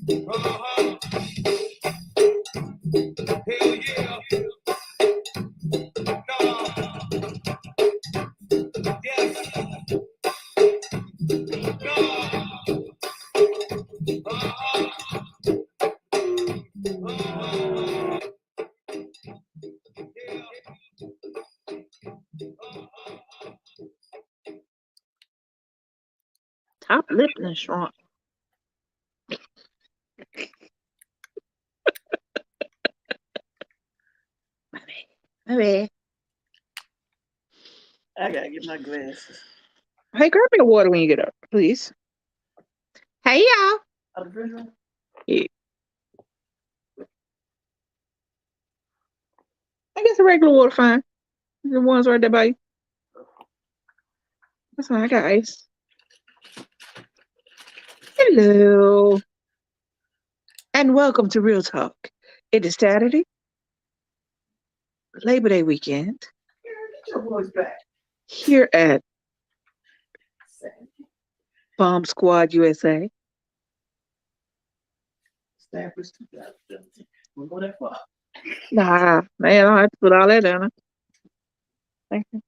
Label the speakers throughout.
Speaker 1: Uh-huh. Hell yeah. No. Yes. No. Uh-huh. Uh-huh. Yeah.
Speaker 2: Top lip and shrunk. Maybe.
Speaker 3: I gotta get my glasses.
Speaker 2: Hey, grab me a water when you get up, please. Hey, y'all.
Speaker 3: Out of the refrigerator?
Speaker 2: Yeah. I guess a regular water fine. The ones right there by you. That's fine. I got ice. Hello. And welcome to Real Talk. It is Saturday, Labor Day weekend,
Speaker 3: Get your voice back.
Speaker 2: here at Bomb Squad USA.
Speaker 3: Staffers 2017. We'll go that far.
Speaker 2: Nah, man, I don't have to put all that down. Thank you.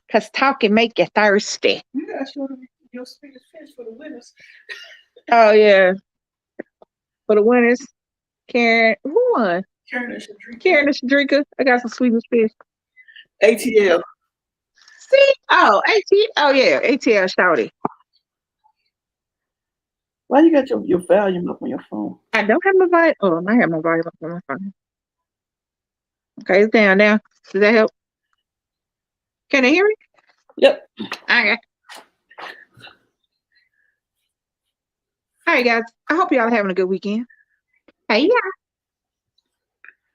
Speaker 2: Because talk can make you thirsty.
Speaker 3: You gotta show them your speakers fish for the winners.
Speaker 2: Oh, yeah. For the winners, Karen, who won?
Speaker 3: Karen and Shadrika.
Speaker 2: Karen and Shadrika. I got some Swedish fish.
Speaker 3: ATL.
Speaker 2: See? Oh, ATL. Oh, yeah. ATL shouty.
Speaker 3: Why you got your volume up on your phone?
Speaker 2: I don't have my volume. Oh, I have my volume up on my phone. Okay, it's down now. Does that help? Can they hear me?
Speaker 3: Yep.
Speaker 2: Okay. All right, guys. I hope y'all are having a good weekend. Hey, yeah.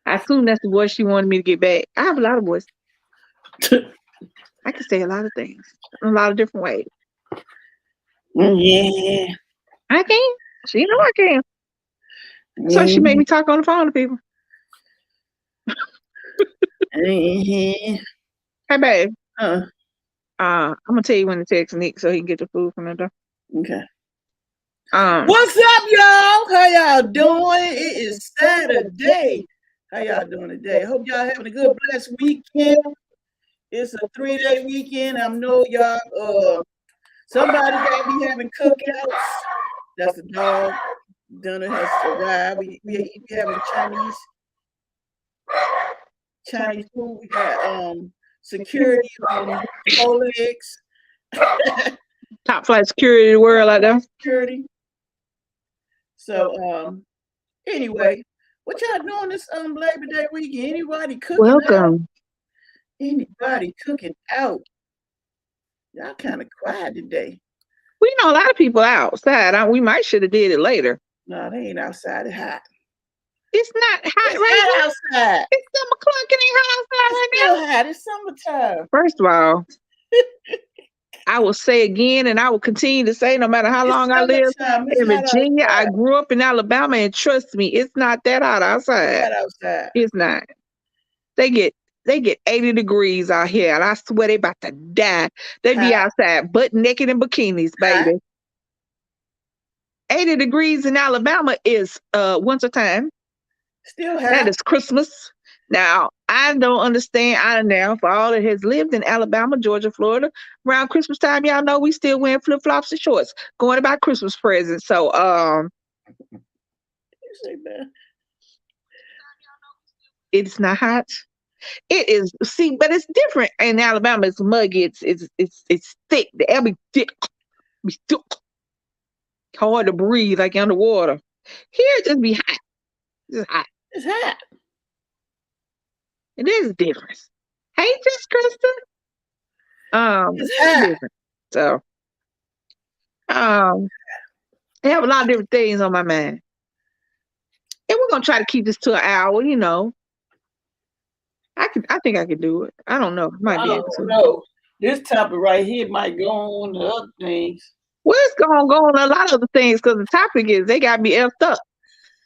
Speaker 2: I assume that's the voice she wanted me to get back. I have a lot of voices. I can say a lot of things in a lot of different ways.
Speaker 3: Yeah.
Speaker 2: I can. She know I can. So she made me talk on the phone to people. Hey, babe. I'm gonna tell you when to text Nick so he can get the food from the door.
Speaker 3: Okay. What's up, y'all? How y'all doing? It is Saturday. How y'all doing today? I hope y'all having a good, blessed weekend. It's a 3-day weekend. I know y'all. Somebody gotta be having cookouts. That's the dog. Dinner has arrived. We having Chinese food. We got security on KOOLAID.
Speaker 2: Top flight security in the world like that.
Speaker 3: Security. So anyway, what y'all doing this Labor Day weekend? Anybody cooking
Speaker 2: Welcome.
Speaker 3: out? Anybody cooking out? Y'all kind of quiet today.
Speaker 2: We know a lot of people outside. We might should have did it later.
Speaker 3: No, they ain't outside. It's hot.
Speaker 2: It's not hot
Speaker 3: It's
Speaker 2: right
Speaker 3: hot
Speaker 2: now.
Speaker 3: outside.
Speaker 2: It's 7 o'clock. It ain't hot outside right
Speaker 3: It's
Speaker 2: now.
Speaker 3: still hot. It's summertime.
Speaker 2: First of all, I will say again, and I will continue to say, no matter how long I live in Virginia, I grew up in Alabama, and trust me, it's not that hot outside.
Speaker 3: It's hot outside.
Speaker 2: It's not. They get 80 degrees out here, and I swear they about to die. They be outside butt naked in bikinis, baby. 80 degrees in Alabama is wintertime.
Speaker 3: Still hot.
Speaker 2: That is Christmas. Now, I don't understand. For all that has lived in Alabama, Georgia, Florida, around Christmas time, y'all know we still wearing flip-flops and shorts, going to buy Christmas presents. So, it's not hot. It is, but it's different in Alabama. It's muggy. It's thick. The air be thick. Be thick. Hard to breathe, like underwater. Here, it just be hot. It's hot.
Speaker 3: It's hot.
Speaker 2: It is a difference. Hey, just Krista.
Speaker 3: It's hot.
Speaker 2: Different. So, I have a lot of different things on my mind, and we're gonna try to keep this to an hour. You know, I think I can do it. I don't know. Might be able to.
Speaker 3: No, this topic right here might go on to other things.
Speaker 2: Well, it's gonna go on a lot of other things because the topic is they gotta be effed up.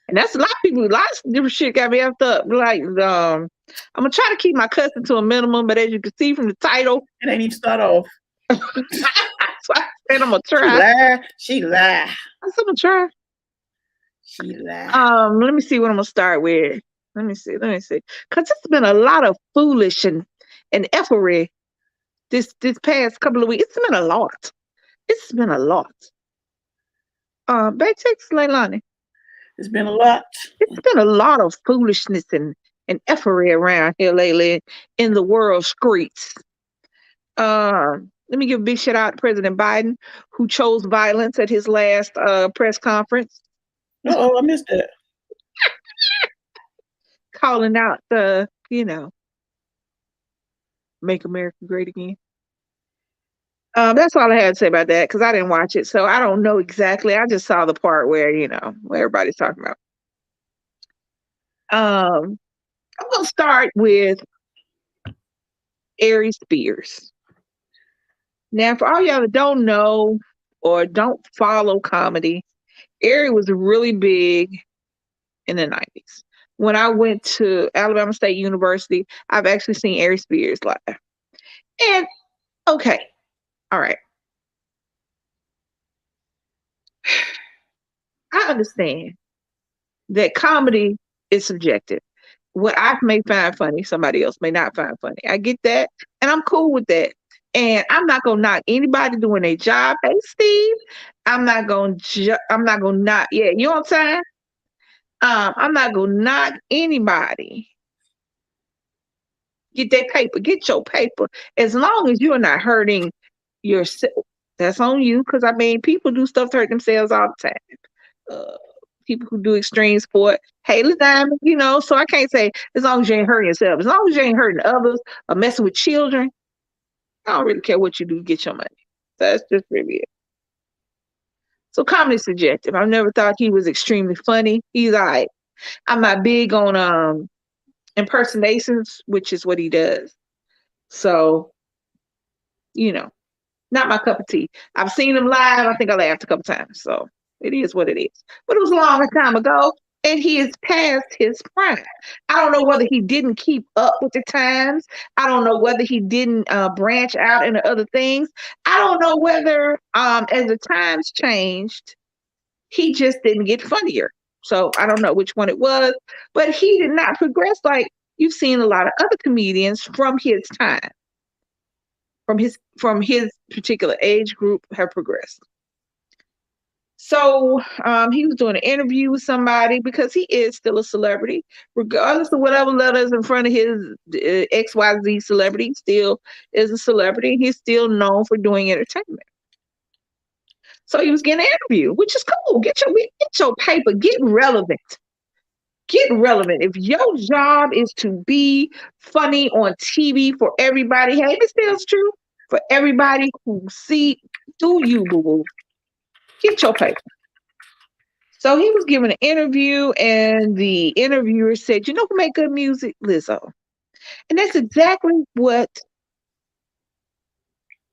Speaker 2: And that's a lot of people, lots of different shit got me effed up. Like, I'm gonna try to keep my cussing to a minimum, but as you can see from the title,
Speaker 3: it ain't even start off.
Speaker 2: So I said I'm gonna try.
Speaker 3: She lie.
Speaker 2: I said I'm gonna try.
Speaker 3: She lied.
Speaker 2: Let me see what I'm gonna start with. Let me see. Cause it's been a lot of foolish and effery this past couple of weeks. It's been a lot. It's been a lot. Back text Leilani.
Speaker 3: It's been a lot.
Speaker 2: It's been a lot of foolishness and effery around here lately in the world streets. Let me give a big shout out to President Biden, who chose violence at his last press conference.
Speaker 3: Oh, I missed that.
Speaker 2: Calling out the, make America great again. That's all I had to say about that because I didn't watch it, so I don't know exactly. I just saw the part where where everybody's talking about. I'm gonna start with Arie Spears. Now, for all y'all that don't know or don't follow comedy, Arie was really big in the 90s. When I went to Alabama State University, I've actually seen Arie Spears live. And okay, all right. I understand that comedy is subjective. What I may find funny, somebody else may not find funny. I get that, and I'm cool with that. And I'm not gonna knock anybody doing their job. Hey, Steve, I'm not gonna knock. Yeah, you know what I'm saying? I'm not gonna knock anybody. Get that paper. Get your paper. As long as you're not hurting yourself, that's on you. Because people do stuff to hurt themselves all the time. People who do extreme sport, Haley Diamond, so I can't say as long as you ain't hurting yourself, as long as you ain't hurting others or messing with children, I don't really care what you do to get your money. That's just really it. So comedy is subjective. I've never thought he was extremely funny. He's all right. I'm not big on impersonations, which is what he does. So, not my cup of tea. I've seen him live. I think I laughed a couple times. So it is what it is. But it was a long time ago, and he is past his prime. I don't know whether he didn't keep up with the times. I don't know whether he didn't branch out into other things. I don't know whether, as the times changed, he just didn't get funnier. So I don't know which one it was, but he did not progress like you've seen a lot of other comedians from his time, from his particular age group have progressed. So he was doing an interview with somebody because he is still a celebrity, regardless of whatever letters in front of his XYZ celebrity. He still is a celebrity. He's still known for doing entertainment. So he was getting an interview, which is cool. Get your paper. Get relevant. Get relevant. If your job is to be funny on TV for everybody, hey, this feels true for everybody who see through you, boo-boo. Get your paper. So he was giving an interview, and the interviewer said, "You know who make good music? Lizzo." And that's exactly what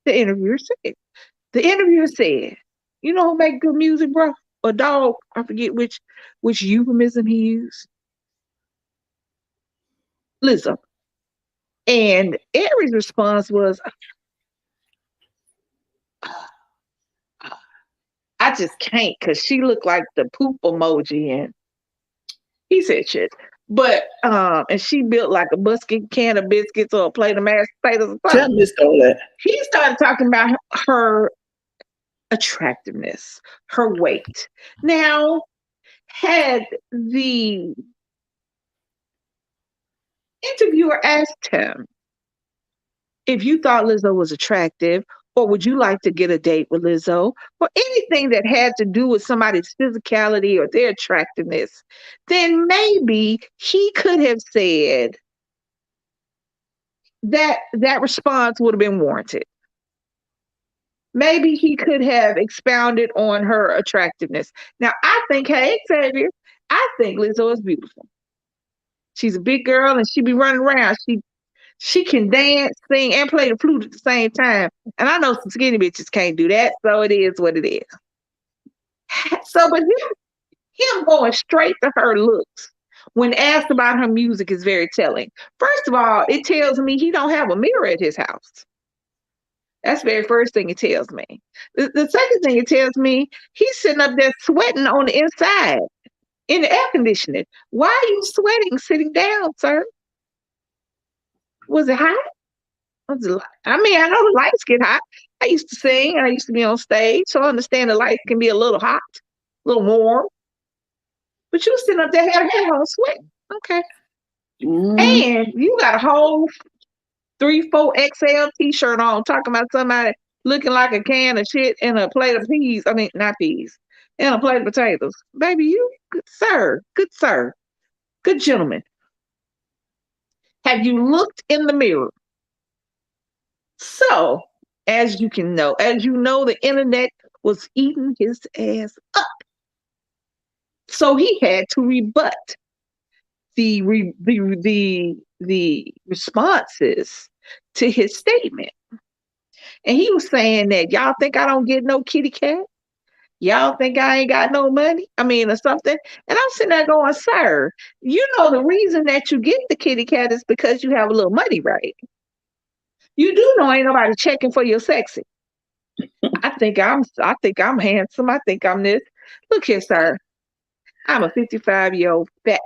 Speaker 2: the interviewer said. The interviewer said, "You know who make good music, bro? Or dog?" I forget which euphemism he used. Lizzo. And Arie's response was, "I just can't because she looked like the poop emoji." And he said shit. But and she built like a busket can of biscuits or a plate of mashed potatoes.
Speaker 3: Tell me all that.
Speaker 2: He started talking about her attractiveness, her weight. Now, had the interviewer asked him if you thought Lizzo was attractive, or would you like to get a date with Lizzo, or anything that had to do with somebody's physicality or their attractiveness, then maybe he could have said that response would have been warranted. Maybe he could have expounded on her attractiveness. Now, I think, hey, Xavier, I think Lizzo is beautiful. She's a big girl, and she be running around. She can dance, sing, and play the flute at the same time. And I know some skinny bitches can't do that, so it is what it is. So, but him going straight to her looks when asked about her music is very telling. First of all, it tells me he don't have a mirror at his house. That's the very first thing it tells me. The second thing it tells me, he's sitting up there sweating on the inside. in the air conditioning. Why are you sweating sitting down, sir? Was it hot? I mean, I know the lights get hot. I used to sing. I used to be on stage, so I understand the lights can be a little hot, a little warm. But you sitting up there, had on sweating. Okay. And you got a whole 3-4 XL t-shirt on, talking about somebody looking like a can of shit and a plate of peas. I mean, not peas, and a plate of potatoes. Baby, you good sir, good gentleman. Have you looked in the mirror? So, as you know, the internet was eating his ass up. So he had to rebut the responses to his statement. And he was saying that y'all think I don't get no kitty cat? Y'all think I ain't got no money? I mean, or something. And I'm sitting there going, sir, you know the reason that you get the kitty cat is because you have a little money, right? You do know ain't nobody checking for your sexy. I think I'm handsome. I think I'm this. Look here, sir. I'm a 55-year-old fat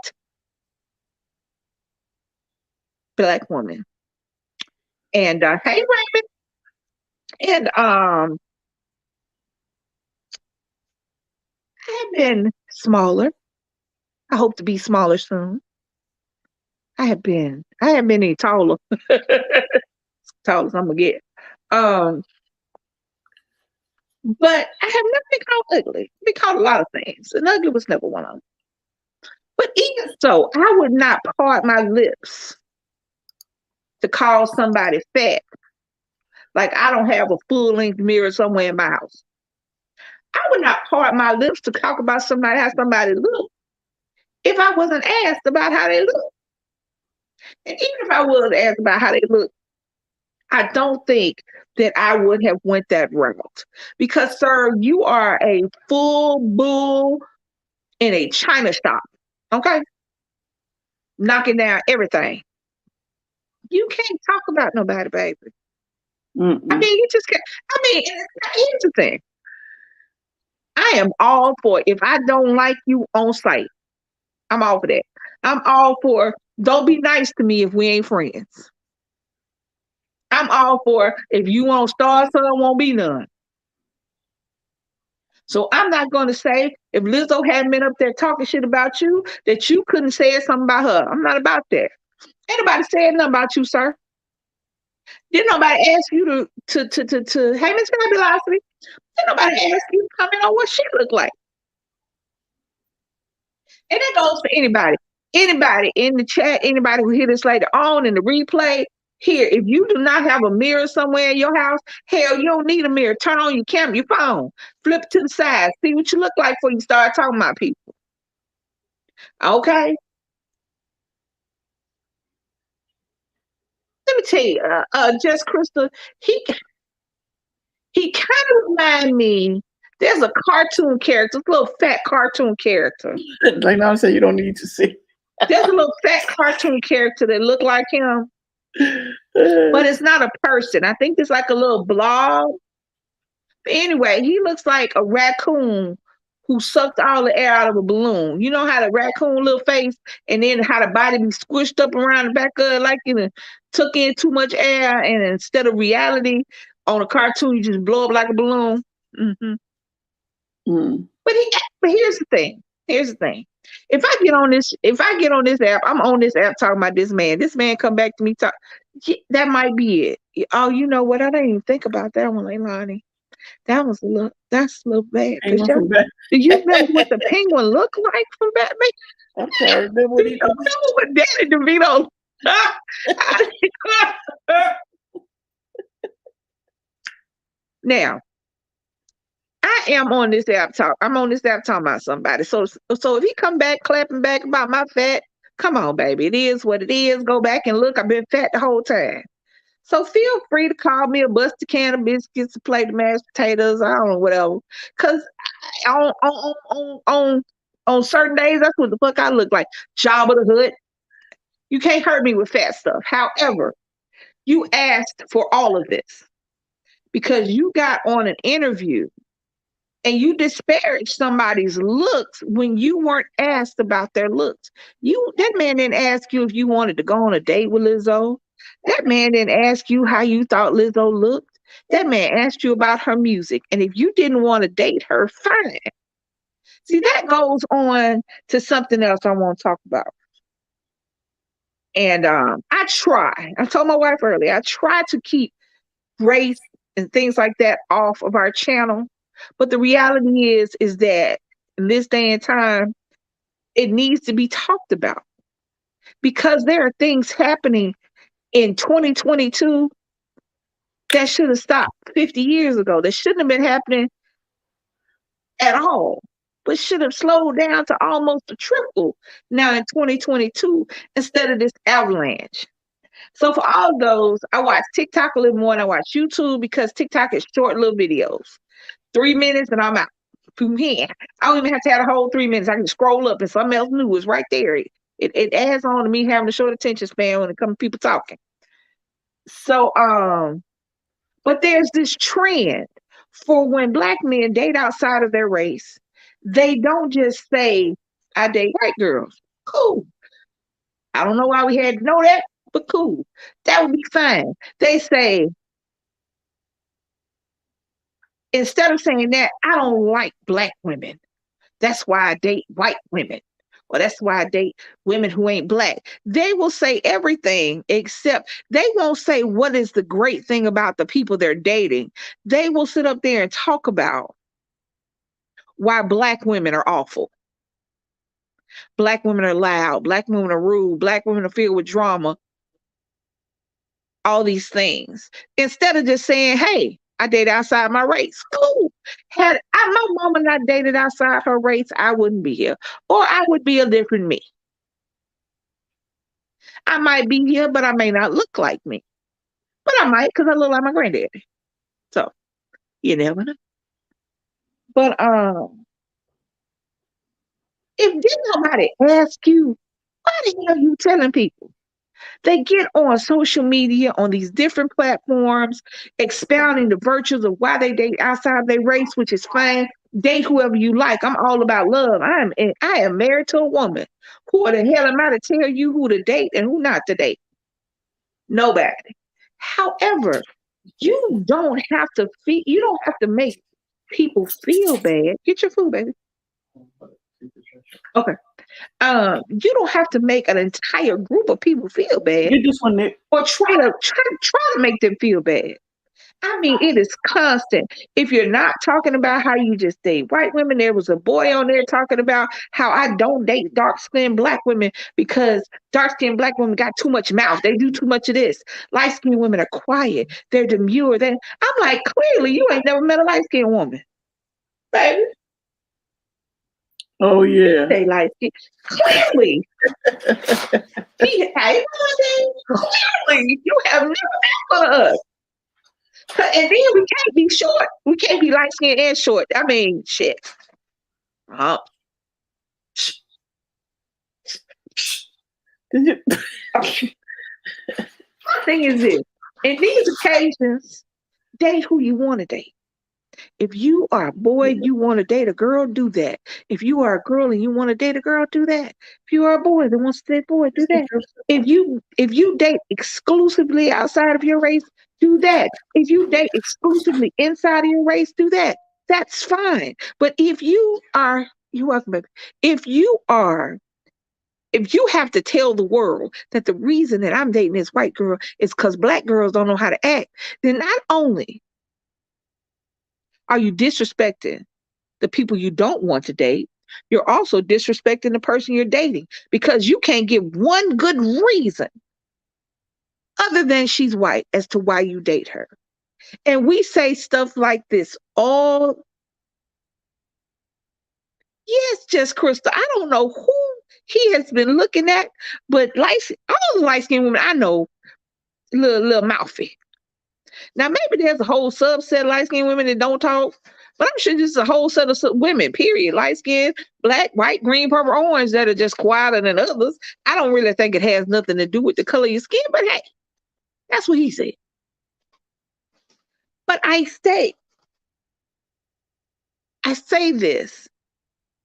Speaker 2: Black woman. And hey, Raymond. And I have been smaller. I hope to be smaller soon. I haven't been any taller. Tall as I'm gonna get. But I have never been called ugly. I've been called a lot of things, and ugly was never one of them. But even so, I would not part my lips to call somebody fat. Like I don't have a full-length mirror somewhere in my house. I would not part my lips to talk about somebody, how somebody look, if I wasn't asked about how they look. And even if I was asked about how they look, I don't think that I would have went that route. Because, sir, you are a full bull in a china shop, okay? Knocking down everything. You can't talk about nobody, baby. I mean, you just can't. I mean, here's the thing. I am all for, if I don't like you on site, I'm all for that. I'm all for, don't be nice to me if we ain't friends. I'm all for, if you won't start, so there won't be none. So I'm not going to say, if Lizzo hadn't been up there talking shit about you, that you couldn't say something about her. I'm not about that. Ain't nobody saying nothing about you, sir. Didn't nobody ask you to hey, Miss Fabulosity, didn't nobody ask you to comment on what she look like. And that goes for anybody. Anybody in the chat, anybody who hear this later on in the replay, here, if you do not have a mirror somewhere in your house, hell, you don't need a mirror. Turn on your camera, your phone, flip it to the side, see what you look like before you start talking about people. Okay? Let me tell you, Just Crystal, he kind of remind me, there's a cartoon character, this little fat cartoon character.
Speaker 3: Like I said, you don't need to see.
Speaker 2: There's a little fat cartoon character that look like him, but it's not a person. I think it's like a little blob. But anyway, he looks like a raccoon who sucked all the air out of a balloon. You know how the raccoon little face, and then how the body be squished up around the back of it, like you know, took in too much air, and instead of reality on a cartoon, you just blow up like a balloon. But here's the thing. If I get on this app, I'm on this app talking about this man. This man come back to me talk. That might be it. Oh, you know what? I didn't even think about that one, Leilani. That's a little bad. Do you remember what the penguin looked like from Batman?
Speaker 3: I'm sorry. Remember what he
Speaker 2: remember what Danny DeVito? Now, I am on this app talk. I'm on this app talking about somebody. So if he come back clapping back about my fat, come on, baby. It is what it is. Go back and look. I've been fat the whole time. So feel free to call me a busted can of biscuits, a plate of mashed potatoes, I don't know, whatever. Because on certain days, that's what the fuck I look like. Jabba the Hutt. You can't hurt me with fat stuff. However, you asked for all of this because you got on an interview and you disparage somebody's looks when you weren't asked about their looks. That man didn't ask you if you wanted to go on a date with Lizzo. That man didn't ask you how you thought Lizzo looked. That man asked you about her music. And if you didn't want to date her, fine. See, that goes on to something else I want to talk about. And I told my wife earlier, I try to keep race and things like that off of our channel. But the reality is that in this day and time, it needs to be talked about because there are things happening in 2022 that should have stopped 50 years ago. That shouldn't have been happening at all, but should have slowed down to almost a trickle now in 2022 instead of this avalanche. So for all those, I watch TikTok a little more and I watch YouTube because TikTok is short little videos. 3 minutes and I'm out. Yeah. I don't even have to have a whole 3 minutes. I can scroll up and something else new is right there. It adds on to me having a short attention span when it comes to people talking. So but there's this trend for when Black men date outside of their race, they don't just say, I date white girls. Cool. I don't know why we had to know that, but cool. That would be fine. They say, instead of saying that, I don't like Black women. That's why I date white women. Or that's why I date women who ain't Black. They will say everything except they won't say what is the great thing about the people they're dating. They will sit up there and talk about why Black women are awful. Black women are loud. Black women are rude. Black women are filled with drama. All these things. Instead of just saying, hey, I dated outside my race. Cool. Had my mama not dated outside her race, I wouldn't be here. Or I would be a different me. I might be here, but I may not look like me. But I might because I look like my granddaddy. So you never know. But if didn't nobody ask you, why the hell are you telling people? They get on social media on these different platforms, expounding the virtues of why they date outside their race, which is fine. Date whoever you like. I'm all about love. I am married to a woman. Who the hell am I to tell you who to date and who not to date? Nobody. However, you don't have to make people feel bad. Get your food, baby. Okay. You don't have to make an entire group of people feel bad.
Speaker 3: Get this one, Nick.
Speaker 2: Or try to make them feel bad. I mean, it is constant. If you're not talking about how you just date white women, there was a boy on there talking about how I don't date dark-skinned Black women because dark-skinned Black women got too much mouth. They do too much of this. Light-skinned women are quiet. They're demure. I'm like, clearly, you ain't never met a light-skinned woman, baby.
Speaker 3: Oh yeah.
Speaker 2: They like it. Clearly. Clearly, you have never met one of us. And then we can't be short. We can't be light skinned and short. I mean, shit.
Speaker 3: Did you?
Speaker 2: Thing is this: in these occasions, date who you want to date. If you are a boy, you want to date a girl, do that. If you are a girl and you want to date a girl, do that. If you are a boy that wants to date a boy, do that. If you date exclusively outside of your race, do that. If you date exclusively inside of your race, do that. That's fine. But if you are, you're welcome, baby. If you have to tell the world that the reason that I'm dating this white girl is because Black girls don't know how to act, then not only are you disrespecting the people you don't want to date, you're also disrespecting the person you're dating because you can't give one good reason other than she's white as to why you date her. And we say stuff like this all. Yes, just Crystal. I don't know who he has been looking at, but all the light-skinned women I know, little mouthy. Now, maybe there's a whole subset of light-skinned women that don't talk, but I'm sure just a whole set of women, period. Light-skinned, Black, white, green, purple, orange, that are just quieter than others. I don't really think it has nothing to do with the color of your skin, but hey, that's what he said. But I say, I say this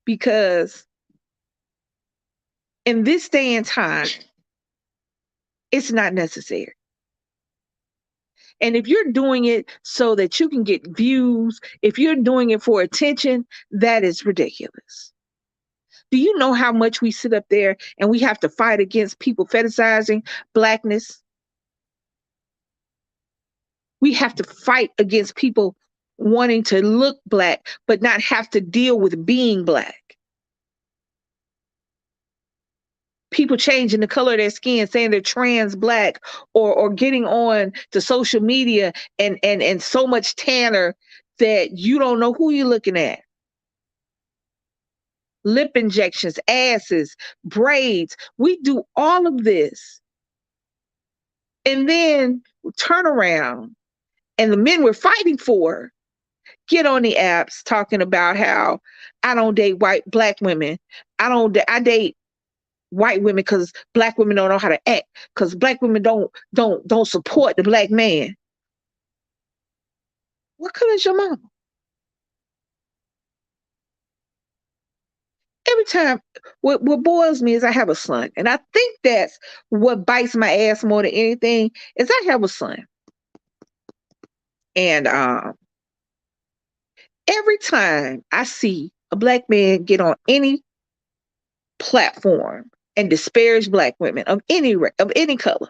Speaker 2: because in this day and time, it's not necessary. And if you're doing it so that you can get views, if you're doing it for attention, that is ridiculous. Do you know how much we sit up there and we have to fight against people fetishizing blackness? We have to fight against people wanting to look black, but not have to deal with being black. People changing the color of their skin, saying they're trans black, or getting on to social media and so much tanner that you don't know who you're looking at. Lip injections, asses, braids. We do all of this. And then turn around and the men we're fighting for get on the apps talking about how I don't date black women. I date white women because black women don't know how to act, because black women don't support the black man. What color is your mama? Every time, what boils me is I have a son, and I think that's what bites my ass more than anything is I have a son, and every time I see a black man get on any platform and disparage black women of any color,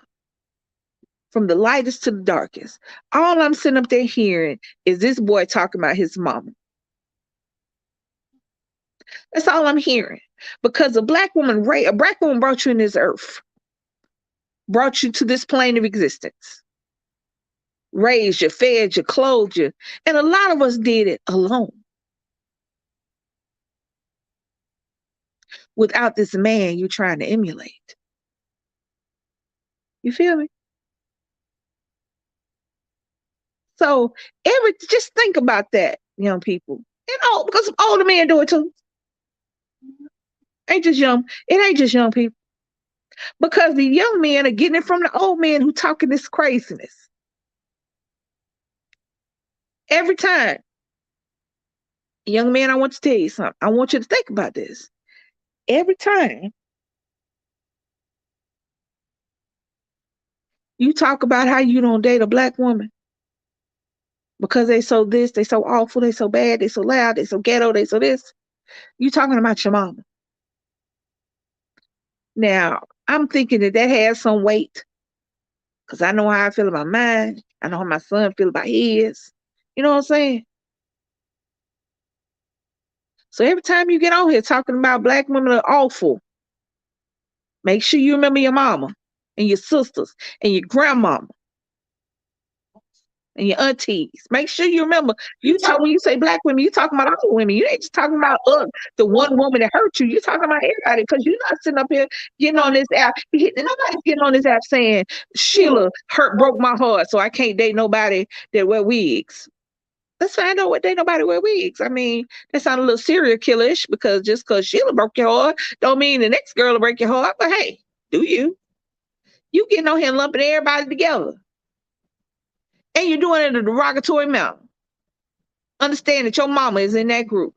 Speaker 2: from the lightest to the darkest, all I'm sitting up there hearing is this boy talking about his mama. That's all I'm hearing. Because a black woman brought you in this earth, brought you to this plane of existence, raised you, fed you, clothed you, and a lot of us did it alone. Without this man you're trying to emulate. You feel me? So just think about that, young people. And because older men do it too. It ain't just young people. Because the young men are getting it from the old men who talking this craziness. Every time. Young man, I want to tell you something. I want you to think about this. Every time you talk about how you don't date a black woman because they so this, they so awful, they so bad, they so loud, they so ghetto, they so this, you talking about your mama. Now, I'm thinking that has some weight because I know how I feel about mine. I know how my son feel about his. You know what I'm saying? So every time you get on here talking about black women are awful, make sure you remember your mama and your sisters and your grandmama and your aunties. Make sure you remember, when you say black women, you talking about all women. You ain't just talking about the one woman that hurt you. You talking about everybody, because you're not sitting up here getting on this app. Nobody's getting on this app saying Sheila broke my heart, so I can't date nobody that wear wigs. Let's find out what date nobody wear wigs. I mean, that sounds a little serial killerish, because just because Sheila broke your heart don't mean the next girl will break your heart. But hey, do you? You getting on here and lumping everybody together. And you're doing it in a derogatory manner. Understand that your mama is in that group.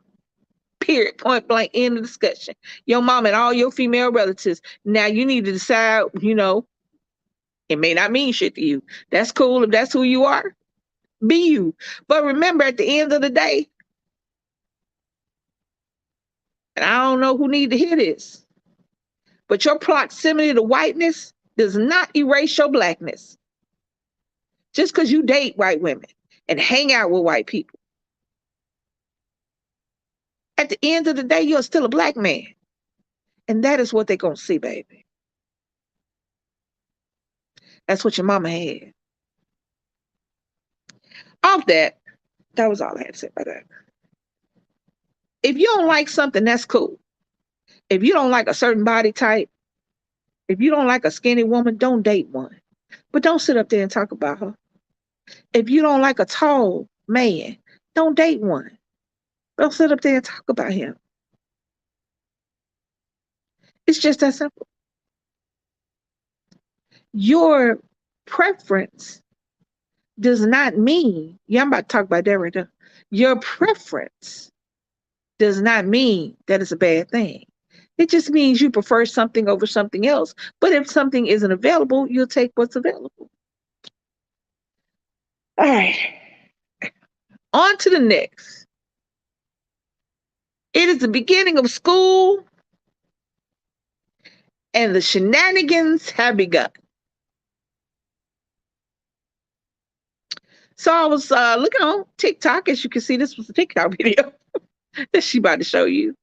Speaker 2: Period. Point blank. End of discussion. Your mama and all your female relatives. Now you need to decide, it may not mean shit to you. That's cool if that's who you are. Be you. But remember, at the end of the day, and I don't know who need to hear this, but your proximity to whiteness does not erase your blackness. Just because you date white women and hang out with white people, at the end of the day, you're still a black man. And that is what they're going to see, baby. That's what your mama had. Off that was all I had to say about that. If you don't like something, that's cool. If you don't like a certain body type, if you don't like a skinny woman, don't date one. But don't sit up there and talk about her. If you don't like a tall man, don't date one. Don't sit up there and talk about him. It's just that simple. Your preference does not mean, I'm about to talk about that right now. Your preference does not mean that it's a bad thing. It just means you prefer something over something else. But if something isn't available, you'll take what's available. All right. On to the next. It is the beginning of school, and the shenanigans have begun. So I was looking on TikTok. As you can see, this was a TikTok video that she about to show you.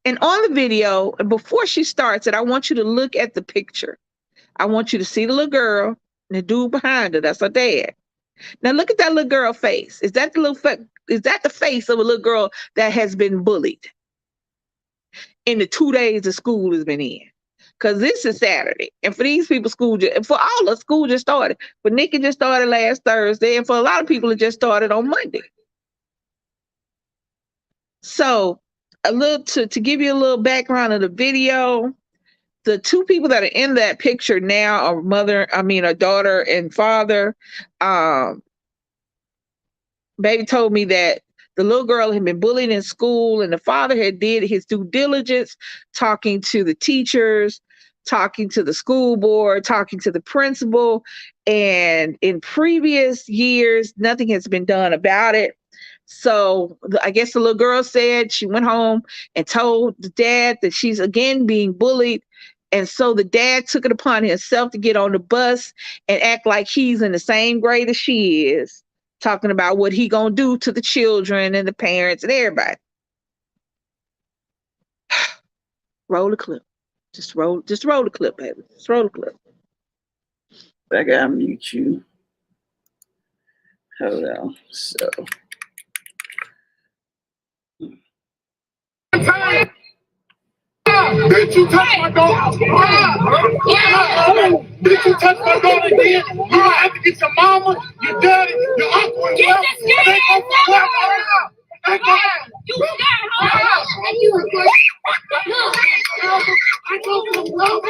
Speaker 2: And on the video, before she starts it, I want you to look at the picture. I want you to see the little girl and the dude behind her. That's her dad. Now look at that little girl face. Is that the face of a little girl that has been bullied in the 2 days the school has been in? Because this is Saturday. And for these people, for all of school just started. For Nikki just started last Thursday. And for a lot of people, it just started on Monday. So to give you a little background of the video, the two people that are in that picture now are a daughter and father. Baby told me that the little girl had been bullied in school, and the father had did his due diligence, talking to the teachers, talking to the school board, talking to the principal. And in previous years, nothing has been done about it. So I guess the little girl said she went home and told the dad that she's again being bullied. And so the dad took it upon himself to get on the bus and act like he's in the same grade as she is, talking about what he gonna do to the children and the parents and everybody. Roll the clip. Just roll the clip, baby. Just roll the clip.
Speaker 3: I gotta mute you. Hold on. So.
Speaker 1: Did you touch my daughter? Did you touch my daughter again? You gonna have to get your mama, your daddy, your uncle, and
Speaker 4: Get this
Speaker 1: they
Speaker 4: kid
Speaker 1: go for black.
Speaker 4: You scared, huh? And you were good. Look.
Speaker 1: I go for love.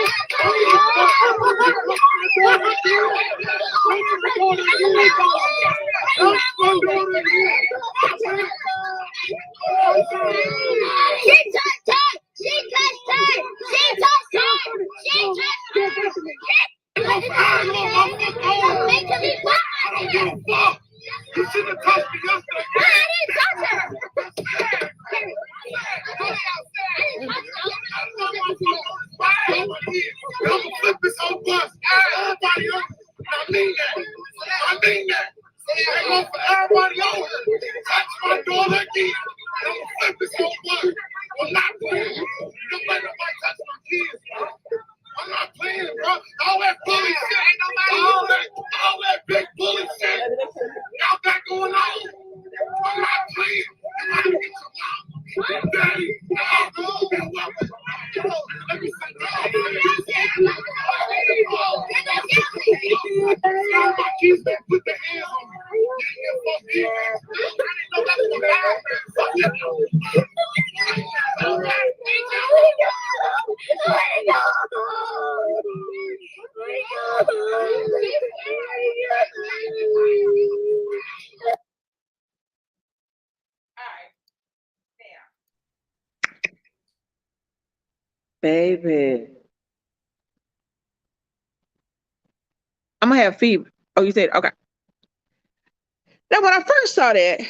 Speaker 4: She touched her. She touched her. She touched her. She touched her. Make her be quiet.
Speaker 1: You should have touched me yesterday.
Speaker 4: I didn't touch her.
Speaker 1: I'm gonna flip this whole bus. Everybody on. I mean that. I go for everybody on. Touch my daughter again. I'm gonna flip this whole bus. I'm not playing. You don't let nobody touch my kids, bro. I'm not playing, bro. All that bully shit ain't nobody. All that big bully shit. Y'all got going on. I'm not playing. You gotta get your mom, daddy, uncle, and welcome. Let me say that. My kids that put their hands on me. I didn't know that was
Speaker 2: Baby. I'm gonna have fever. Oh, you said okay. Now, when I first saw that,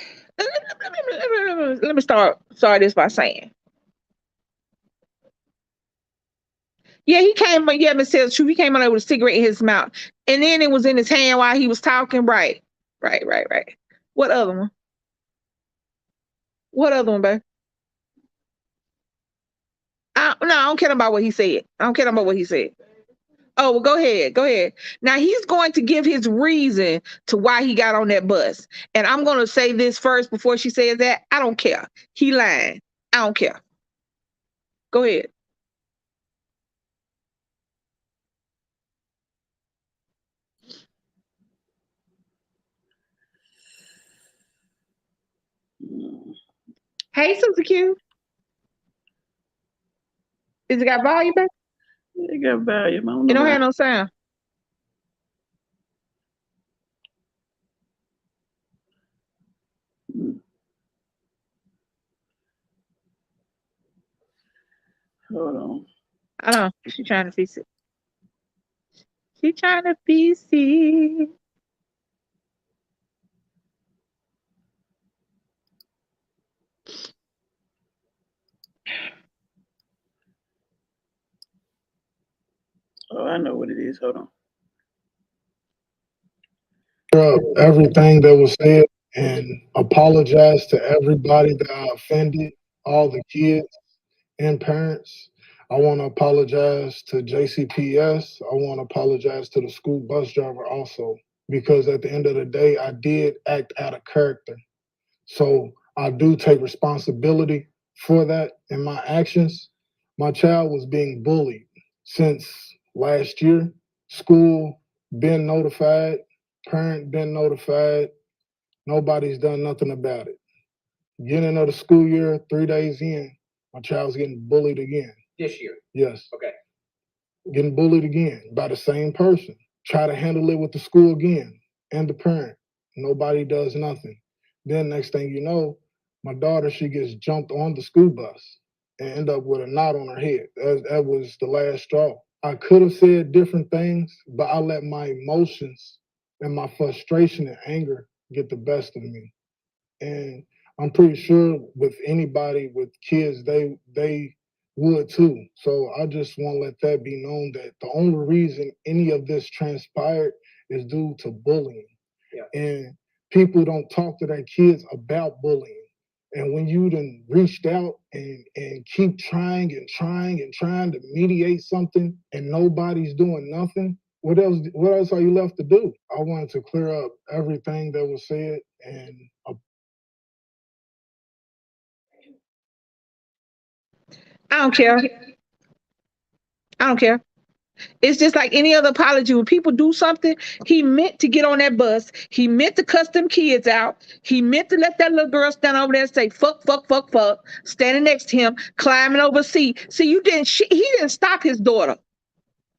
Speaker 2: let me start this by saying, yeah, he came. Yeah, Miss Taylor, true. He came on there with a cigarette in his mouth, and then it was in his hand while he was talking. Right. What other one? What other one, babe? I don't care about what he said. Oh, well, go ahead. Now he's going to give his reason to why he got on that bus. And I'm going to say this first before she says that. I don't care. He lying. I don't care. Go ahead. Hey, Sister Q. Is it got volume, babe?
Speaker 3: It got volume.
Speaker 2: It don't have no sound.
Speaker 3: Hold on.
Speaker 2: I don't know. She trying to fix it. She trying to fix it.
Speaker 3: Oh, I know what it is. Hold on.
Speaker 1: Everything that was said and apologize to everybody that I offended, all the kids and parents. I want to apologize to JCPS. I want to apologize to the school bus driver also, because at the end of the day, I did act out of character. So I do take responsibility for that in my actions. My child was being bullied since last year. School been notified, parent been notified. Nobody's done nothing about it. Beginning of the school year, 3 days in, my child's getting bullied again.
Speaker 5: This year?
Speaker 1: Yes.
Speaker 5: Okay.
Speaker 1: Getting bullied again by the same person. Try to handle it with the school again and the parent. Nobody does nothing. Then next thing you know, my daughter, she gets jumped on the school bus and end up with a knot on her head. That was the last straw. I could have said different things, but I let my emotions and my frustration and anger get the best of me. And I'm pretty sure with anybody with kids, they would too. So I just want to let that be known that the only reason any of this transpired is due to bullying. Yeah. And people don't talk to their kids about bullying. And when you done reached out and keep trying and trying and trying to mediate something and nobody's doing nothing, what else are you left to do? I wanted to clear up everything that was said and
Speaker 2: I don't care. I don't care. It's just like any other apology. When people do something, he meant to get on that bus. He meant to cuss them kids out. He meant to let that little girl stand over there and say, fuck, fuck, fuck, fuck, standing next to him, climbing over a seat. See, he didn't stop his daughter.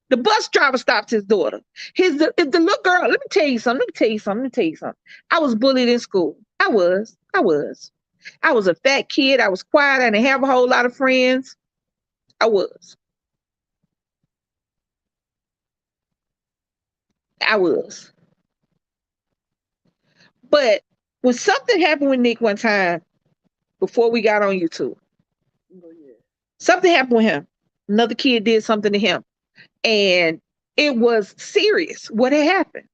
Speaker 2: The bus driver stopped his daughter. The little girl, let me tell you something. I was bullied in school. I was. I was a fat kid. I was quiet. I didn't have a whole lot of friends. I was. But when something happened with Nick one time before we got on YouTube, something happened with him. Another kid did something to him. And it was serious. What had happened?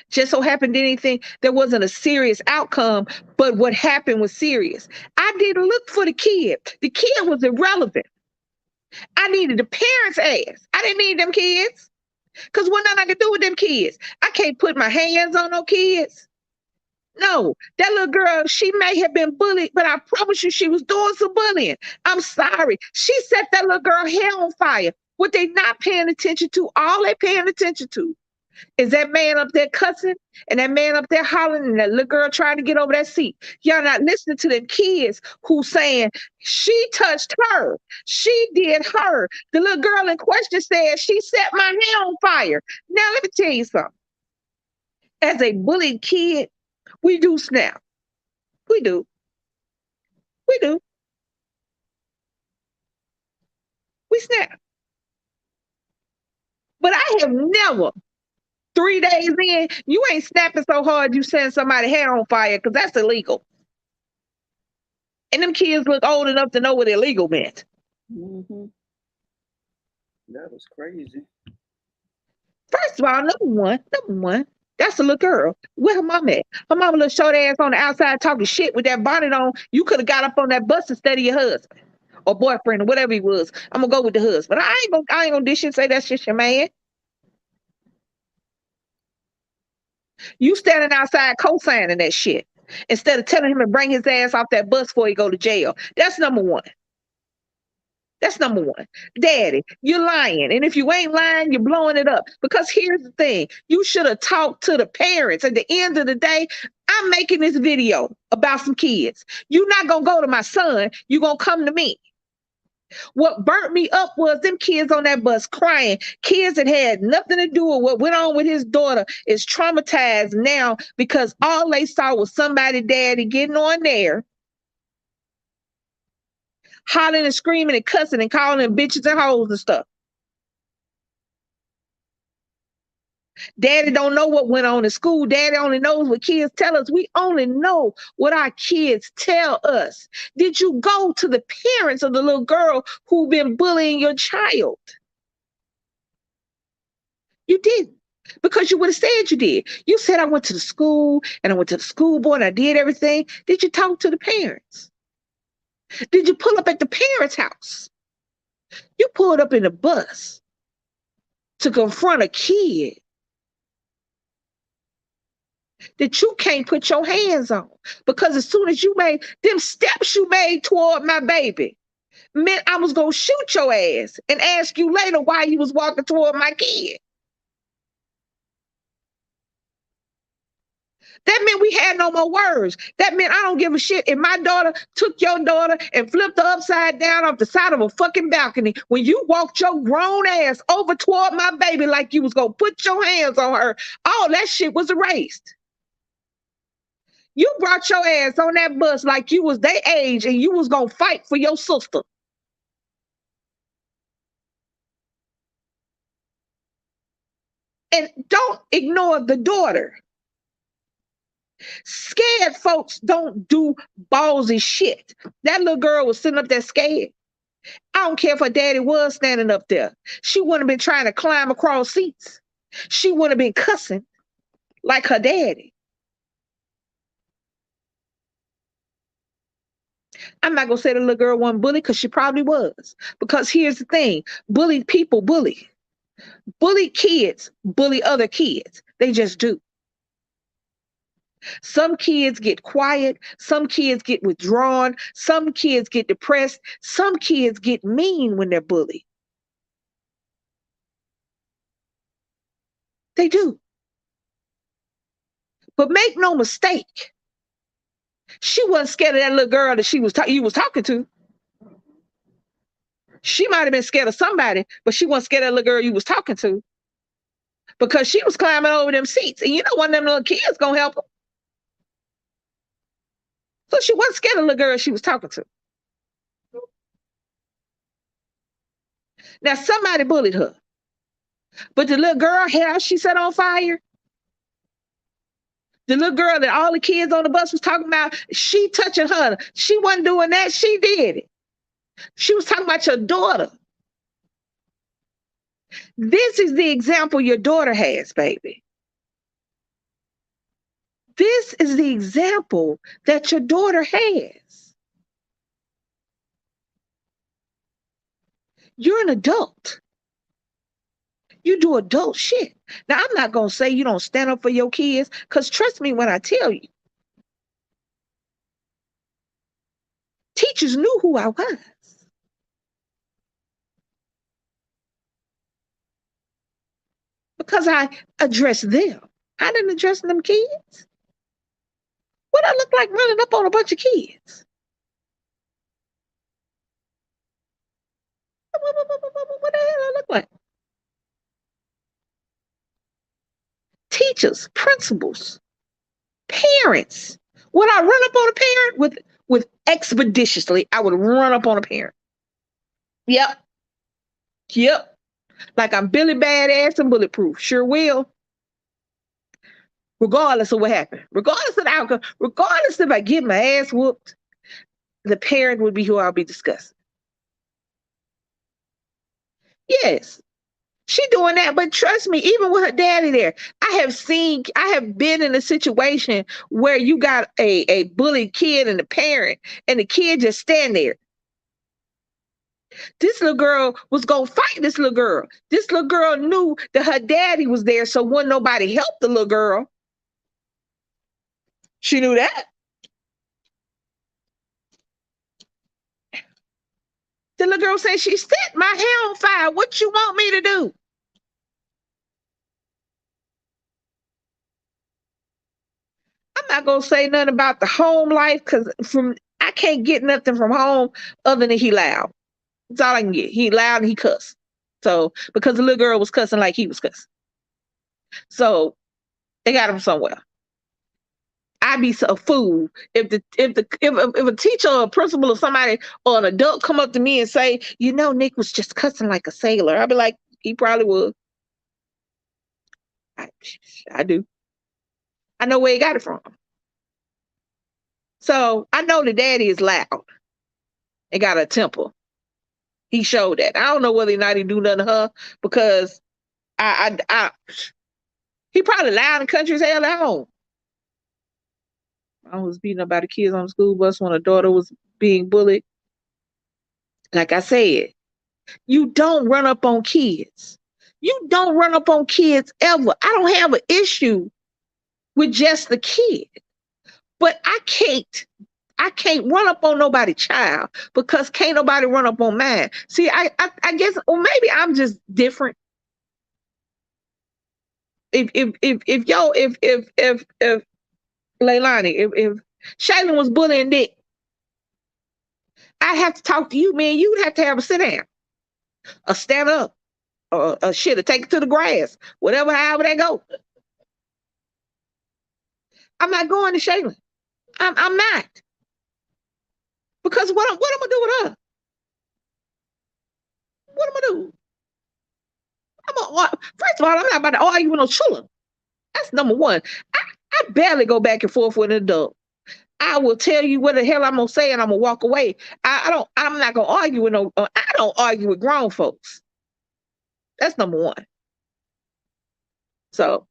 Speaker 2: Just so happened anything, there wasn't a serious outcome, but what happened was serious. I didn't look for the kid. The kid was irrelevant. I needed the parents' ass. I didn't need them kids. Because what nothing I could do with them kids. I can't put my hands on no kids. No, that little girl, she may have been bullied, but I promise you she was doing some bullying. I'm sorry. She set that little girl hair on fire. What they not paying attention to, all they paying attention to is that man up there cussing and that man up there hollering and that little girl trying to get over that seat. Y'all not listening to them kids who saying, she touched her. She did her. The little girl in question said, she set my hair on fire. Now, let me tell you something. As a bullied kid, we do snap. We do. We do. We snap. But I have never, 3 days in, you ain't snapping so hard you send somebody hair on fire because that's illegal. And them kids look old enough to know what illegal meant.
Speaker 3: Mm-hmm. That was crazy.
Speaker 2: First of all, number one, that's a little girl. Where her mom at? Her mama little short ass on the outside talking shit with that bonnet on. You could have got up on that bus instead of your husband or boyfriend or whatever he was. I'm gonna go with the husband. I ain't gonna dish and say that's just your man. You standing outside co-signing that shit instead of telling him to bring his ass off that bus before he go to jail. That's number one. That's number one. Daddy, you're lying. And if you ain't lying, you're blowing it up. Because here's the thing. You should have talked to the parents. At the end of the day, I'm making this video about some kids. You're not going to go to my son. You're going to come to me. What burnt me up was them kids on that bus crying. Kids that had nothing to do with what went on with his daughter is traumatized now because all they saw was somebody daddy getting on there, hollering and screaming and cussing and calling them bitches and hoes and stuff. Daddy don't know what went on in school. Daddy only knows what kids tell us. We only know what our kids tell us. Did you go to the parents of the little girl who been bullying your child? You didn't. Because you would have said you did. You said, I went to the school and I went to the school board and I did everything. Did you talk to the parents? Did you pull up at the parents' house? You pulled up in a bus to confront a kid that you can't put your hands on. Because as soon as you made them steps you made toward my baby, meant I was going to shoot your ass and ask you later why you was walking toward my kid. That meant we had no more words. That meant I don't give a shit if my daughter took your daughter and flipped her upside down off the side of a fucking balcony. When you walked your grown ass over toward my baby like you was going to put your hands on her, all that shit was erased. You brought your ass on that bus like you was their age and you was going to fight for your sister. And don't ignore the daughter. Scared folks don't do ballsy shit. That little girl was sitting up there scared. I don't care if her daddy was standing up there. She wouldn't have been trying to climb across seats. She wouldn't have been cussing like her daddy. I'm not going to say the little girl wasn't bullied because she probably was. Because here's the thing. Bullied people bully. Bullied kids bully other kids. They just do. Some kids get quiet. Some kids get withdrawn. Some kids get depressed. Some kids get mean when they're bullied. They do. But make no mistake, she wasn't scared of that little girl that you was talking to. She might have been scared of somebody, but she wasn't scared of the little girl you was talking to. Because she was climbing over them seats. And you know one of them little kids gonna help her. So she wasn't scared of the little girl she was talking to. Now somebody bullied her. But the little girl hair she set on fire. The little girl that all the kids on the bus was talking about, she touching her. She wasn't doing that. She did it. She was talking about your daughter. This is the example your daughter has, baby. This is the example that your daughter has. You're an adult. You do adult shit. Now, I'm not going to say you don't stand up for your kids, because trust me when I tell you, teachers knew who I was. Because I addressed them. I didn't address them kids. What I look like running up on a bunch of kids? What the hell I look like? Teachers, principals, parents. Would I run up on a parent with expeditiously? I would run up on a parent. Yep. Like I'm Billy Badass and bulletproof. Sure will. Regardless of what happened. Regardless of the outcome. Regardless if I get my ass whooped, the parent would be who I'll be discussing. Yes. She doing that, but trust me, even with her daddy there, I have been in a situation where you got a bullied kid and a parent, and the kid just stand there. This little girl was going to fight this little girl. This little girl knew that her daddy was there, so wouldn't nobody help the little girl. She knew that. The little girl said, she set my hair on fire. What you want me to do? I'm not going to say nothing about the home life, because I can't get nothing from home other than he loud. That's all I can get. He loud and he cuss. So, because the little girl was cussing like he was cussing. So, they got him somewhere. I'd be a fool if a teacher or a principal or somebody or an adult come up to me and say, you know, Nick was just cussing like a sailor. I'd be like, he probably would. I do. I know where he got it from. So I know the daddy is loud and got a temper. He showed that. I don't know whether or not he do nothing to her because he probably loud and country as hell at home. I was beating up by the kids on the school bus when a daughter was being bullied. Like I said, you don't run up on kids. You don't run up on kids ever. I don't have an issue with just the kid, but I can't run up on nobody's child because can't nobody run up on mine. See, I guess, or maybe I'm just different. If Leilani, if Shaylin was bullying Nick, I'd have to talk to you, man. You would have to have a sit down, a stand up, or a shit, or take it to the grass, whatever, however they go. I'm not going to Shaylin. I'm not. Because what am I gonna do with her? What am I do? First of all, I'm not about to argue with no children. That's number one. I barely go back and forth with an adult. I will tell you what the hell I'm gonna say, and I'm gonna walk away. I'm not gonna argue with no. I don't argue with grown folks. That's number one. So,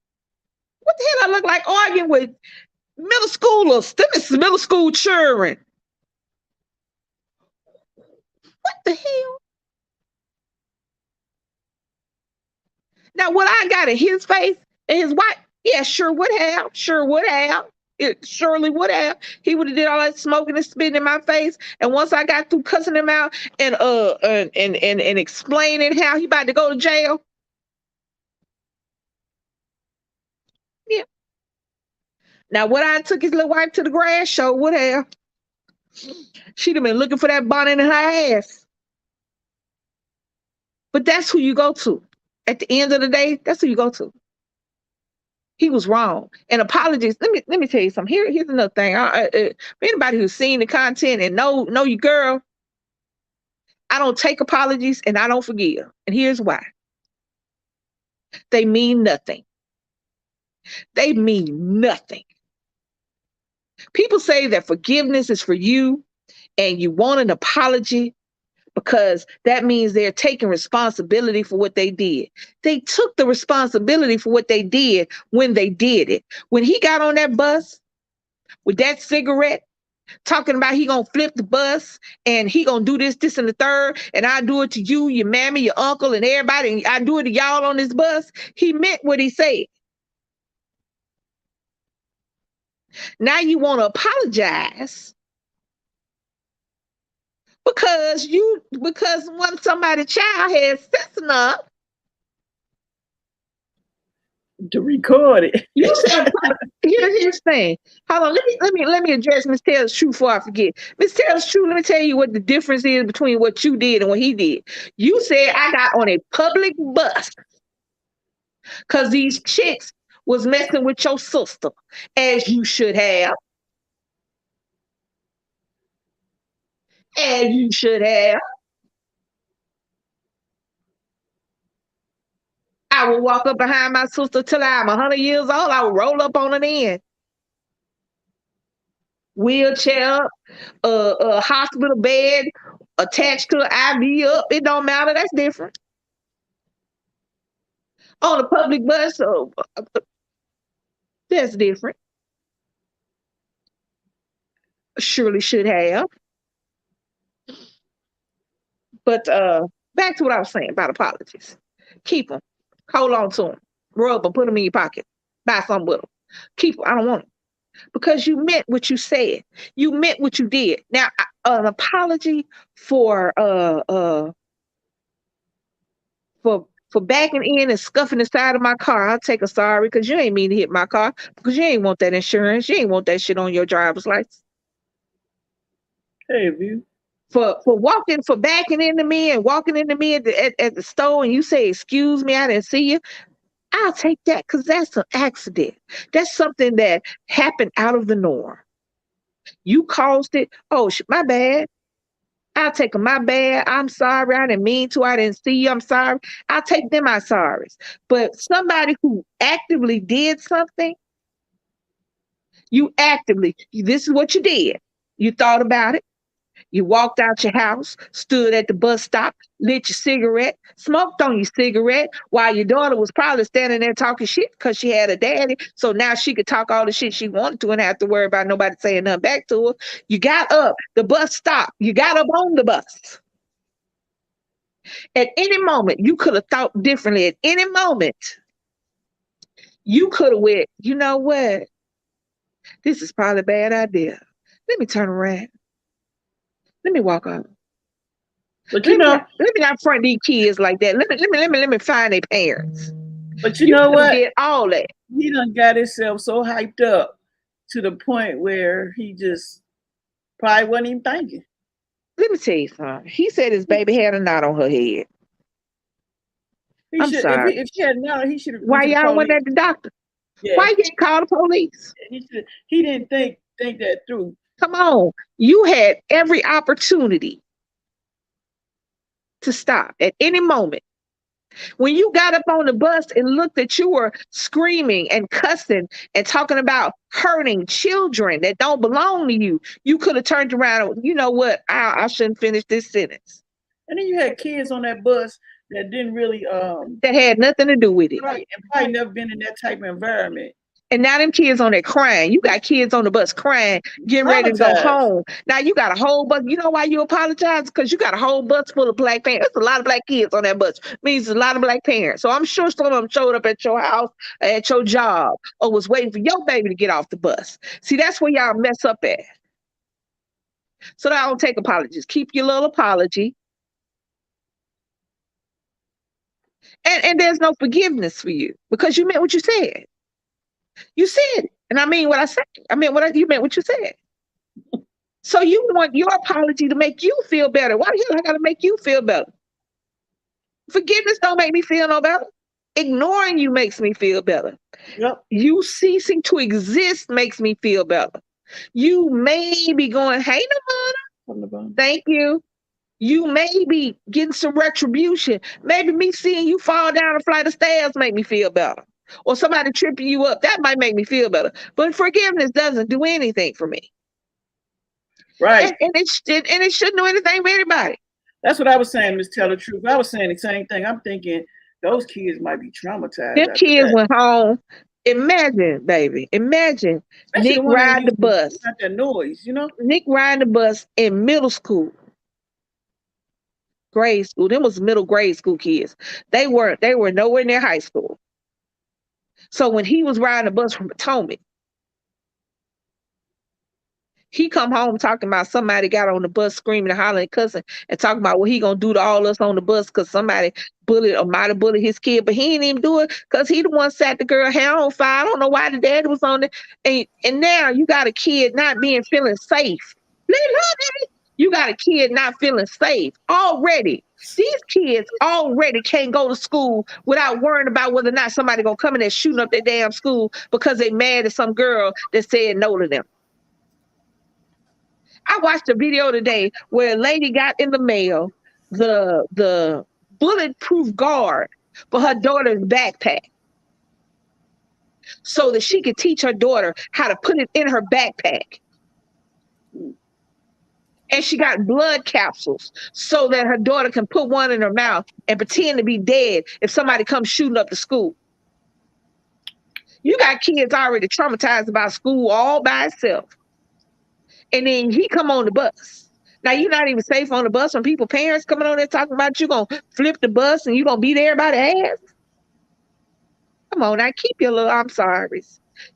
Speaker 2: what the hell I look like arguing with middle schoolers? Them middle school children. What the hell? Now, what I got in his face and his wife, yeah, sure would have. It surely would have. He would have did all that smoking and spitting in my face. And once I got through cussing him out and explaining how he about to go to jail. Yeah. Now, what I took his little wife to the grass show would have. She'd have been looking for that bonnet in her ass. But that's who you go to. At the end of the day, that's who you go to. He was wrong. And apologies. Let me tell you something. Here's another thing. Anybody who's seen the content and know you, girl, I don't take apologies and I don't forgive. And here's why. They mean nothing. They mean nothing. People say that forgiveness is for you and you want an apology because that means they're taking responsibility for what they did. They took the responsibility for what they did when they did it. When he got on that bus with that cigarette, talking about he gonna flip the bus and he gonna do this, and the third, and I do it to you, your mammy, your uncle, and everybody, and I do it to y'all on this bus, he meant what he said. Now you want to apologize because when somebody's child has sense enough
Speaker 3: to record it.
Speaker 2: You said, here's the thing. Hold on, let me address Miss Taylor's True before I forget. Miss Taylor's True, let me tell you what the difference is between what you did and what he did. You said I got on a public bus because these chicks was messing with your sister, as you should have. As you should have. I would walk up behind my sister till I'm 100 years old. I would roll up on an end. Wheelchair, a hospital bed attached to an IV up. It don't matter. That's different. On a public bus, that's different. Surely should have. But back to what I was saying about apologies. Keep them. Hold on to them. Rub them. Put them in your pocket. Buy something with them. Keep them. I don't want them. Because you meant what you said. You meant what you did. Now, an apology for backing in and scuffing the side of my car, I'll take a sorry because you ain't mean to hit my car because you ain't want that insurance. You ain't want that shit on your driver's license.
Speaker 3: Hey, view.
Speaker 2: For backing into me and walking into me at the store and you say, excuse me, I didn't see you. I'll take that because that's an accident. That's something that happened out of the norm. You caused it. Oh, my bad. I'll take my bad. I'm sorry. I didn't mean to. I didn't see you. I'm sorry. I'll take them. I'm sorry. But somebody who actively did something, this is what you did. You thought about it. You walked out your house, stood at the bus stop, lit your cigarette, smoked on your cigarette while your daughter was probably standing there talking shit because she had a daddy. So now she could talk all the shit she wanted to and have to worry about nobody saying nothing back to her. You got up, the bus stopped. You got up on the bus. At any moment, you could have thought differently. At any moment, you could have went, you know what? This is probably a bad idea. Let me turn around. Let me walk on.
Speaker 3: But let
Speaker 2: me not front these kids like that. Let me find their parents.
Speaker 3: But you know what?
Speaker 2: Did all that.
Speaker 3: He done got himself so hyped up to the point where he just probably wasn't even thinking.
Speaker 2: Let me tell you something. He said his baby had a knot on her head. I'm sorry.
Speaker 3: If she had a knot, he should have.
Speaker 2: Why y'all went at the doctor?
Speaker 3: Yeah.
Speaker 2: Why you didn't call the police?
Speaker 3: He didn't think that through.
Speaker 2: Come on. You had every opportunity to stop at any moment. When you got up on the bus and looked that you were screaming and cussing and talking about hurting children that don't belong to you, you could have turned around. You know what? I shouldn't finish this sentence.
Speaker 3: And then you had kids on that bus that didn't really
Speaker 2: that had nothing to do with it.
Speaker 3: Right. And probably never been in that type of environment.
Speaker 2: And now them kids on there crying. You got kids on the bus crying, getting ready to go home. Now you got a whole bus. You know why you apologize? Because you got a whole bus full of black parents. There's a lot of black kids on that bus. Means a lot of black parents. So I'm sure some of them showed up at your house, at your job, or was waiting for your baby to get off the bus. See, that's where y'all mess up at. So I don't take apologies. Keep your little apology. And there's no forgiveness for you because you meant what you said. You said it. And I mean what I said. I meant you meant what you said. So you want your apology to make you feel better. Why the hell I gotta make you feel better? Forgiveness don't make me feel no better. Ignoring you makes me feel better.
Speaker 3: Yep.
Speaker 2: You ceasing to exist makes me feel better. You may be going, hey, Nirvana. Thank you. You may be getting some retribution. Maybe me seeing you fall down a flight of stairs make me feel better. Or somebody tripping you up, that might make me feel better. But forgiveness doesn't do anything for me.
Speaker 3: Right.
Speaker 2: And it shouldn't do anything for anybody.
Speaker 3: That's what I was saying, Miss Tell the Truth. I was saying the same thing. I'm thinking those kids might be traumatized.
Speaker 2: Them kids went home. Imagine, baby. Imagine especially Nick riding the bus.
Speaker 3: Not that noise, you know?
Speaker 2: Nick riding the bus in middle school. Grade school. Them was middle grade school kids. They were nowhere near high school. So when he was riding the bus from Potomac, he come home talking about somebody got on the bus screaming and hollering and cussing and talking about what he gonna do to all us on the bus because somebody bullied or might have bullied his kid, but he didn't even do it because he the one sat the girl hair on fire. I don't know why the dad was on it. And now you got a kid not feeling safe. You got a kid not feeling safe already. These kids already can't go to school without worrying about whether or not somebody gonna come in there shooting up their damn school because they mad at some girl that said no to them. I watched a video today where a lady got in the mail the bulletproof guard for her daughter's backpack so that she could teach her daughter how to put it in her backpack. And she got blood capsules so that her daughter can put one in her mouth and pretend to be dead if somebody comes shooting up the school. You got kids already traumatized about school all by itself. And then he come on the bus. Now, you're not even safe on the bus when parents coming on there talking about you going to flip the bus and you going to beat everybody's ass. Come on, now keep your little, I'm sorry.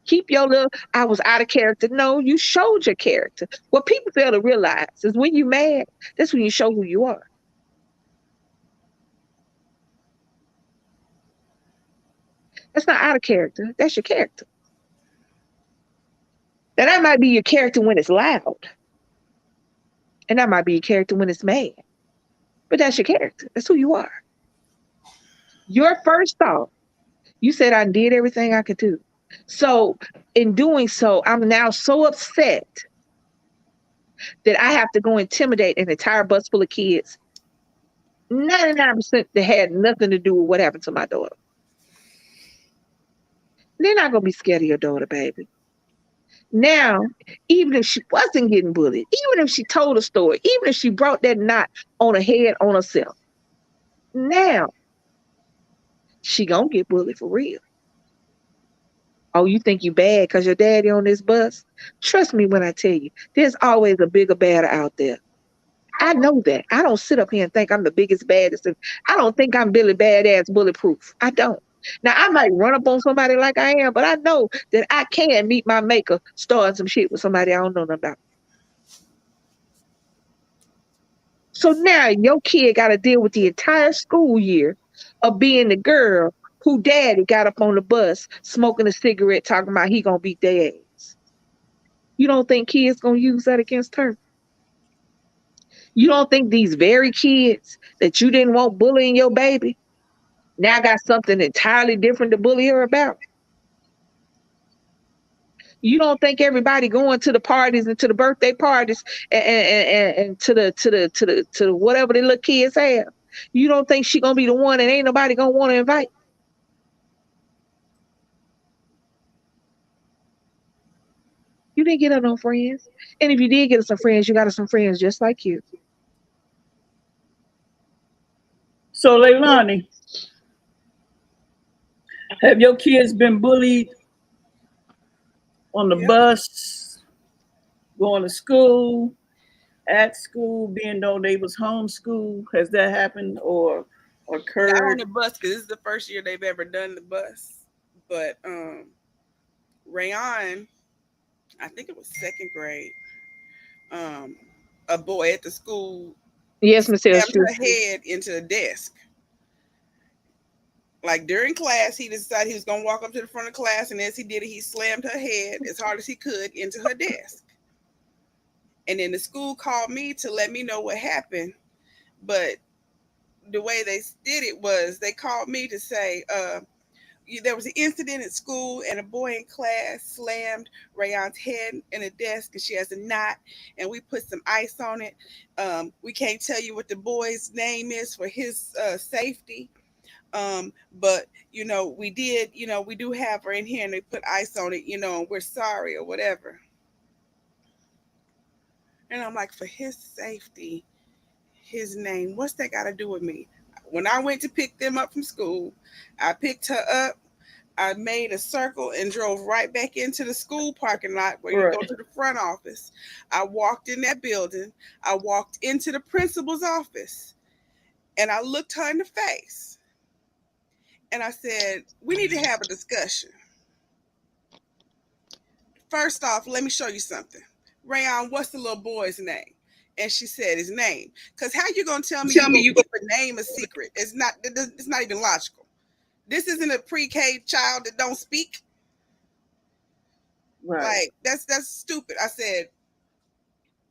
Speaker 2: Keep your little, I was out of character. No, you showed your character. What people fail to realize is when you're mad, that's when you show who you are. That's not out of character. That's your character. Now, that might be your character when it's loud. And that might be your character when it's mad. But that's your character. That's who you are. Your first thought, You said I did everything I could do. So in doing so, I'm now so upset that I have to go intimidate an entire bus full of kids. 99% that had nothing to do with what happened to my daughter. They're not gonna be scared of your daughter, baby. Now, even if she wasn't getting bullied, even if she told a story, even if she brought that knot on her head on herself, now she gonna get bullied for real. Oh, you think you bad because your daddy on this bus? Trust me when I tell you, there's always a bigger badder out there. I know that. I don't sit up here and think I'm the biggest, baddest. I don't think I'm Billy Badass bulletproof. I don't. Now, I might run up on somebody like I am, but I know that I can meet my maker starting some shit with somebody I don't know nothing about. So now your kid got to deal with the entire school year of being the girl who daddy got up on the bus smoking a cigarette talking about he going to beat their ass. You don't think kids going to use that against her? You don't think these very kids that you didn't want bullying your baby now got something entirely different to bully her about? You don't think everybody going to the parties and to the birthday parties and to the whatever the little kids have? You don't think she gonna be the one and ain't nobody gonna want to invite? You didn't get her no friends, and if you did get her some friends, you got her some friends just like you.
Speaker 3: So, Leilani, have your kids been bullied on the bus, going to school, at school, being though they was homeschooled? Has that happened or occurred?
Speaker 5: Not on the bus, because this is the first year they've ever done the bus. But Rayon, I think it was second grade, a boy at the school
Speaker 2: Yes, Miss
Speaker 5: slammed her head into the desk. Like during class, he decided he was going to walk up to the front of class, and as he did it, he slammed her head as hard as he could into her desk. And then the school called me to let me know what happened. But the way they did it was they called me to say, there was an incident at school and a boy in class slammed Rayon's head in a desk and she has a knot and we put some ice on it. We can't tell you what the boy's name is for his safety. But we did, we do have her in here and they put ice on it, and we're sorry or whatever. And I'm like, for his safety, his name, what's that got to do with me? When I went to pick them up from school, I picked her up, I made a circle and drove right back into the school parking lot where you go to the front office. I walked in that building. I walked into the principal's office and I looked her in the face. And I said, we need to have a discussion. First off, let me show you something. Rayon, what's the little boy's name? And she said his name. Because how you going to tell me you keep a name a secret? It's not even logical. This isn't a pre-K child that don't speak. Right. Like, that's stupid. I said,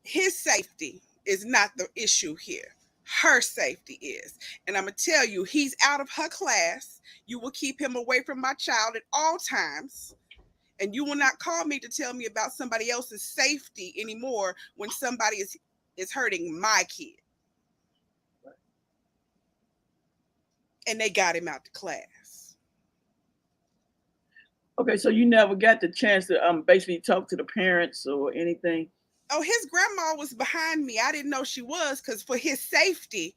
Speaker 5: his safety is not the issue here. Her safety is. And I'm going to tell you, he's out of her class. You will keep him away from my child at all times. And you will not call me to tell me about somebody else's safety anymore when somebody is hurting my kid. And they got him out the class.
Speaker 3: Okay, so you never got the chance to basically talk to the parents or anything?
Speaker 5: Oh, his grandma was behind me. I didn't know she was because for his safety,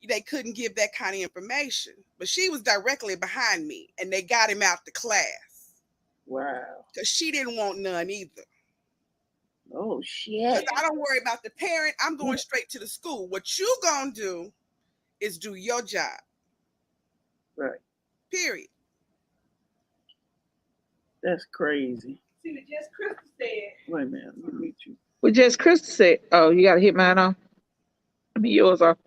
Speaker 5: they couldn't give that kind of information. But she was directly behind me, and they got him out the class.
Speaker 3: Wow.
Speaker 5: Because she didn't want none either.
Speaker 3: Oh, shit.
Speaker 5: Because I don't worry about the parent. I'm going straight to the school. What you gonna do is do your job.
Speaker 3: Right.
Speaker 5: Period.
Speaker 3: That's crazy.
Speaker 5: See what Jess Crystal said.
Speaker 3: Wait a minute. Let me meet you.
Speaker 2: What Jess Crystal said. Oh, you got to hit mine off. Let me yours off.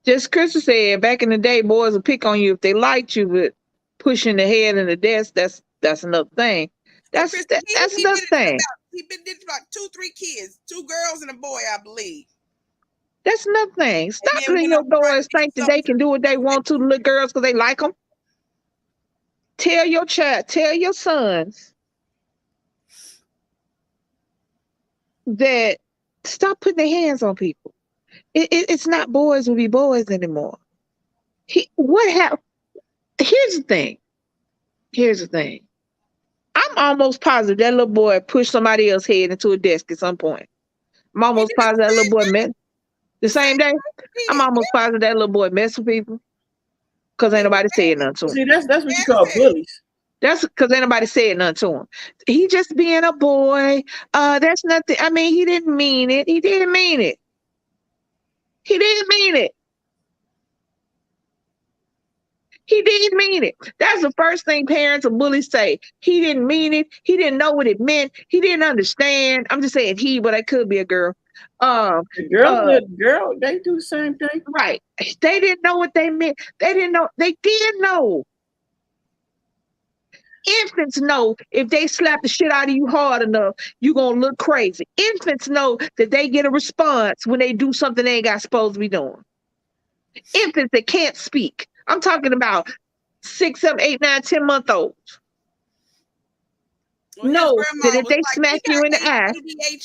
Speaker 2: Jess Crystal said back in the day, boys would pick on you if they liked you, but pushing the head in the desk, that's another thing. That's another thing.
Speaker 5: He did it about 2-3 kids, 2 girls and a boy, I believe.
Speaker 2: That's another thing. Stop letting your boys think that they can do what they want to the little girls because they like them. tell your child, tell your sons that stop putting their hands on people. It's not boys will be boys anymore. What happened? Here's the thing. Here's the thing. I'm almost positive that little boy pushed somebody else's head into a desk at some point. I'm almost positive that little boy met the same day. I'm almost positive that little boy messed with people because ain't nobody saying nothing to him.
Speaker 3: See, that's what you call bullies.
Speaker 2: That's because ain't nobody saying nothing to him. He just being a boy. That's nothing. I mean, he didn't mean it. He didn't mean it. He didn't mean it. He didn't mean it. That's the first thing parents of bullies say. He didn't mean it. He didn't know what it meant. He didn't understand. I'm just saying he, but I could be a girl.
Speaker 3: Girl, they do the same thing.
Speaker 2: Right. They didn't know what they meant. They didn't know. They did know. Infants know if they slap the shit out of you hard enough, you're going to look crazy. Infants know that they get a response when they do something they ain't got supposed to be doing. Infants that can't speak. I'm talking about 6, 7, 8, 9, 10-month-olds. Know that if they smack you in the eye,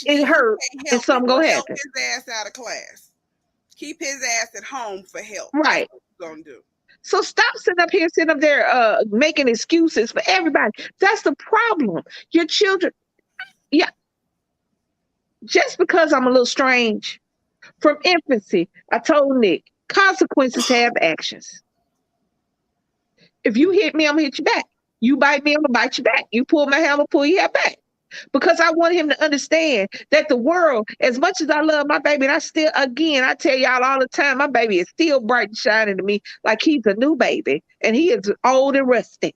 Speaker 2: it hurts and something going to happen.
Speaker 5: His ass out of class. Keep his ass at home for help.
Speaker 2: Right.
Speaker 5: That's what he's going to do.
Speaker 2: So stop sitting up there making excuses for everybody. That's the problem. Your children, yeah. Just because I'm a little strange, from infancy, I told Nick, consequences have actions. If you hit me, I'm going to hit you back. You bite me, I'm going to bite you back. You pull my hair, I'm going to pull your hair back. Because I want him to understand that the world, as much as I love my baby, and I still, again, I tell y'all all the time, my baby is still bright and shining to me like he's a new baby, and he is old and rusty.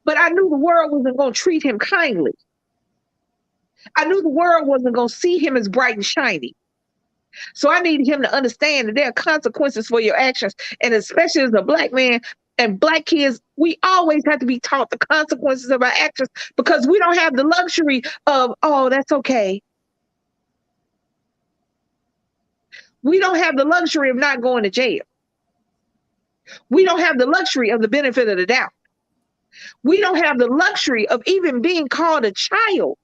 Speaker 2: But I knew the world wasn't going to treat him kindly. I knew the world wasn't going to see him as bright and shiny. So I needed him to understand that there are consequences for your actions, and especially as a Black man, and Black kids, we always have to be taught the consequences of our actions because we don't have the luxury of, oh, that's okay. We don't have the luxury of not going to jail. We don't have the luxury of the benefit of the doubt. We don't have the luxury of even being called a child.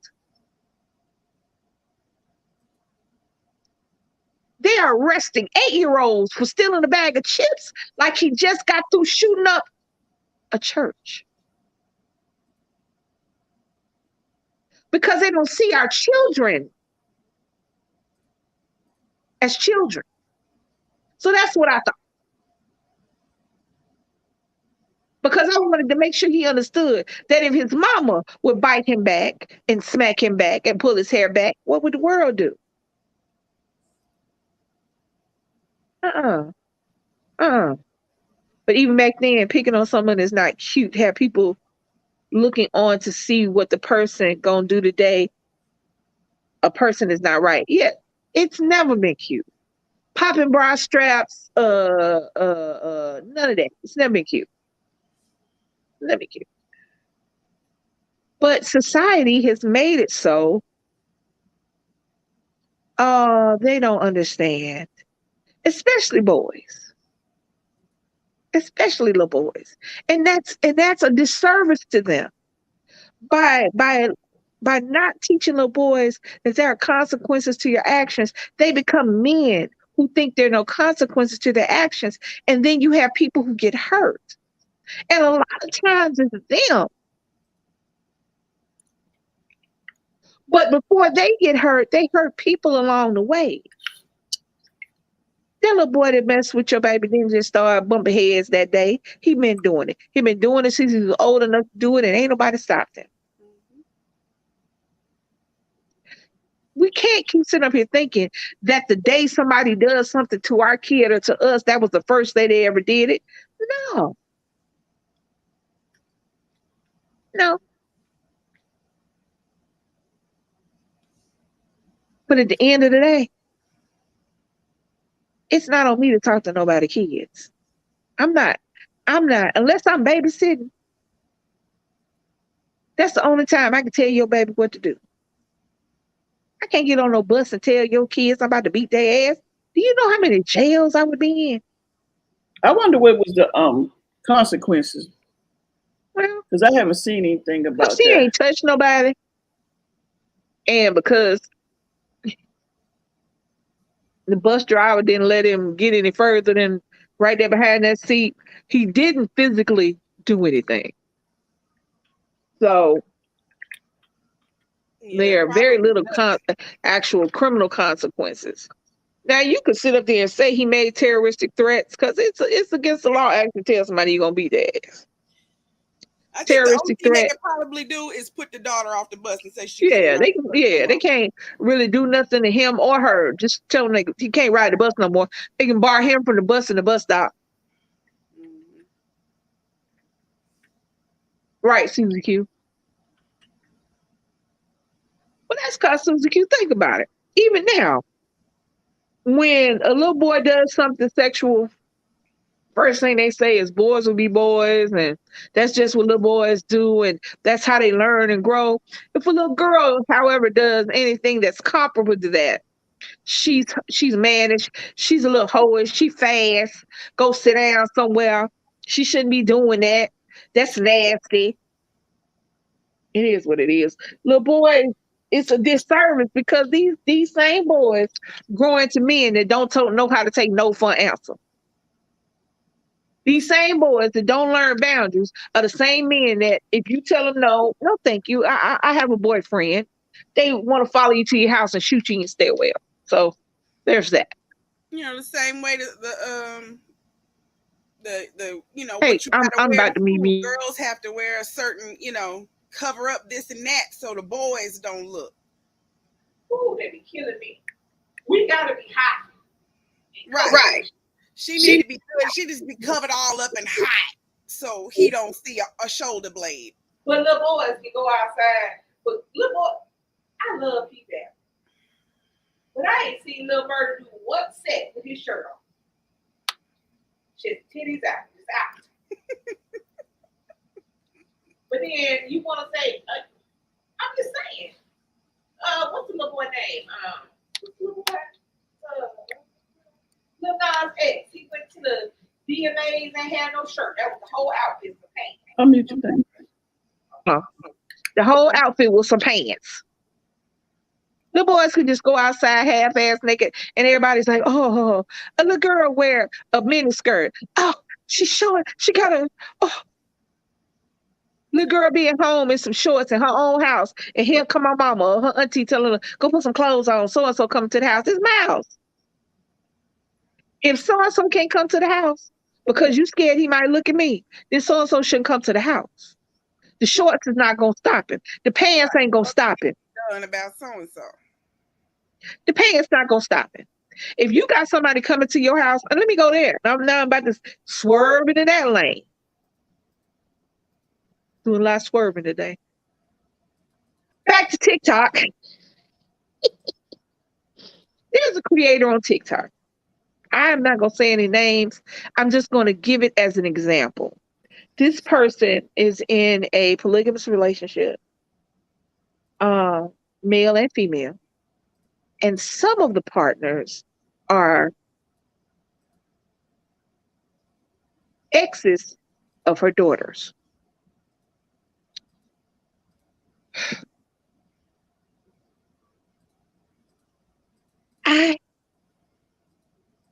Speaker 2: They are arresting 8-year-olds for stealing a bag of chips like he just got through shooting up a church. Because they don't see our children as children. So that's what I thought. Because I wanted to make sure he understood that if his mama would bite him back and smack him back and pull his hair back, what would the world do? But even back then, picking on someone is not cute. Have people looking on to see what the person gonna do today. A person is not right. Yeah, it's never been cute. Popping bra straps, none of that. It's never been cute. Never been cute. But society has made it so. They don't understand, especially boys. Especially little boys, and that's a disservice to them by not teaching little boys that there are consequences to your actions. They become men who think there are no consequences to their actions, and then you have people who get hurt, and a lot of times it's them. But before they get hurt, they hurt people along the way. That little boy that messed with your baby didn't just start bumping heads that day. He been doing it. He been doing it since he was old enough to do it, and ain't nobody stopped him. We can't keep sitting up here thinking that the day somebody does something to our kid or to us, that was the first day they ever did it. No. No. But at the end of the day, it's not on me to talk to nobody kids. I'm not, unless I'm babysitting. That's the only time I can tell your baby what to do. I can't get on no bus and tell your kids I'm about to beat their ass. Do you know how many jails I would be in?
Speaker 3: I wonder what was the consequences.
Speaker 2: Well,
Speaker 3: because I haven't seen anything about
Speaker 2: she
Speaker 3: that.
Speaker 2: ain't touched nobody, and because the bus driver didn't let him get any further than right there behind that seat, he didn't physically do anything. So
Speaker 5: Yeah,
Speaker 2: there are very
Speaker 5: probably
Speaker 2: little actual criminal consequences. Now you could sit up there and say he made terroristic threats because it's against the law to actually tell somebody you're gonna beat their ass.
Speaker 5: I think the only
Speaker 2: Terroristic
Speaker 5: thing they
Speaker 2: threat.
Speaker 5: could probably do is put the daughter off the bus and say she can't
Speaker 2: Yeah,
Speaker 5: ride the bus no
Speaker 2: they
Speaker 5: more.
Speaker 2: can't really do nothing to him or her. Just tell them he can't ride the bus no more. They can bar him from the bus and the bus stop.
Speaker 5: Mhm.
Speaker 2: Right, Susie Q. Well, that's because Susie Q. Think about it. Even now, when a little boy does something sexual, first thing they say is boys will be boys, and that's just what little boys do, and that's how they learn and grow. If a little girl, however, does anything that's comparable to that, she's mannish, she's a little hoish, she fast, go sit down somewhere. She shouldn't be doing that. That's nasty. It is what it is. Little boys, it's a disservice because these same boys grow into men that don't know how to take no for an answer. These same boys that don't learn boundaries are the same men that if you tell them no, no, thank you. I have a boyfriend. They want to follow you to your house and shoot you in your stairwell. So there's that.
Speaker 5: You know, the same way the
Speaker 2: Hey,
Speaker 5: what you
Speaker 2: I'm
Speaker 5: gotta
Speaker 2: I'm
Speaker 5: wear
Speaker 2: about
Speaker 5: to
Speaker 2: to meet
Speaker 5: school.
Speaker 2: me.
Speaker 5: Girls have to wear a certain, cover up this and that so the boys don't look.
Speaker 6: Ooh, they be killing me. We gotta be hot.
Speaker 5: Right. She need to be good. She just be covered all up and hot so he don't see a shoulder blade.
Speaker 6: But little boys can go outside. But little boy, I love people. But I ain't seen little murder do one set with his shirt on. Just titties out. Just out. But then you want to say, I'm just saying. What's the little boy name? What's the little boy? Lil Nas X. He went to the DMAs and had no shirt. That was the whole outfit for paint.
Speaker 3: How many you think?
Speaker 2: The whole outfit with some pants. The boys could just go outside half-ass naked, and everybody's like, "Oh, a little girl wear a mini skirt. Oh, she's showing. She got a little girl being home in some shorts in her own house, and here come my mama or her auntie telling her, go put some clothes on. So and so come to the house. It's my house. If so and so can't come to the house because you scared he might look at me, then so and so shouldn't come to the house. The shorts is not gonna stop him. The pants ain't gonna stop him.
Speaker 5: Done about so and so.
Speaker 2: The pants not gonna stop him. If you got somebody coming to your house, and let me go there. I'm about to swerve into that lane. Doing a lot of swerving today. Back to TikTok. There's a creator on TikTok. I am not gonna say any names. I'm just gonna give it as an example. This person is in a polygamous relationship, male and female, and some of the partners are exes of her daughters.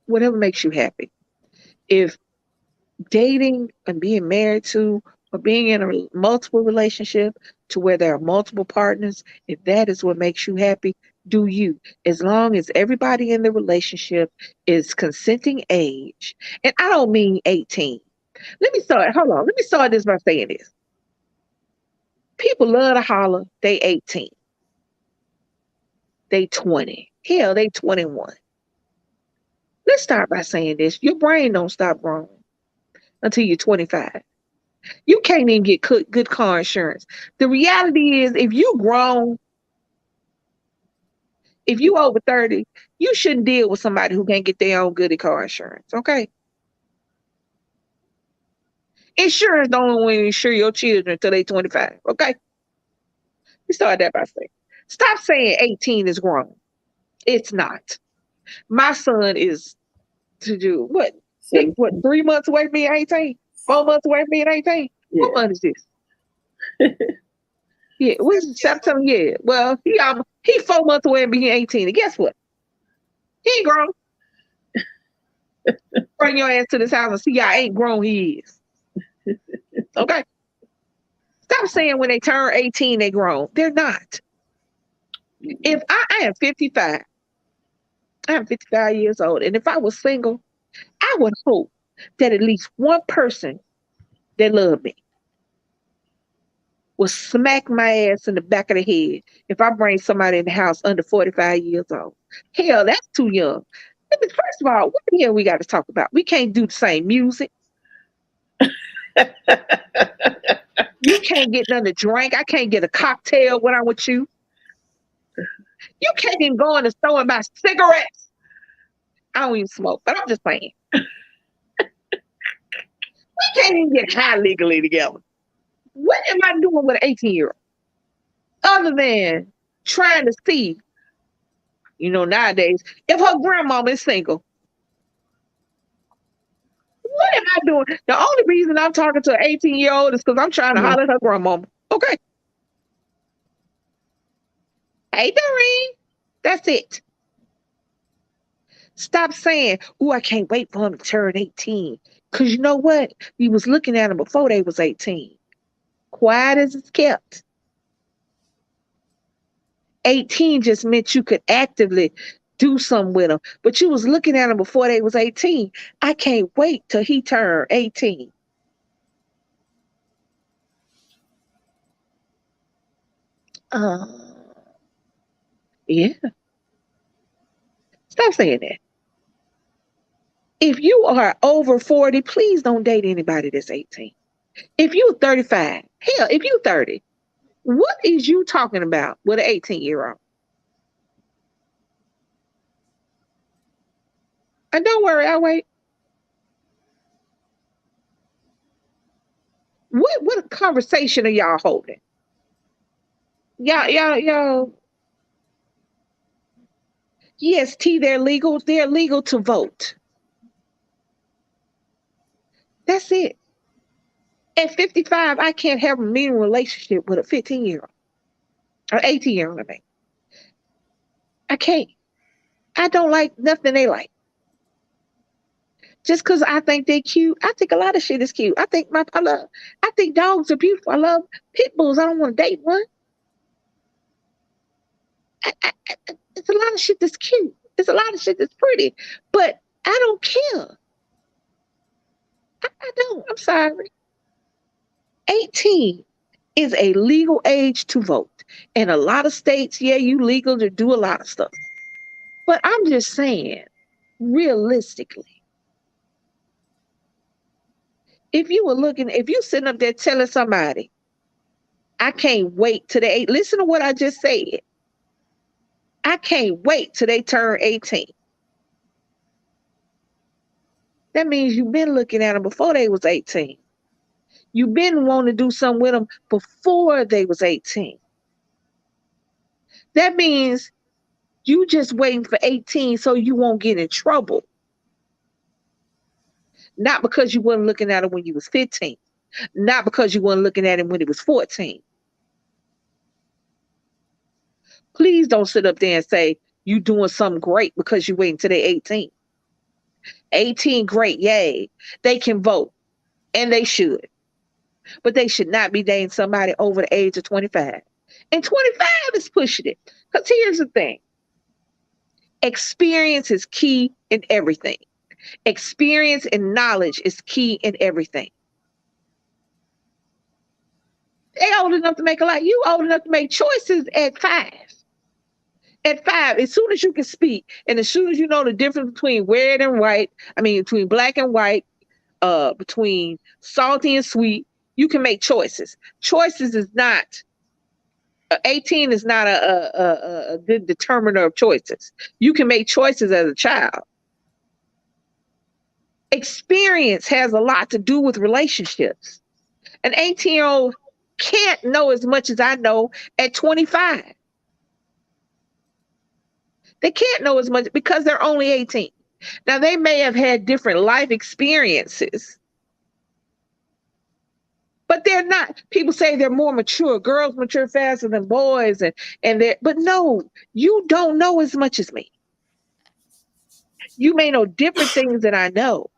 Speaker 2: Whatever makes you happy. If dating and being married to or being in a multiple relationship to where there are multiple partners, if that is what makes you happy, do you. As long as everybody in the relationship is consenting age, and I don't mean 18. Hold on. Let me start this by saying this. People love to holler, they 18. They 20. Hell, they 21. Let's start by saying this. Your brain don't stop growing until you're 25. You can't even get good car insurance. The reality is, if you grown, if you over 30, you shouldn't deal with somebody who can't get their own good car insurance, okay? Insurance don't want to insure your children until they 25, okay? We started that by saying, stop saying 18 is grown. It's not. My son is to do what? What, 3 months away from being 18? 4 months away from being 18?
Speaker 3: Yeah.
Speaker 2: What month is this? Yeah, what's September? Yeah. Well, he 4 months away from being 18. And guess what? He ain't grown. Bring your ass to this house and see how ain't grown he is. Okay? Stop saying when they turn 18 they grown. They're not. If I am 55, I'm 55 years old, and if I was single, I would hope that at least one person that loved me will smack my ass in the back of the head if I bring somebody in the house under 45 years old. Hell, that's too young. First of all, what the hell we got to talk about? We can't do the same music. You can't get nothing to drink. I can't get a cocktail when I'm with you. You can't even go in the store and buy cigarettes. I don't even smoke, but I'm just saying. We can't even get high legally together. What am I doing with an 18-year-old? Other than trying to see, nowadays, if her grandmama is single, what am I doing? The only reason I'm talking to an 18-year-old is because I'm trying to holler at her grandmama. Okay. Hey, Doreen. That's it. Stop saying, "Oh, I can't wait for him to turn 18." Because you know what? We was looking at them before they was 18. Quiet as it's kept. 18 just meant you could actively do something with them. But you was looking at them before they was 18. I can't wait till he turned 18. Yeah. Stop saying that. If you are over 40, please don't date anybody that's 18. If you're 35, hell, if you're 30, what is you talking about with an 18-year-old? And don't worry, I'll wait. What conversation are y'all holding? Y'all. Yes, they're legal. They're legal to vote. That's it. At 55, I can't have a meaningful relationship with a 15-year-old or 18-year-old. I mean, I can't. I don't like nothing they like. Just because I think they're cute, I think a lot of shit is cute. I think dogs are beautiful. I love pit bulls. I don't want to date one. It's a lot of shit that's cute. It's a lot of shit that's pretty, but I don't care. I don't. I'm sorry. 18 is a legal age to vote. In a lot of states, yeah, you legal to do a lot of stuff. But I'm just saying, realistically, if you sitting up there telling somebody, I can't wait till they, listen to what I just said. I can't wait till they turn 18. That means you've been looking at them before they was 18. You've been wanting to do something with them before they was 18. That means you just waiting for 18 so you won't get in trouble. Not because you weren't looking at him when you was 15. Not because you weren't looking at him when he was 14. Please don't sit up there and say you doing something great because you waiting till they're 18. 18, great, yay. They can vote, and they should. But they should not be dating somebody over the age of 25. And 25 is pushing it. Because here's the thing. Experience is key in everything. Experience and knowledge is key in everything. They old enough to make a lot. You old enough to make choices at 5. At 5, as soon as you can speak, and as soon as you know the difference between red and white, between black and white, between salty and sweet, you can make choices. Choices is not 18 is not a good determiner of choices. You can make choices as a child. Experience has a lot to do with relationships. An 18-year-old can't know as much as I know at 25. They can't know as much because they're only 18. Now, they may have had different life experiences, but they're not. People say they're more mature. Girls mature faster than boys, but no, you don't know as much as me. You may know different things than I know,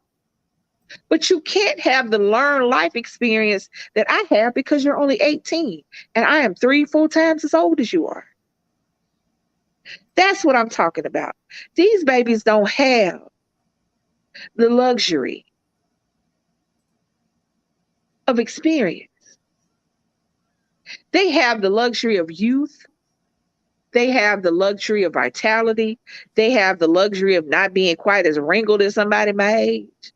Speaker 2: but you can't have the learned life experience that I have because you're only 18 and I am 3-4 times as old as you are. That's what I'm talking about. These babies don't have the luxury of experience. They have the luxury of youth. They have the luxury of vitality. They have the luxury of not being quite as wrinkled as somebody my age.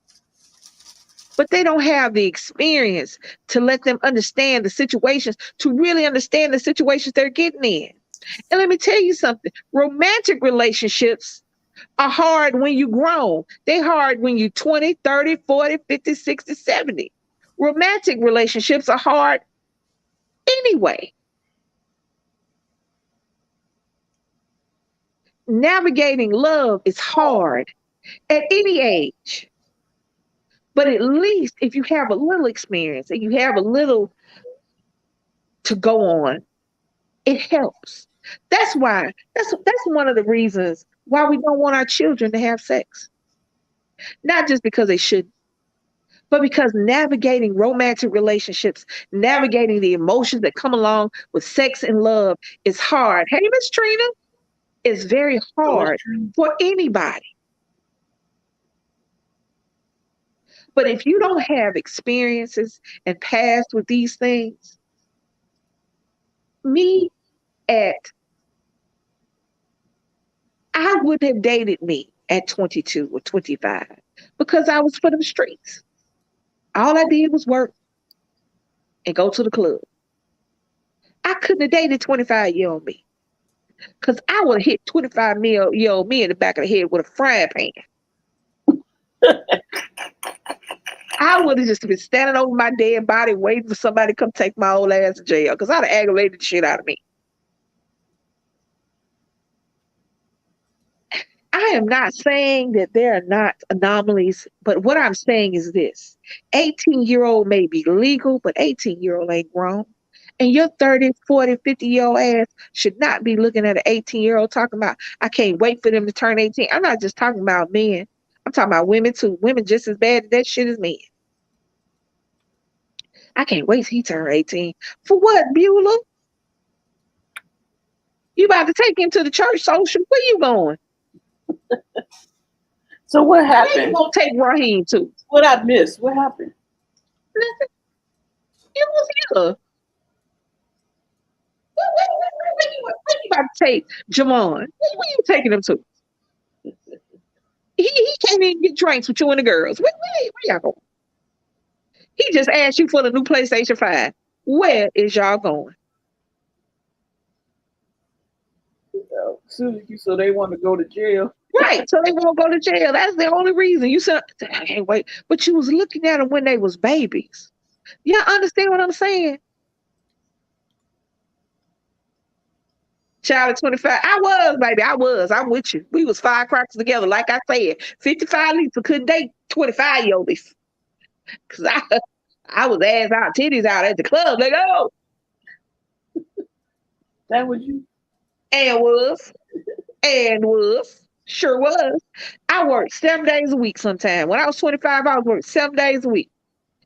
Speaker 2: But they don't have the experience to let them understand the situations, to really understand the situations they're getting in. And let me tell you something. Romantic relationships are hard when you grown. They're hard when you're 20, 30, 40, 50, 60, 70. Romantic relationships are hard anyway. Navigating love is hard at any age. But at least if you have a little experience and you have a little to go on, it helps. That's one of the reasons why we don't want our children to have sex. Not just because they shouldn't, but because navigating romantic relationships, navigating the emotions that come along with sex and love is hard. Hey, Miss Trina, it's very hard for anybody. But if you don't have experiences and past with these things, I would have dated me at 22 or 25 because I was for them streets. All I did was work and go to the club. I couldn't have dated 25-year-old me because I would have hit 25-year-old me in the back of the head with a frying pan. I would have just been standing over my dead body waiting for somebody to come take my old ass to jail because I'd have aggravated the shit out of me. I am not saying that there are not anomalies, but what I'm saying is this. 18-year-old may be legal, but 18-year-old ain't grown. And your 30, 40, 50-year-old ass should not be looking at an 18-year-old talking about, I can't wait for them to turn 18. I'm not just talking about men. I'm talking about women too. Women just as bad at that shit as men. I can't wait till he turn 18. For what, Beulah? You about to take him to the church social? Where you going?
Speaker 3: So what
Speaker 2: Where
Speaker 3: happened?
Speaker 2: you gonna take Raheem to?
Speaker 3: What I missed? What happened?
Speaker 2: Nothing. You was here. Where you about to take Jamon? Where you taking him to? He can't even get drinks with you and the girls. Where y'all going? He just asked you for the new PlayStation 5. Where is y'all going?
Speaker 3: So they want to go to jail.
Speaker 2: Right, so they won't go to jail. That's the only reason. You said, I can't wait. But you was looking at them when they was babies. Y'all understand what I'm saying? Child of 25. I was, baby. I was. I'm with you. We was firecrackers together. Like I said, 55 Lisa couldn't date 25-year-olds. Because I was ass out, titties out at the club. Like, oh.
Speaker 3: That was you?
Speaker 2: And was. Sure was. I worked 7 days a week sometime. When I was 25, I was working 7 days a week.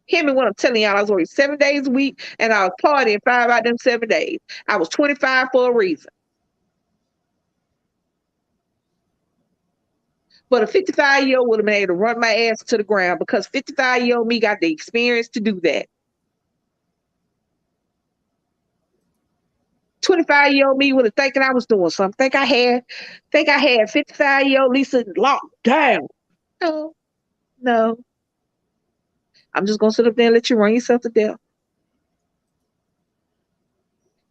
Speaker 2: Hear me when I'm telling y'all I was working 7 days a week and I was partying 5 out of them 7 days. I was 25 for a reason. But a 55-year-old would have been able to run my ass to the ground because 55-year-old me got the experience to do that. 25-year-old me would have thinking I was doing something. Think I had 55-year-old Lisa locked down. No. I'm just gonna sit up there and let you run yourself to death.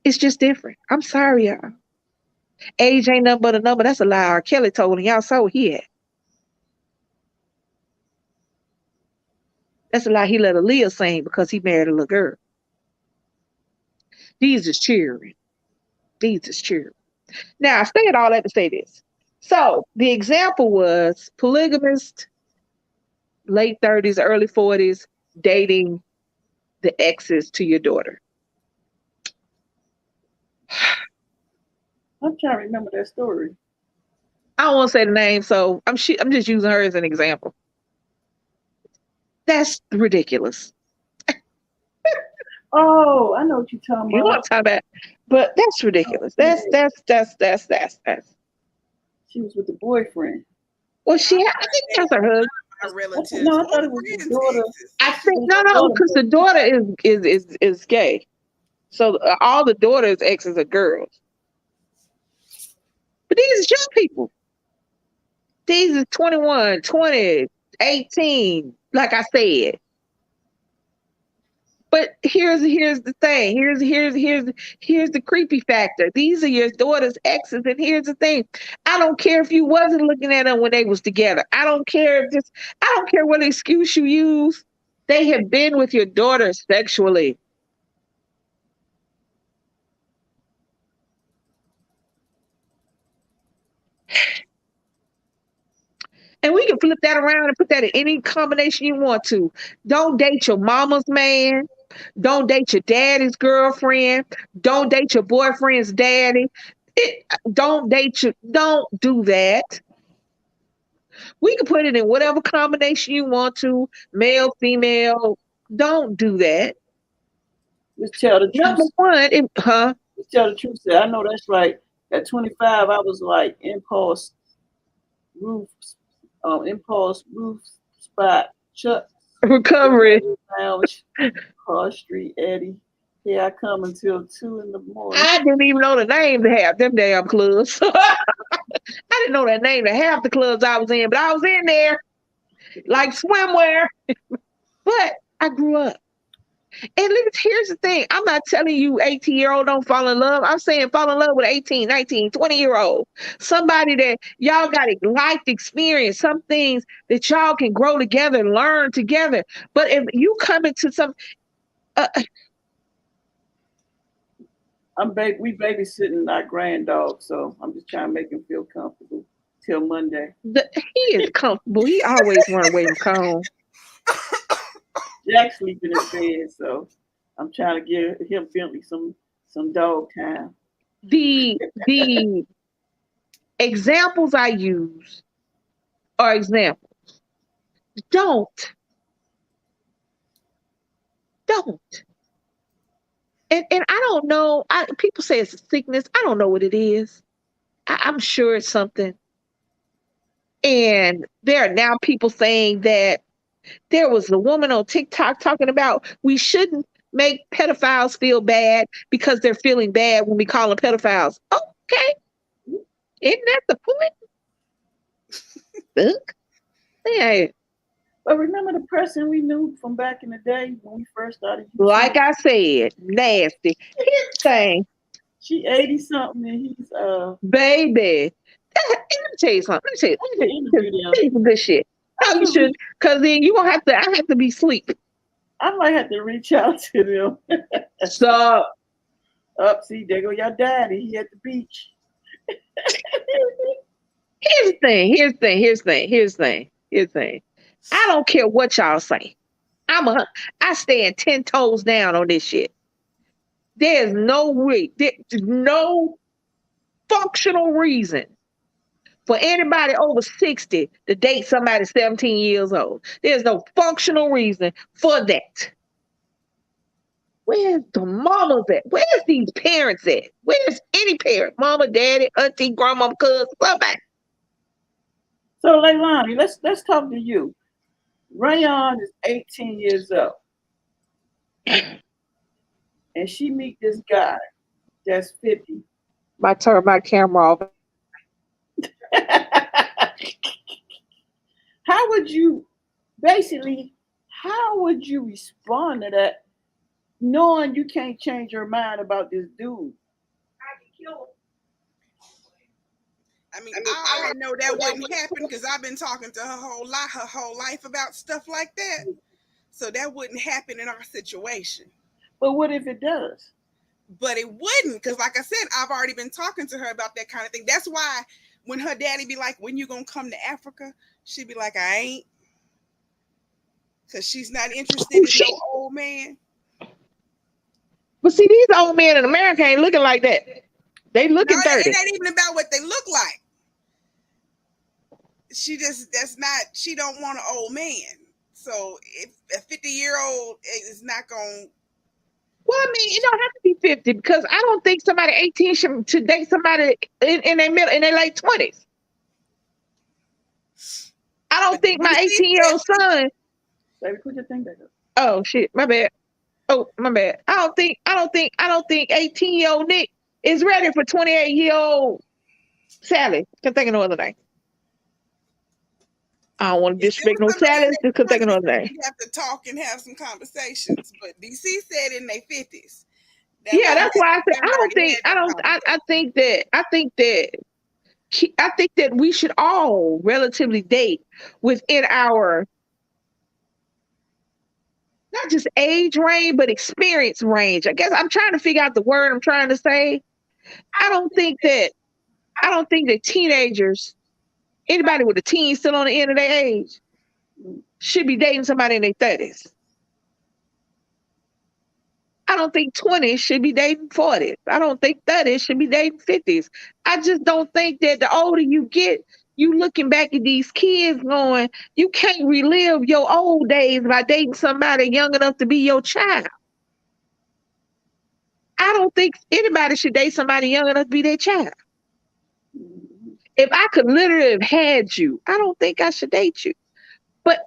Speaker 2: It's just different. I'm sorry, y'all. Age ain't nothing but a number. That's a lie. R. Kelly told him y'all saw he had. That's a lie he let Aaliyah sing because he married a little girl. These is cheering. Now, I said all that to say this. So the example was polygamist, late 30s, early 40s, dating the exes to your daughter.
Speaker 3: I'm trying to remember that story.
Speaker 2: I don't want to say the name, so I'm just using her as an example. That's ridiculous.
Speaker 3: Oh, I know what you're talking
Speaker 2: You know what I'm
Speaker 3: about.
Speaker 2: talking about? But that's ridiculous. That's.
Speaker 3: She was with the boyfriend.
Speaker 2: Well, I think that's her husband.
Speaker 5: My relatives.
Speaker 3: No, I thought it was the daughter.
Speaker 2: I think no, because the daughter is gay. So all the daughter's exes are girls. But these are young people. These are 21, 20, 18, like I said. But here's the thing. Here's the creepy factor. These are your daughter's exes, and here's the thing. I don't care if you wasn't looking at them when they was together. I don't care what excuse you use. They have been with your daughter sexually. And we can flip that around and put that in any combination you want to. Don't date your mama's man. Don't date your daddy's girlfriend. Don't date your boyfriend's daddy. Don't do that. We can put it in whatever combination you want to, male, female. Don't do that.
Speaker 3: Let's tell the truth.
Speaker 2: Number one,
Speaker 3: Let's tell the truth. I know that's right. At 25, I was like impulse roof spot Chuck
Speaker 2: recovery.
Speaker 3: Lounge, Cross Street, Eddie. Here I come until 2 in the morning.
Speaker 2: I didn't even know the name to have them damn clubs. I didn't know that name to half the clubs I was in, but I was in there like swimwear. But I grew up. And here's the thing. I'm not telling you 18-year-old don't fall in love. I'm saying fall in love with 18, 19, 20-year-old. Somebody that y'all got a life experience, some things that y'all can grow together and learn together. But if you come into some...
Speaker 3: we babysitting our grand dog, so I'm just trying to make him feel comfortable till Monday.
Speaker 2: He is comfortable. He always run away from home.
Speaker 3: Jack's sleeping in bed, so I'm trying to give him Bentley some dog time.
Speaker 2: The examples I use are examples. Don't. And I don't know. People say it's a sickness. I don't know what it is. I'm sure it's something. And there are now people saying that there was a woman on TikTok talking about we shouldn't make pedophiles feel bad because they're feeling bad when we call them pedophiles. Okay. Isn't that the point? Look. Yeah.
Speaker 3: But remember the person we knew from back in the day when we first started?
Speaker 2: Like I said, nasty. Here's the thing.
Speaker 3: She 80-something and he's
Speaker 2: baby. Let me tell you something. Let me tell you some good shit. No, you should, because then you gonna have to. I have to be asleep.
Speaker 3: I might have to reach out to them.
Speaker 2: So,
Speaker 3: see, there go your daddy. He at the beach.
Speaker 2: Here's the thing. I don't care what y'all say. I stand 10 toes down on this shit. There's no functional reason for anybody over 60 to date somebody 17 years old. There's no functional reason for that. Where's the mamas at? Where's these parents at? Where's any parent? Mama, daddy, auntie, grandma, cousin, somebody.
Speaker 3: So, Leilani, let's talk to you. Rayon is 18 years old. And she meet this guy that's 50.
Speaker 2: I turn my camera off.
Speaker 3: How would you respond to that, knowing you can't change your mind about this dude?
Speaker 5: I mean, I already know that wouldn't happen because I've been talking to her whole life about stuff like that. So that wouldn't happen in our situation.
Speaker 3: But what if it does?
Speaker 5: But it wouldn't, because like I said, I've already been talking to her about that kind of thing. That's why when her daddy be like, when you gonna come to Africa? She'd be like, I ain't. Because she's not interested in no old man.
Speaker 2: But see, these old men in America ain't looking like that. They looking 30.
Speaker 5: It ain't even about what they look like. She don't want an old man. So if a 50-year-old is not going.
Speaker 2: Well, I mean, it don't have to be 50 because I don't think somebody 18 should date somebody in their late 20s. I don't think my 18-year-old son.
Speaker 3: Baby, put your thing back up.
Speaker 2: Oh shit, my bad. Oh, my bad. I don't think 18-year-old Nick is ready for 28-year-old Sally. Can't think of no other name. I don't want to disrespect no Sally. Just can't think of no other name.
Speaker 5: We have to talk and have some conversations. But DC said in their 50s.
Speaker 2: Yeah, that's why I said I think that we should all relatively date within our not just age range, but experience range. I guess I'm trying to figure out the word I'm trying to say. I don't think that teenagers, anybody with a teen still on the end of their age, should be dating somebody in their 30s. I don't think 20s should be dating 40s. I don't think 30s should be dating 50s. I just don't think that the older you get, you looking back at these kids going, you can't relive your old days by dating somebody young enough to be your child. I don't think anybody should date somebody young enough to be their child. If I could literally have had you, I don't think I should date you. But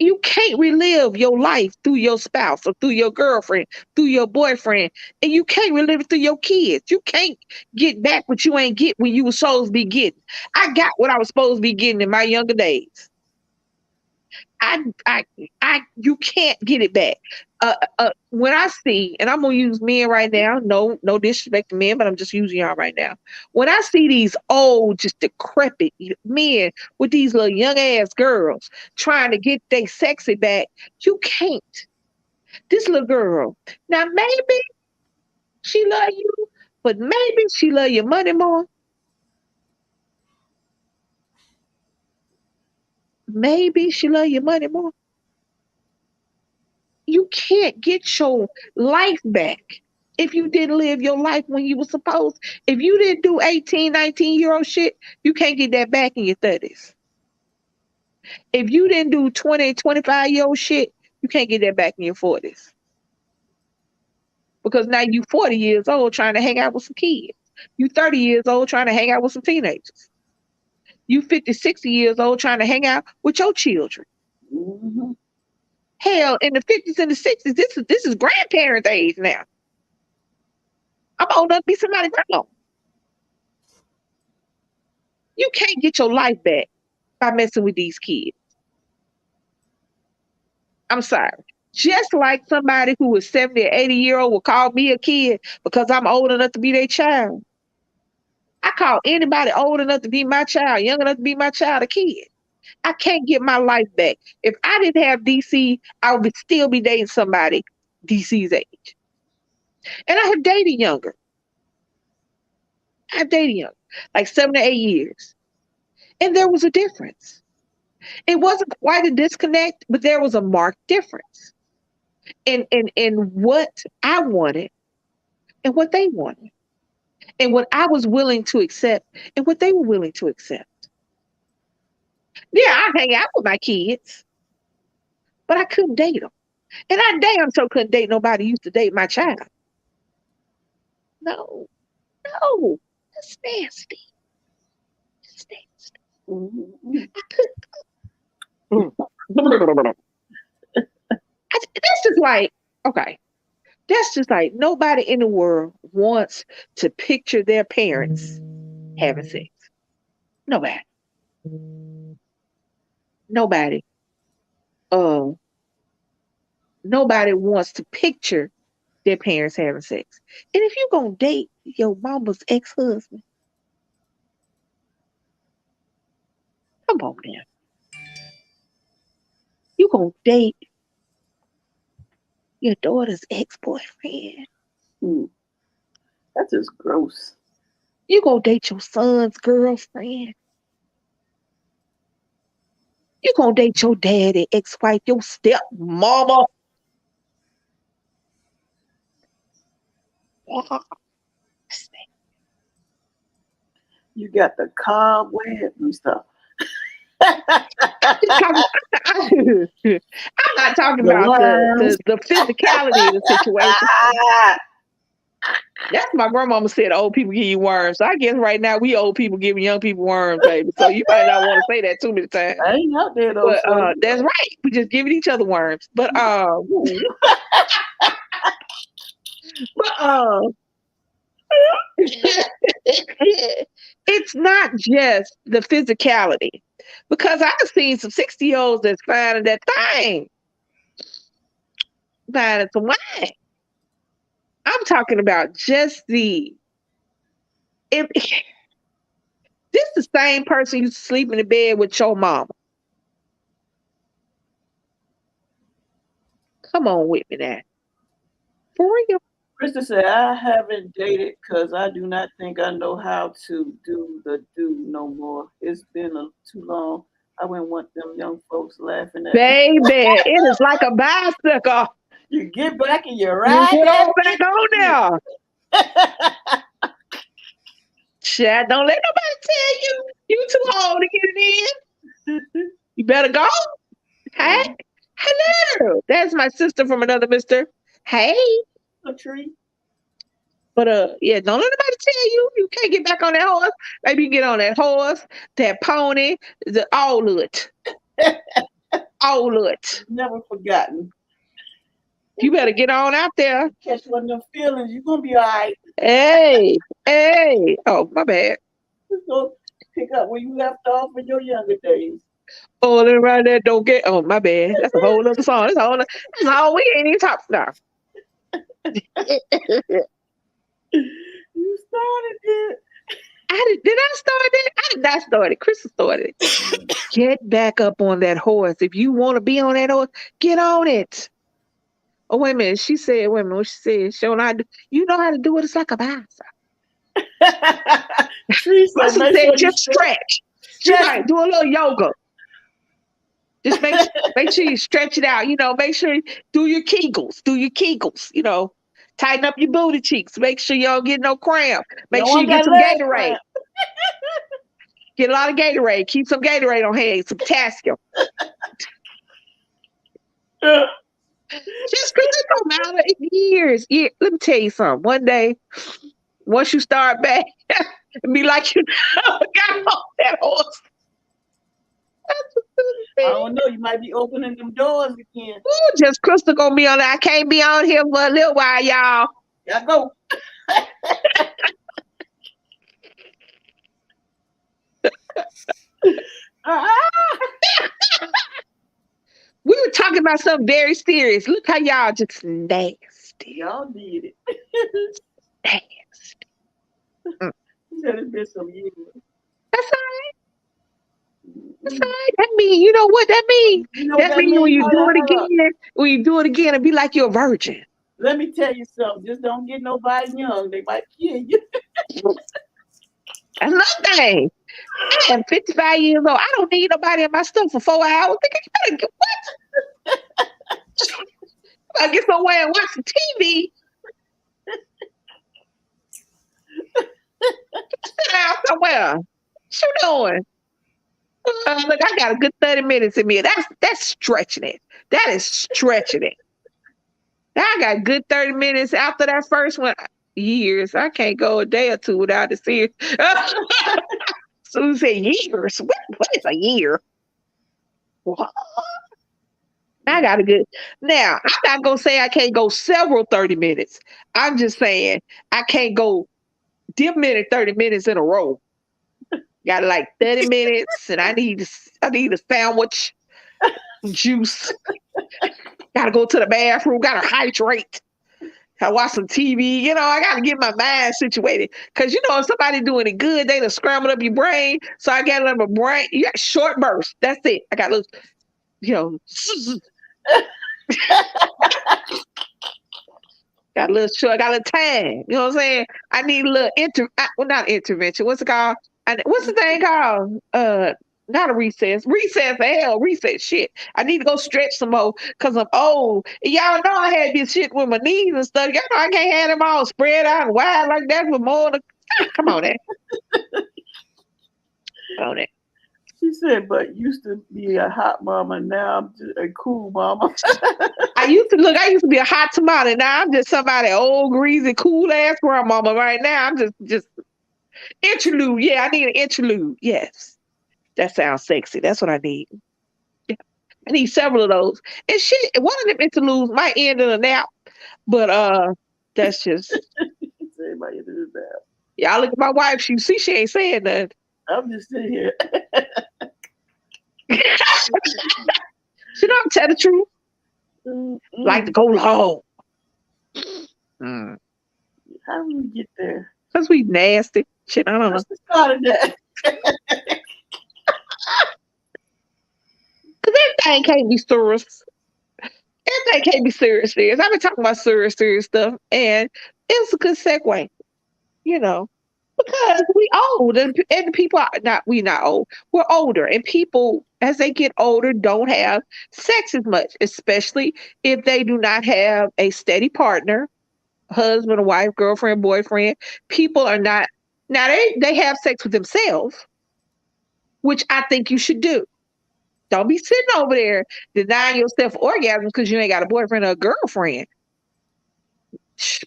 Speaker 2: you can't relive your life through your spouse or through your girlfriend, through your boyfriend, and you can't relive it through your kids. You can't get back what you ain't get when you were supposed to be getting. I got what I was supposed to be getting in my younger days. You can't get it back. When I see, and I'm gonna use men right now, no disrespect to men, but I'm just using y'all right now. When I see these old, just decrepit men with these little young ass girls trying to get their sexy back, you can't. This little girl, now maybe she love you, but maybe she love your money more. Maybe she love your money more. You can't get your life back if you didn't live your life when you were supposed. If you didn't do 18, 19-year-old shit, you can't get that back in your 30s. If you didn't do 20, 25-year-old shit, you can't get that back in your 40s. Because now you 40 years old trying to hang out with some kids. You 30 years old trying to hang out with some teenagers. You 50, 60 years old trying to hang out with your children.
Speaker 3: Mm-hmm.
Speaker 2: Hell, in the 50s and the 60s, this is grandparents' age now. I'm old enough to be somebody's grandma. You can't get your life back by messing with these kids. I'm sorry. Just like somebody who is 70 or 80-year-old will call me a kid because I'm old enough to be their child. I call anybody old enough to be my child, young enough to be my child, a kid. I can't get my life back. If I didn't have DC, I would still be dating somebody DC's age. And I have dated younger. I've dated younger, like 7 to 8 years. And there was a difference. It wasn't quite a disconnect, but there was a marked difference in what I wanted and what they wanted. And what I was willing to accept and what they were willing to accept. Yeah, I hang out with my kids, but I couldn't date them. And I damn sure couldn't date nobody who used to date my child. No, that's nasty. It's nasty.
Speaker 3: Mm-hmm.
Speaker 2: That's just like, okay. That's just like nobody in the world wants to picture their parents having sex. Nobody. Nobody. Nobody wants to picture their parents having sex. And if you're going to date your mama's ex-husband, come on now. You're going to date your daughter's ex-boyfriend.
Speaker 3: That's just gross.
Speaker 2: You gonna date your son's girlfriend. You gonna date your daddy, ex-wife, your stepmama.
Speaker 3: You got the cobweb and stuff.
Speaker 2: I'm not talking about the physicality of the situation. That's my grandmama said old people give you worms. So I guess right now we old people giving young people worms, baby. So you might not want to say that too many times.
Speaker 3: I ain't out there though.
Speaker 2: But that's right. We just giving each other worms. But it's not just the physicality. Because I've seen some 60-year-olds that's finding that thing. Finding some wine. I'm talking about just this the same person you sleep in the bed with your mama. Come on with me now. For real.
Speaker 3: Krista said, I haven't dated because I do not think I know how to do the do no more. It's been too long. I wouldn't want them young folks laughing at
Speaker 2: me. Baby, it is like a bicycle.
Speaker 3: You get back and you're right.
Speaker 2: You get back on there. Chad, don't let nobody tell you too old to get it in. You better go. Hey, hello. That's my sister from another mister. Hey.
Speaker 3: A tree.
Speaker 2: But yeah, don't let nobody tell you can't get back on that horse. Maybe you get on that horse, that pony, all of it. All of it.
Speaker 3: Never forgotten.
Speaker 2: You better get on out there.
Speaker 3: Catch one of them feelings. You're gonna be all right.
Speaker 2: Hey. Oh, my bad.
Speaker 3: Just go pick up where you left off in your younger days.
Speaker 2: Oh, then right there, don't get. Oh, my bad. That's a whole other song. That's all we ain't even talking about.
Speaker 3: You started it.
Speaker 2: Did I start it? I did not start it. Krista started it. Get back up on that horse. If you want to be on that horse, get on it. Oh, wait a minute. She said, what she said, you know how to do it. It's like a bicycle. She said, just stretch. She might do a little yoga. Just make sure you stretch it out. Make sure you do your Kegels. Tighten up your booty cheeks. Make sure you don't get no cramp. Make sure you get some Gatorade. Get a lot of Gatorade. Keep some Gatorade on hand. Some potassium. Just because it don't matter in years. Yeah, let me tell you something. One day, once you start back, it'll be like you got off that horse.
Speaker 3: I don't know. You might be opening them doors again.
Speaker 2: Ooh, just Krista gonna be on there. I can't be on here for a little while, y'all.
Speaker 3: Y'all go.
Speaker 2: We were talking about something very serious. Look how y'all just nasty.
Speaker 3: Y'all did it.
Speaker 2: Nasty.
Speaker 3: It's been some years.
Speaker 2: That's all right. That's all right. That mean, you know what that means? That means when you do it again, it'll be like you're a virgin.
Speaker 3: Let me tell you something. Just don't get nobody young. They might kill you.
Speaker 2: That's another thing. I am 55 years old. I don't need nobody in my stuff for 4 hours. You better get what? I get somewhere and watch some TV. Sit down somewhere. What you doing? Look, I got a good 30 minutes in me. That's stretching it. That is stretching it. I got a good 30 minutes after that first one. Years. I can't go a day or two without the series. So you say years. What is a year? What? I got a good. Now, I'm not going to say I can't go several 30 minutes. I'm just saying I can't go 30 minutes in a row. Got like 30 minutes and I need a sandwich, some juice. Got to go to the bathroom. Got to hydrate. I watch some TV. I got to get my mind situated. Because, if somebody doing it good, they done scrambled up your brain. So I got a little brain. You got short bursts. That's it. I got a little, Got a little short, got a little time. You know what I'm saying? I need a little not intervention. What's it called? What's the thing called? Not a recess. Recess, hell, recess shit. I need to go stretch some more because I'm old. And y'all know I had this shit with my knees and stuff. Y'all know I can't have them all spread out and wide like that with more. Come on, that. Come on, that.
Speaker 3: She said, but used to be a hot mama. Now I'm just a cool mama.
Speaker 2: I used to be a hot tomato. Now I'm just somebody old, greasy, cool ass grandmama. Right now, I'm just interlude. Yeah, I need an interlude. Yes. That sounds sexy. That's what I need. Yeah. I need several of those. And shit, one of them interludes might end in a nap, but that's just.
Speaker 3: Everybody do that.
Speaker 2: Y'all look at my wife. She ain't saying nothing.
Speaker 3: I'm just sitting here.
Speaker 2: She don't tell the truth. Like to go long.
Speaker 3: How do we get there?
Speaker 2: Because we nasty. Shit, I don't know.
Speaker 3: What's the start of that?
Speaker 2: Because everything can't be serious. Everything can't be serious. I've been talking about serious stuff, and it's a good segue, because we old, and the people are not old. We're older, and people, as they get older, don't have sex as much, especially if they do not have a steady partner, husband or wife, girlfriend, boyfriend. People are not, now they have sex with themselves, which I think you should do. Don't be sitting over there denying yourself orgasms because you ain't got a boyfriend or a girlfriend.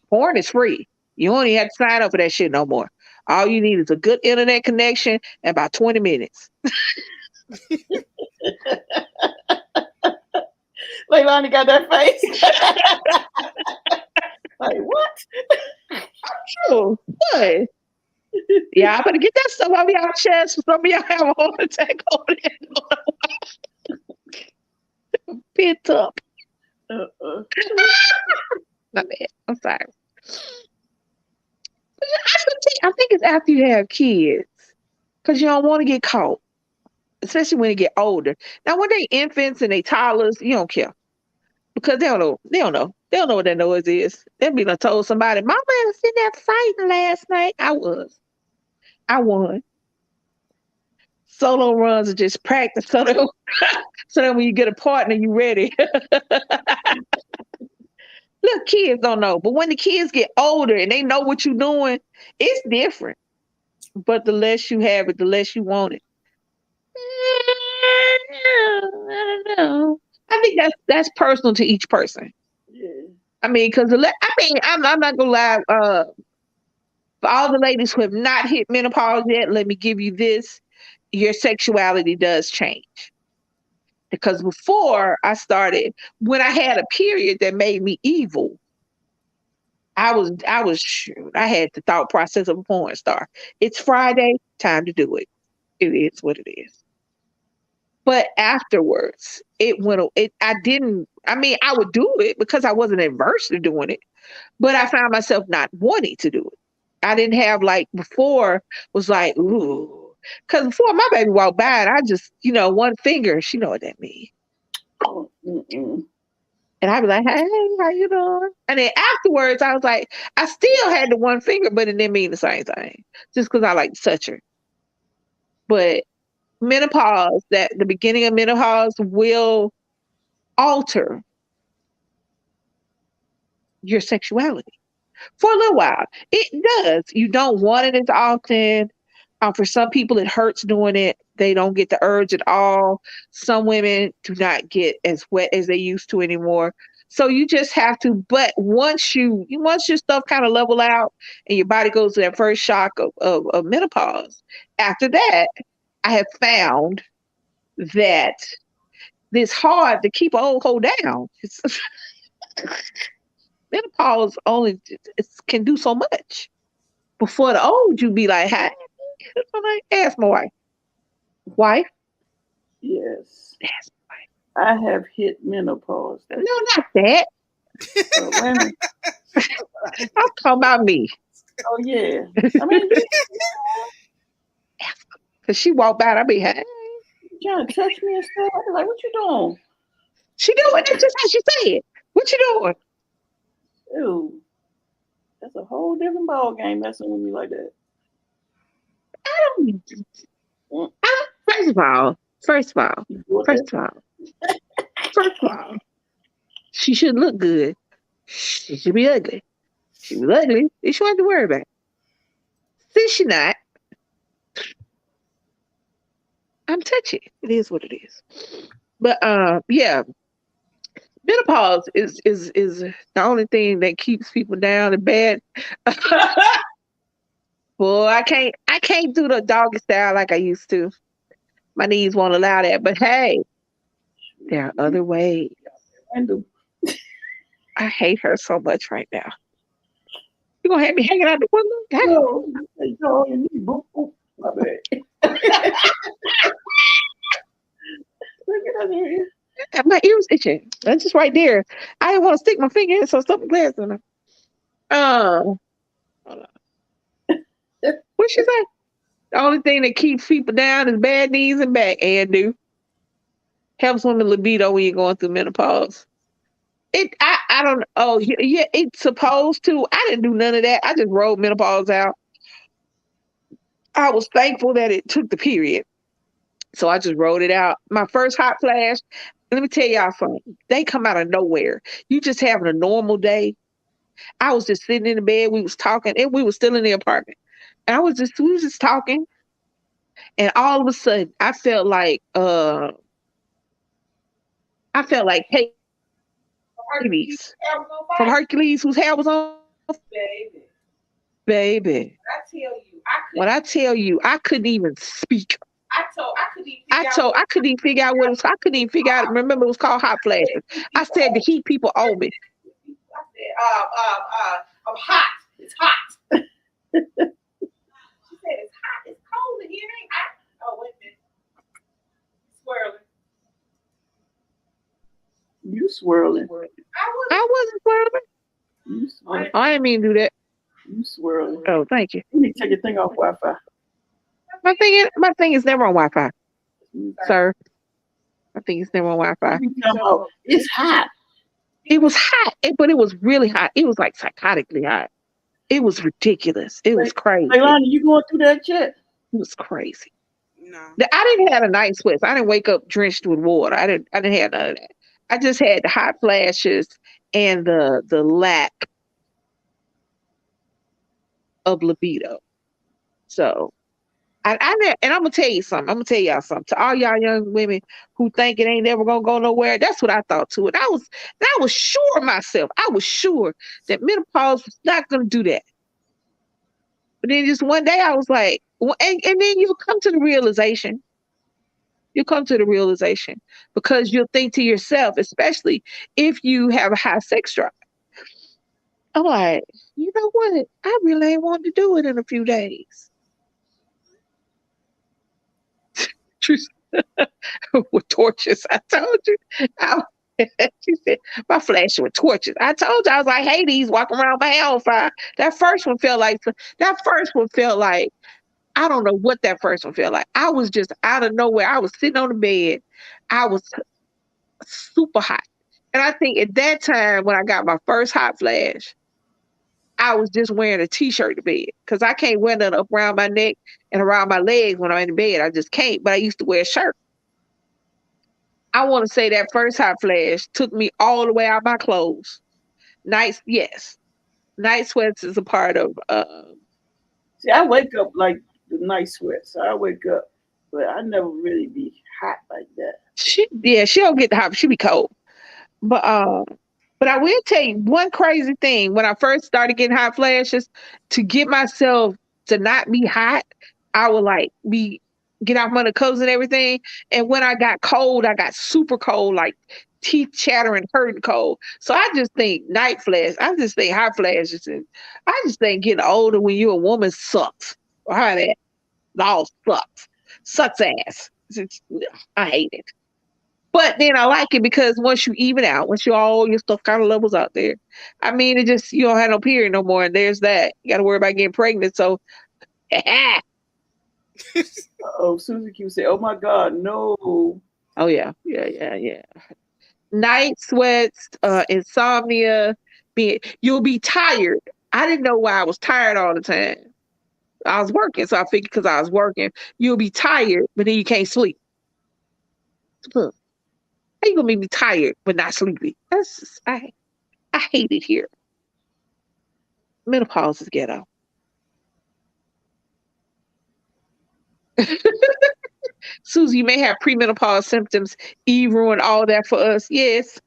Speaker 2: Porn is free. You don't even have to sign up for that shit no more. All you need is a good internet connection and about 20 minutes.
Speaker 3: Leilani got that face. Like, what?
Speaker 2: Sure. What? Yeah, I better get that stuff off y'all chest for some of y'all have a heart attack over there. Pent up. Not bad. I'm sorry. I think it's after you have kids, because you don't want to get caught, especially when you get older. Now, when they infants and they toddlers, you don't care, because they don't know. They don't know what that noise is. They'll be like told somebody, "Mama was in there fighting last night." I won. Solo runs are just practice, so that when you get a partner, you ready. Look, kids don't know, but when the kids get older and they know what you're doing, it's different. But the less you have it, the less you want it. I don't know. I think that's personal to each person.
Speaker 3: Yeah.
Speaker 2: I mean, because I'm not gonna lie. For all the ladies who have not hit menopause yet, let me give you this: your sexuality does change. Because before I started, when I had a period that made me evil, I had the thought process of a porn star. It's Friday, time to do it. It is what it is. But afterwards, I would do it because I wasn't averse to doing it, but I found myself not wanting to do it. I didn't have, like before, was like, ooh. Because before my baby walked by and I just, one finger, she know what that means. And I'd be like, hey, how you doing? And then afterwards, I was like, I still had the one finger, but it didn't mean the same thing. Just because I like to touch her. But menopause, the beginning of menopause will alter your sexuality for a little while. It does. You don't want it as often. For some people, it hurts doing it. They don't get the urge at all. Some women do not get as wet as they used to anymore. So you just have to. But once your stuff kind of level out and your body goes to that first shock of menopause, after that, I have found that it's hard to keep an old hoe down. Menopause can do so much. Before the old, you'd be like, hey, ask my wife. Wife?
Speaker 3: Yes.
Speaker 2: Ask my wife.
Speaker 3: I have hit menopause.
Speaker 2: No, not that.
Speaker 3: Women.
Speaker 2: I'm talking about me.
Speaker 3: Oh, yeah. I mean,
Speaker 2: because she walked by, I'd be, hey.
Speaker 3: You trying to touch me and stuff? I'd be like, what you doing?
Speaker 2: She doing it just how she said. What you doing?
Speaker 3: Ew. That's a whole different ball game messing with me like that.
Speaker 2: First of all, she shouldn't look good. She should be ugly. She was ugly. She shouldn't have to worry about it. Since she's not, I'm touchy. It is what it is. But yeah, menopause is the only thing that keeps people down and bad. Well, I can't do the doggy style like I used to. My knees won't allow that. But hey, there are other ways. I hate her so much right now. You gonna have me hanging out the window?
Speaker 3: No, my bad. Look at that here.
Speaker 2: My ears itching. That's just right there. I didn't want to stick my finger in, so something glass in it. Hold on. What she say? The only thing that keeps people down is bad knees and back. And do helps women libido when you're going through menopause. I don't. Oh yeah, it's supposed to. I didn't do none of that. I just rolled menopause out. I was thankful that it took the period, so I just rolled it out. My first hot flash. Let me tell y'all something. They come out of nowhere. You just having a normal day. I was just sitting in the bed. We was talking, and we were still in the apartment. And we was just talking, and all of a sudden, I felt like Hades from Hercules, whose hair was on. Baby. When I tell you, I couldn't even speak. I couldn't even figure out what it was. I couldn't even figure out. Remember, it was called hot flashes. I said the heat people owe me.
Speaker 6: I'm hot. It's hot. She said it's hot. It's cold in here. It ain't hot. Oh, wait a minute. Swirling.
Speaker 3: You swirling.
Speaker 2: I wasn't swirling.
Speaker 3: You swirling.
Speaker 2: I didn't mean to do that.
Speaker 3: You swirling.
Speaker 2: Oh, thank you.
Speaker 3: You need to take your thing off Wi-Fi.
Speaker 2: My thing is never on Wi-Fi, sir. My thing is never on Wi-Fi.
Speaker 3: It's hot.
Speaker 2: It was hot, but it was really hot. It was like psychotically hot. It was ridiculous. It was crazy.
Speaker 3: Leilani, you going through that shit?
Speaker 2: It was crazy.
Speaker 5: No.
Speaker 2: I didn't have a night sweats. I didn't wake up drenched with water. I didn't have none of that. I just had the hot flashes and the lack of libido. So and I'm gonna tell you something. I'm gonna tell y'all something. To all y'all young women who think it ain't never gonna go nowhere, that's what I thought too. And I was sure of myself. I was sure that menopause was not gonna do that. But then just one day I was like, and then you'll come to the realization. You'll come to the realization because you'll think to yourself, especially if you have a high sex drive. I'm like, you know what? I really ain't wanting to do it in a few days. With torches. I told you. She said, my flash with torches. I told you, I was like, Hades walking around my hair on fire. That first one felt like, I don't know what that first one felt like. I was just out of nowhere. I was sitting on the bed. I was super hot. And I think at that time, when I got my first hot flash, I was just wearing a t-shirt to bed because I can't wear nothing up around my neck and around my legs when I'm in bed. I just can't, but I used to wear a shirt. I want to say that first hot flash took me all the way out my clothes. Nights, yes. Night sweats is a part of...
Speaker 3: See, I wake up like the night sweats. So I wake up, but I never really be hot like that.
Speaker 2: She don't get the hot. She be cold. But I will tell you one crazy thing. When I first started getting hot flashes, to get myself to not be hot, I would like get off my clothes and everything. And when I got cold, I got super cold, like teeth chattering, hurting cold. So I just think night flash. I just think hot flashes. And I just think getting older when you're a woman sucks. Or how that all sucks. Sucks ass. I hate it. But then I like it because once you even out, once all your stuff kind of levels out there, I mean, it just, you don't have no period no more. And there's that. You got to worry about getting pregnant. So,
Speaker 3: Oh, Susie Q said, oh my God, no.
Speaker 2: Oh, yeah. Night sweats, insomnia, you'll be tired. I didn't know why I was tired all the time. I was working, so I figured because I was working, you'll be tired, but then you can't sleep. Look, how you gonna make me tired but not sleepy? That's just, I hate it here. Menopause is ghetto. Susie, you may have premenopause symptoms. Eve ruined all that for us. Yes.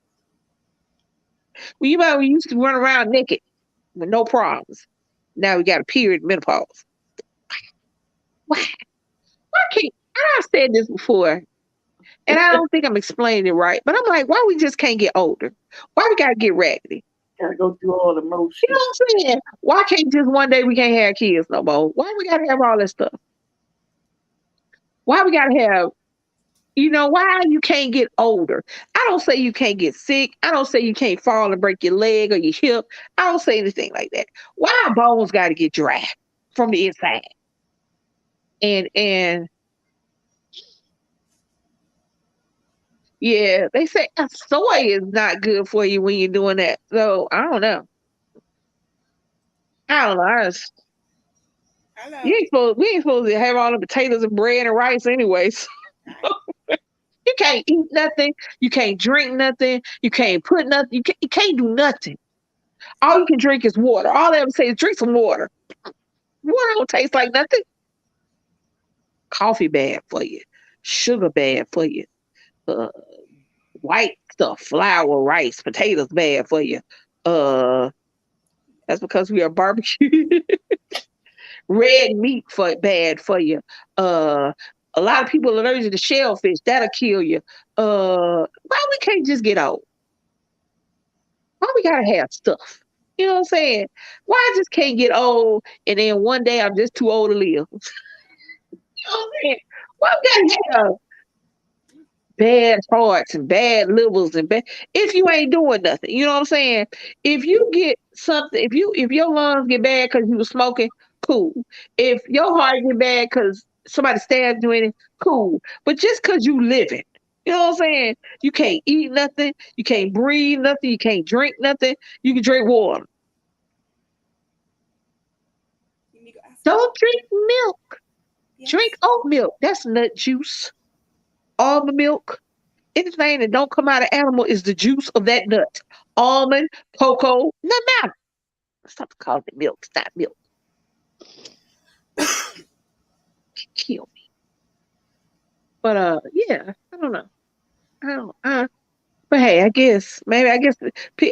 Speaker 2: Well, we used to run around naked with no problems. Now we got a period menopause. Why? Why can't I've said this before, and I don't think I'm explaining it right, but I'm like, why we just can't get older? Why we gotta get raggedy?
Speaker 3: Gotta go through all the motions.
Speaker 2: You know what I'm saying? Why can't just one day we can't have kids no more? Why we gotta have all this stuff? Why we gotta have, why you can't get older? I don't say you can't get sick. I don't say you can't fall and break your leg or your hip. I don't say anything like that. Why our bones gotta get dry from the inside? And yeah, they say soy is not good for you when you're doing that. So I don't know.
Speaker 5: Hello.
Speaker 2: We ain't supposed to have all the potatoes and bread and rice anyways. You can't eat nothing. You can't drink nothing. You can't put nothing. You can't do nothing. All you can drink is water. All they ever say is drink some water. Water don't taste like nothing. Coffee bad for you. Sugar bad for you. White stuff, flour, rice, potatoes bad for you. That's because we are barbecue. Red meat bad for you. A lot of people are allergic to shellfish. That'll kill you. Why we can't just get old? Why we gotta have stuff? You know what I'm saying? Why I just can't get old and then one day I'm just too old to live? You know what I'm saying? Why we gotta have bad hearts and bad livers and bad if you ain't doing nothing? You know what I'm saying? If you get something, if your lungs get bad because you were smoking, cool. If your heart get bad because somebody stabbed you in it, cool. But just because you living, you know what I'm saying? You can't eat nothing, you can't breathe nothing, you can't drink nothing. You can drink water. Don't drink milk. Yes. Drink oat milk. That's nut juice. Almond milk. Anything that don't come out of animal is the juice of that nut. Almond, cocoa, no matter. Stop calling it milk. It's not milk. Kill me. But yeah, I don't know. But hey, I guess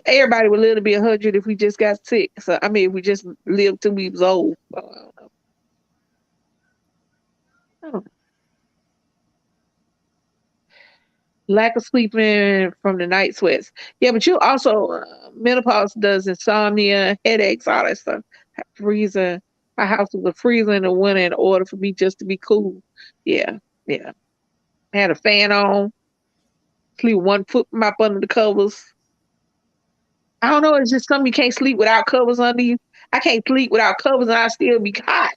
Speaker 2: everybody would live to be 100 if we just got sick. So I mean, if we just lived till we was old. I don't know. Lack of sleeping from the night sweats. Yeah, but you also menopause does insomnia, headaches, all that stuff. Freezing. My house was a freezer in the winter in order for me just to be cool. Yeah. I had a fan on. Sleep 1 foot up under the covers. I don't know. It's just something you can't sleep without covers under you. I can't sleep without covers and I still be hot.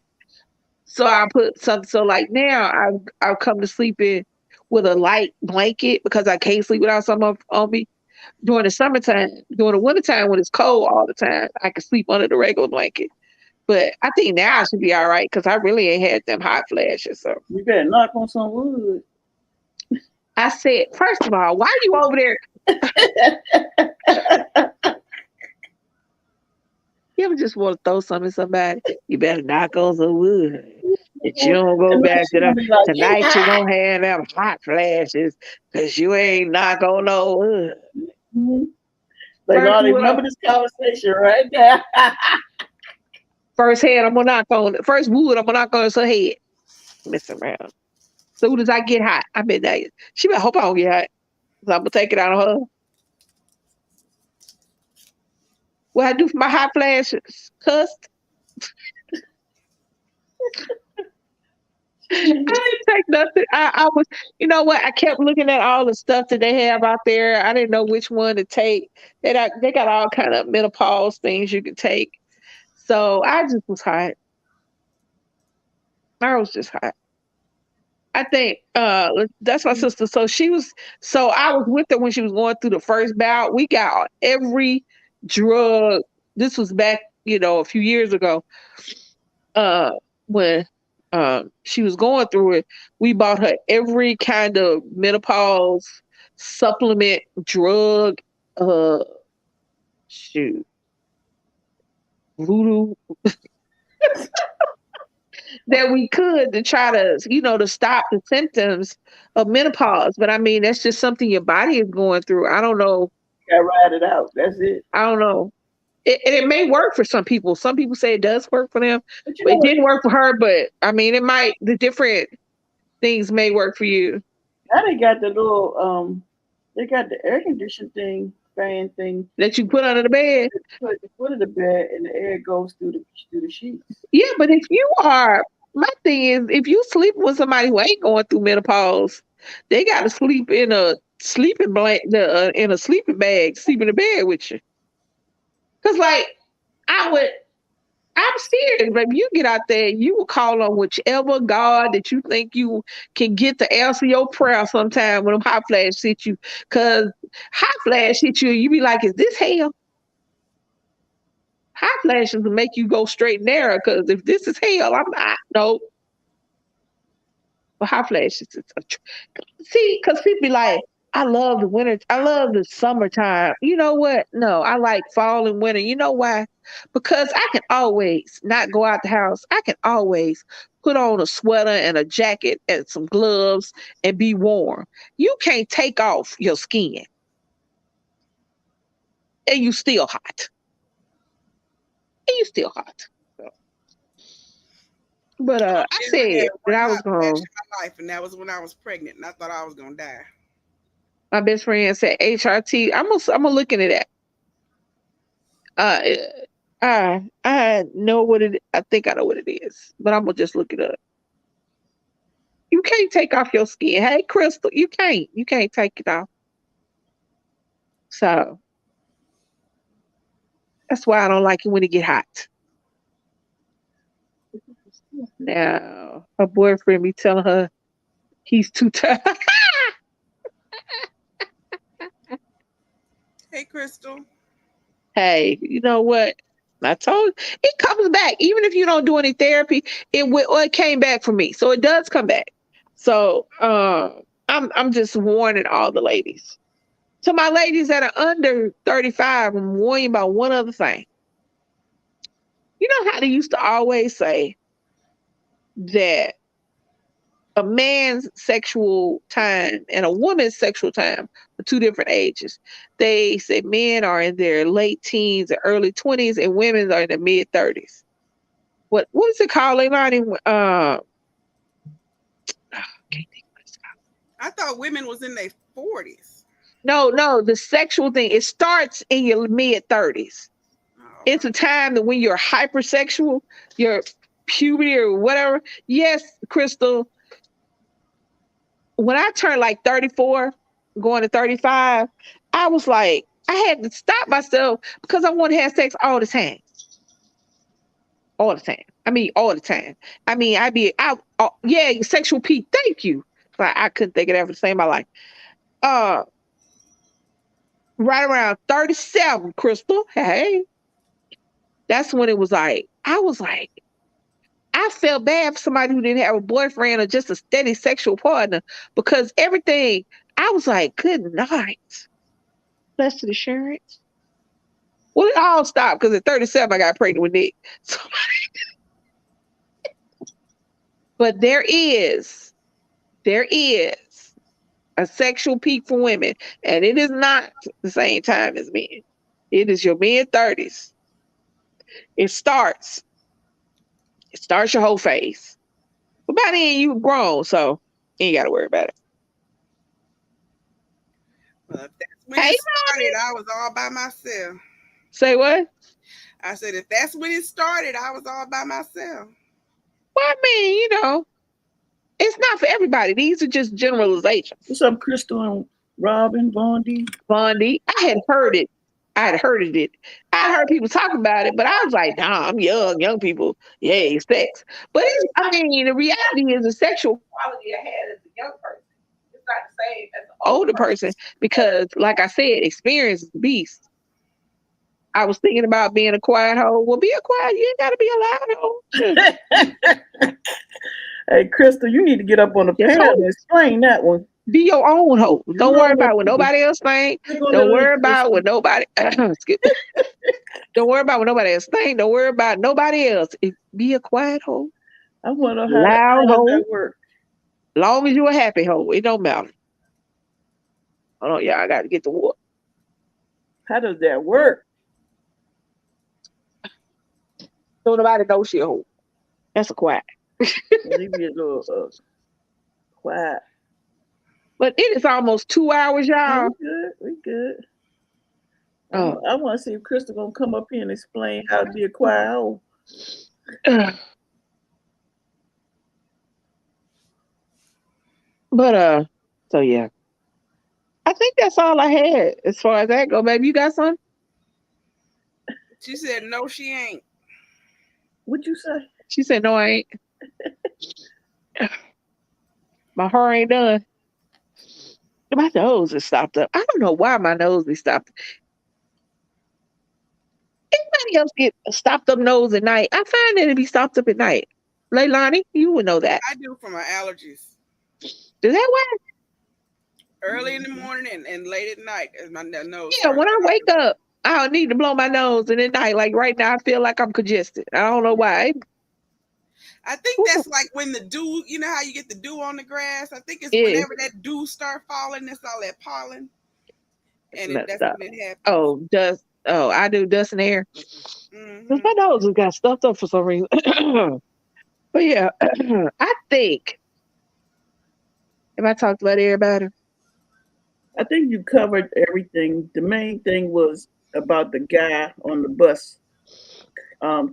Speaker 2: So I put something. So like now I've come to sleep in with a light blanket because I can't sleep without something on me. During the summertime, during the wintertime when it's cold all the time, I can sleep under the regular blanket. But I think now I should be all right because I really ain't had them hot flashes. So
Speaker 3: you better knock on some wood.
Speaker 2: I said, first of all, why are you over there? You ever just want to throw something at somebody? You better knock on some wood. That you don't go back to them. Tonight you're going to have them hot flashes because you ain't knock on no wood.
Speaker 3: Mm-hmm. Like, I remember this conversation right now.
Speaker 2: First wood, I'm going to knock on her head. Messing around. Soon as I get hot, I bet that she better hope I don't get hot. So I'm going to take it out of her. What I do for my hot flashes? Cussed. I didn't take nothing. I was, you know what? I kept looking at all the stuff that they have out there. I didn't know which one to take. They got all kind of menopause things you can take. So I just was hot. I was just hot. I think that's my sister. So I was with her when she was going through the first bout. We got every drug. This was back a few years ago, when she was going through it, we bought her every kind of menopause supplement, drug, uh, shoot, voodoo that we could to try to, to stop the symptoms of menopause. But I mean, that's just something your body is going through. I don't know.
Speaker 3: Gotta ride it out. That's it.
Speaker 2: I don't know. It may work for some people. Some people say it does work for them,
Speaker 3: But
Speaker 2: but it didn't work for her. But I mean, the different things may work for you.
Speaker 3: Now they got the little they got the air conditioning fan thing
Speaker 2: that you put under the bed.
Speaker 3: Put the foot of the bed and the air goes through the sheets.
Speaker 2: Yeah, but my thing is, if you sleep with somebody who ain't going through menopause, they got to sleep in a sleeping blanket, in a sleeping bag, sleep in the bed with you. Cause like I'm serious, but you get out there, you will call on whichever God that you think you can get to answer your prayer sometime when them hot flash hit you. Cause hot flash hit you, you be like, is this hell? Hot flashes will make you go straight and narrow. Cause if this is hell, I'm not. No. But hot flashes, see, cause people be like, I love the winter. I love the summertime. You know what? No, I like fall and winter. You know why? Because I can always not go out the house. I can always put on a sweater and a jacket and some gloves and be warm. You can't take off your skin. And you still hot. And you still hot. But I said that I was going to
Speaker 5: my life, and that was when I was pregnant, and I thought I was going to die.
Speaker 2: My best friend said HRT. I'm gonna look into that. I know what it. I think I know what it is, but I'm gonna just look it up. You can't take off your skin. Hey, Crystal, you can't. You can't take it off. So that's why I don't like it when it get hot. Now her boyfriend be telling her he's too tired.
Speaker 5: Hey, Crystal.
Speaker 2: Hey, you know what? I told you, it comes back. Even if you don't do any therapy, it came back for me. So it does come back. So I'm just warning all the ladies. To my ladies that are under 35, I'm warning you about one other thing. You know how they used to always say that a man's sexual time and a woman's sexual time are two different ages. They say men are in their late teens or early 20s and women are in their mid 30s. What is it called, Leilani?
Speaker 5: I thought women was in their 40s.
Speaker 2: No, the sexual thing, it starts in your mid 30s. It's a time that when you're hypersexual, your puberty or whatever. Yes, Crystal, when I turned like 34, going to 35, I was like, I had to stop myself because I want to have sex all the time. All the time. I mean, all the time. I mean, yeah, sexual peak. Thank you. But I couldn't think of that for the same my life. Right around 37, Crystal. Hey. That's when it was like, I felt bad for somebody who didn't have a boyfriend or just a steady sexual partner because everything, I was like, good night. Blessed assurance. Well, it all stopped because at 37, I got pregnant with Nick. So, but there is a sexual peak for women, and it is not the same time as men. It is your mid-30s. It starts your whole phase. But by then, you grown, so you ain't got to worry about it.
Speaker 5: Well, if that's when it started, I was all by myself.
Speaker 2: Say what?
Speaker 5: I said, if that's when it started, I was all by myself.
Speaker 2: Well, I mean, it's not for everybody. These are just generalizations.
Speaker 3: What's up, Crystal and Robin, Bondi?
Speaker 2: I had heard it. I had heard people talk about it, but I was like, nah, I'm young people. Yeah, sex. But the reality is a sexual
Speaker 6: quality I had as a young person. It's not the same as an
Speaker 2: older person because, like I said, experience is the beast. I was thinking about being a quiet hoe. Well, be a quiet. You ain't got to be a loud hoe.
Speaker 3: Hey, Crystal, you need to get up on the panel and explain that one.
Speaker 2: Be your own hoe. Don't worry about what nobody else think. Don't worry about what nobody. Excuse me. Don't worry about what nobody else think. Don't worry about nobody else. Be a quiet hoe.
Speaker 3: I want to know
Speaker 2: Loud
Speaker 3: how
Speaker 2: hoe.
Speaker 3: does that work?
Speaker 2: Long as you're a happy hoe, it don't matter. Hold on, y'all. I got to get to work.
Speaker 3: How does that work?
Speaker 2: So nobody knows she a hoe. That's a quiet.
Speaker 3: Leave me a little quiet.
Speaker 2: But it is almost 2 hours, y'all.
Speaker 3: We good.
Speaker 2: Oh.
Speaker 3: I want to see if Crystal gonna come up here and explain how to be a quiet hoe.
Speaker 2: But so yeah. I think that's all I had as far as that go, baby. You got something?
Speaker 5: She said no, she ain't.
Speaker 3: What'd you say?
Speaker 2: She said no, I ain't. My hair ain't done. My nose is stopped up. I don't know why my nose is stopped. Anybody else get stopped up nose at night? I find that it be stopped up at night. Leilani, you would know that.
Speaker 5: I do for my allergies.
Speaker 2: Is that why?
Speaker 5: Early in the morning and late at night as my nose.
Speaker 2: Yeah, when I wake up, I don't need to blow my nose, and at night, like right now, I feel like I'm congested. I don't know why.
Speaker 5: I think that's like when the dew, you know how you get the dew on the grass? I think it's whenever that dew start falling, that's all that pollen. And that's when it happens.
Speaker 2: Oh, dust. Oh, I do dust in the air. Because my nose has got stuffed up for some reason. But yeah, I think, have I talked about everybody?
Speaker 3: I think you covered everything. The main thing was about the guy on the bus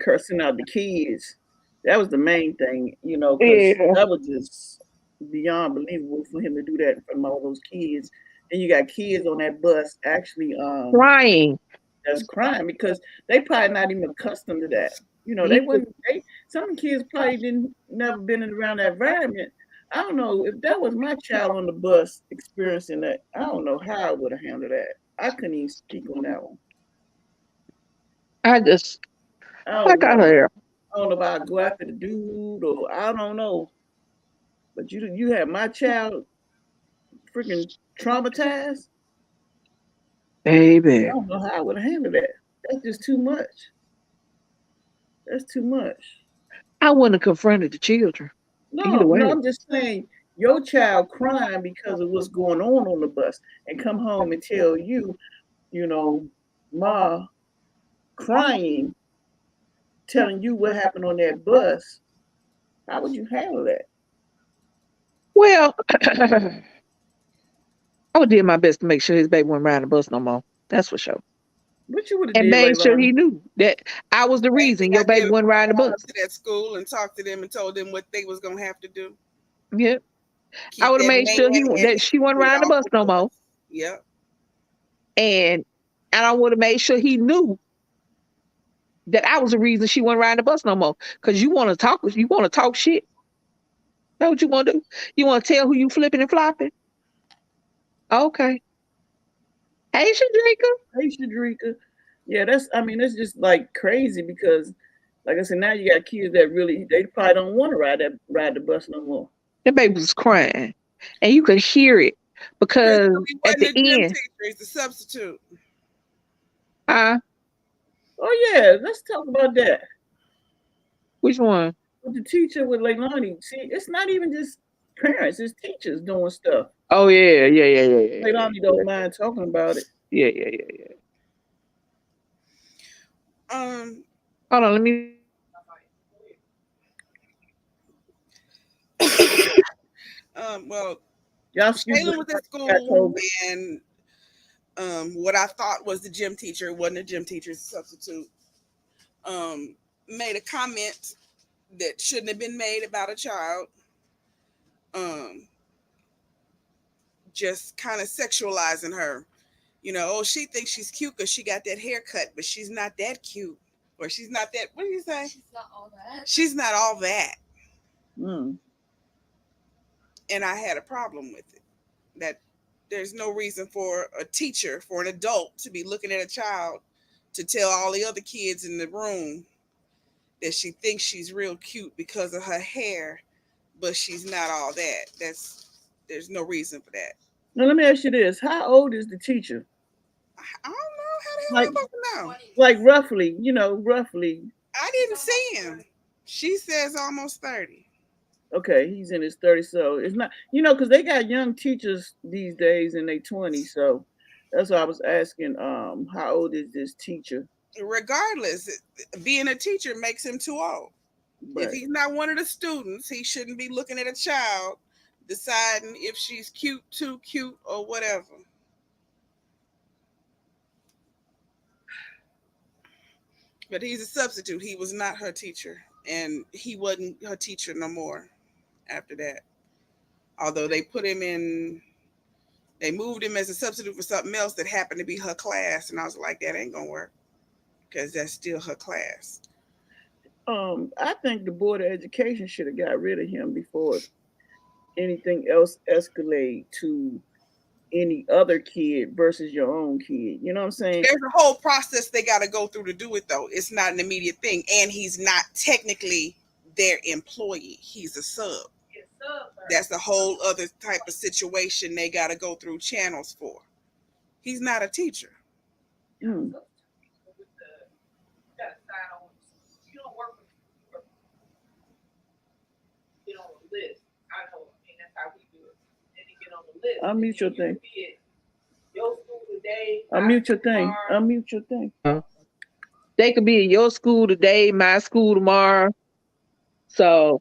Speaker 3: cursing out the kids. That was the main thing, you know, because that was just beyond believable for him to do that in front of all those kids. And you got kids on that bus actually
Speaker 2: crying.
Speaker 3: That's crying because they probably not even accustomed to that. You know, they wouldn't. Some kids probably never been around that environment. I don't know if that was my child on the bus experiencing that. I don't know how I would have handled that. I couldn't even speak on that one.
Speaker 2: I got her.
Speaker 3: I don't know if I'd go after the dude or I don't know. But you had my child freaking traumatized.
Speaker 2: Baby.
Speaker 3: I don't know how I would have handled that. That's just too much. That's too much.
Speaker 2: I wouldn't have confronted the children.
Speaker 3: No, I'm just saying your child crying because of what's going on the bus and come home and tell you, you know, Ma crying, telling you what happened on that bus. How would you handle that?
Speaker 2: Well, I would do my best to make sure his baby wouldn't ride the bus no more. That's for sure.
Speaker 3: What you would have
Speaker 2: and made sure he knew that I was the reason your baby wasn't riding the bus.
Speaker 5: To that school and talked to them and told them what they was gonna have to do.
Speaker 2: Yep. I would have made sure that she wasn't riding the bus no more.
Speaker 5: Yep.
Speaker 2: And I would have made sure he knew that I was the reason she wasn't riding the bus no more. Because you want to talk shit. That's what you want to do. You want to tell who you flipping and flopping? Okay. Hey,
Speaker 3: Shadrika. Yeah, that's just like crazy because, like I said, now you got kids that they probably don't want to ride the bus no more.
Speaker 2: That baby was crying, and you could hear it because at the end,
Speaker 5: he's the substitute.
Speaker 3: Oh yeah, let's talk about that.
Speaker 2: Which one?
Speaker 3: With the teacher with Leilani. See, it's not even just parents; it's teachers doing stuff.
Speaker 2: Oh yeah.
Speaker 3: Leilani don't mind talking about it.
Speaker 2: Yeah. Hold on, let me.
Speaker 5: Well,
Speaker 3: Jalen
Speaker 5: was at school and what I thought was the gym teacher, it wasn't a gym teacher, it's a substitute, made a comment that shouldn't have been made about a child. Just kind of sexualizing her. You know, oh, she thinks she's cute because she got that haircut, but she's not that cute. Or she's not that, what do you say? She's not all that. She's not all that. And I had a problem with it. That there's no reason for a teacher, for an adult, to be looking at a child to tell all the other kids in the room that she thinks she's real cute because of her hair, but she's not all that. There's no reason for that.
Speaker 3: Now let me ask you this: how old is the teacher?
Speaker 5: I don't know. How the hell am I supposed to know?
Speaker 3: Like roughly, roughly.
Speaker 5: I didn't see him. She says almost 30.
Speaker 3: Okay, he's in his 30s, so it's not, because they got young teachers these days in their 20s, so that's why I was asking, how old is this teacher?
Speaker 5: Regardless, being a teacher makes him too old. Right. If he's not one of the students, he shouldn't be looking at a child deciding if she's cute, too cute, or whatever. But he's a substitute. He was not her teacher, and he wasn't her teacher no more after that. Although they moved him as a substitute for something else that happened to be her class, and I was like, that ain't gonna work because that's still her class.
Speaker 3: I think the Board of Education should have got rid of him before anything else escalate to any other kid versus your own kid. You know what I'm saying?
Speaker 5: There's a whole process they got to go through to do it, though. It's not an immediate thing, and he's not technically their employee. He's a sub. That's a whole other type of situation they got to go through channels for. He's not a teacher.
Speaker 3: Mm. Unmute your thing. Unmute your thing. Unmute your thing.
Speaker 2: They could be in your school today, my school tomorrow. So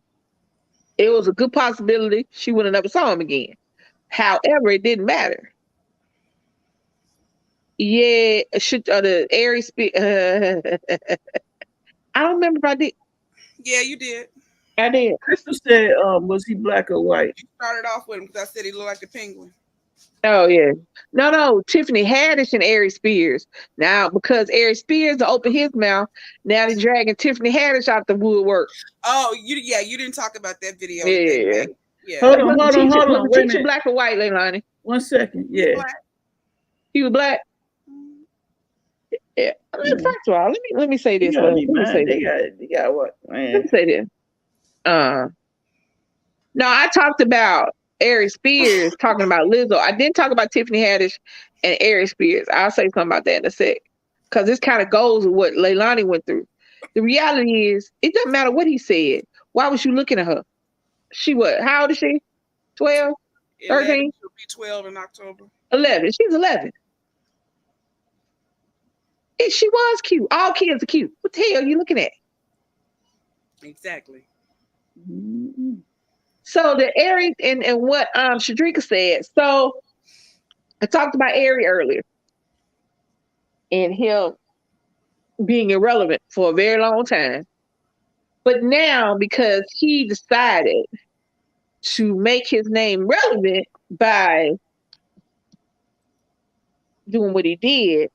Speaker 2: it was a good possibility she would have never saw him again. However, it didn't matter. Yeah, the Arie I don't remember if I did.
Speaker 5: Yeah, you did.
Speaker 2: I did.
Speaker 3: Crystal said, was he black or white?
Speaker 5: You started off with him because I said he looked like the penguin.
Speaker 2: Oh, yeah. No. Tiffany Haddish and Arie Spears. Now, because Arie Spears opened his mouth, now they're dragging Tiffany Haddish out the woodwork.
Speaker 5: Oh, you didn't talk about that video.
Speaker 2: Yeah.
Speaker 3: Hold on. Wait a minute.
Speaker 2: Black or white, Leilani?
Speaker 3: 1 second. Yeah.
Speaker 2: He was black? Yeah. First of all, let me say this. Let me say this.
Speaker 3: They got what, man?
Speaker 2: Let me say this. No, I talked about Arie Spears talking about Lizzo. I didn't talk about Tiffany Haddish and Arie Spears. I'll say something about that in a sec. Because this kind of goes with what Leilani went through. The reality is, it doesn't matter what he said. Why was you looking at her? She what? How old is she? 12? 13?
Speaker 5: She'll be 12 in October.
Speaker 2: 11. She's 11. She was cute. All kids are cute. What the hell are you looking at?
Speaker 5: Exactly.
Speaker 2: Mm-hmm. So the Arie and what Shadrika said. So I talked about Arie earlier and him being irrelevant for a very long time. But now, because he decided to make his name relevant by doing what he did,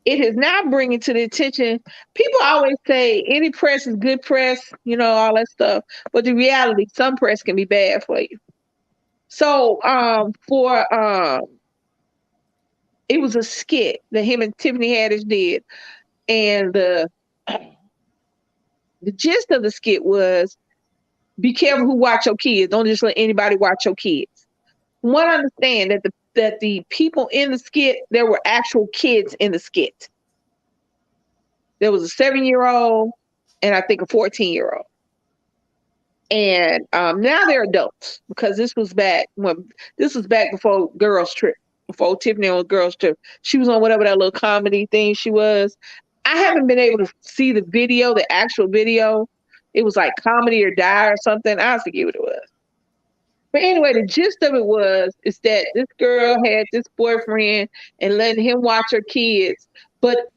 Speaker 2: it is now bringing to the attention. People always say any press is good press, all that stuff. But the reality, some press can be bad for you. So it was a skit that him and Tiffany Haddish did. And the gist of the skit was, be careful who watch your kids. Don't just let anybody watch your kids. One, understand that the people in the skit, there were actual kids in the skit. There was a 7-year-old and I think a 14-year-old. And now they're adults because this was back before Girls Trip, before Tiffany on Girls Trip. She was on whatever that little comedy thing she was. I haven't been able to see the video, the actual video. It was like Comedy or Die or something. I forget what it was. But anyway, the gist of it is that this girl had this boyfriend and letting him watch her kids,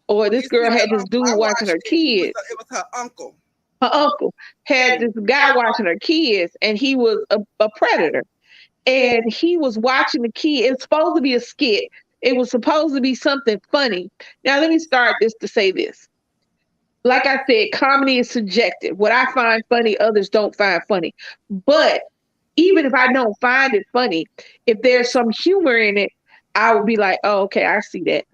Speaker 2: or this girl had this dude watching her kids.
Speaker 5: It was her uncle.
Speaker 2: Her uncle had this guy watching her kids, and he was a predator. And he was watching the kid. It's supposed to be a skit. It was supposed to be something funny. Now, let me start this to say this. Like I said, comedy is subjective. What I find funny, others don't find funny. But even if I don't find it funny, if there's some humor in it, I would be like, oh, okay, I see that.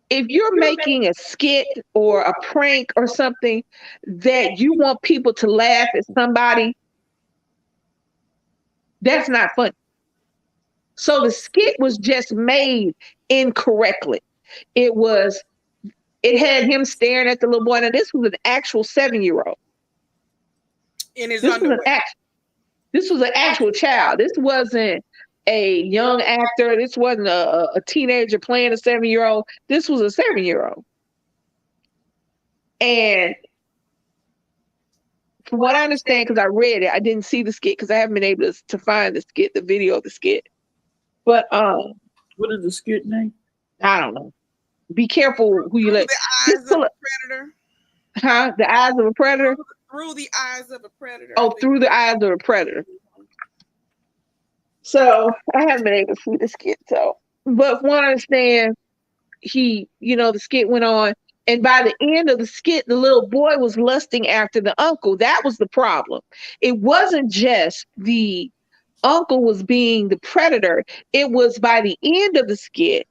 Speaker 2: if you're making a skit or a prank or something that you want people to laugh at somebody, that's not funny. So the skit was just made incorrectly. It had him staring at the little boy. Now this was an actual 7-year-old.
Speaker 5: In his
Speaker 2: This was
Speaker 5: underwear.
Speaker 2: this was an actual child. This wasn't a young actor. This wasn't a teenager playing a 7-year-old. This was a 7-year-old. And from what I understand, because I read it, I didn't see the skit because I haven't been able to find the skit, the video of the skit. But
Speaker 3: what is the skit name?
Speaker 2: I don't know. Be careful who you let.
Speaker 5: The eyes of a predator.
Speaker 2: Huh? The eyes of a predator?
Speaker 5: Through the eyes of a predator.
Speaker 2: Oh, through the eyes of a predator. So I haven't been able to see the skit. So, but from what I understand, the skit went on. And by the end of the skit, the little boy was lusting after the uncle. That was the problem. It wasn't just the uncle was being the predator. It was by the end of the skit,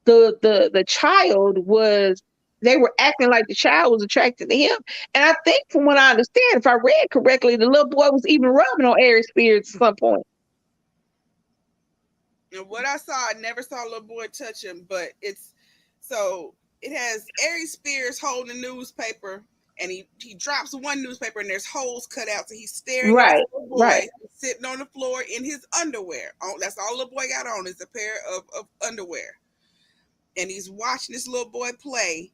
Speaker 2: the child was, they were acting like the child was attracted to him. And I think from what I understand, if I read correctly, the little boy was even rubbing on Arie Spears at some point.
Speaker 5: And what I saw, I never saw a little boy touch him, but it has Arie Spears holding a newspaper, and he drops one newspaper, and there's holes cut out, so he's staring at the little boy sitting on the floor in his underwear. Oh, that's all the boy got on is a pair of underwear. And he's watching this little boy play,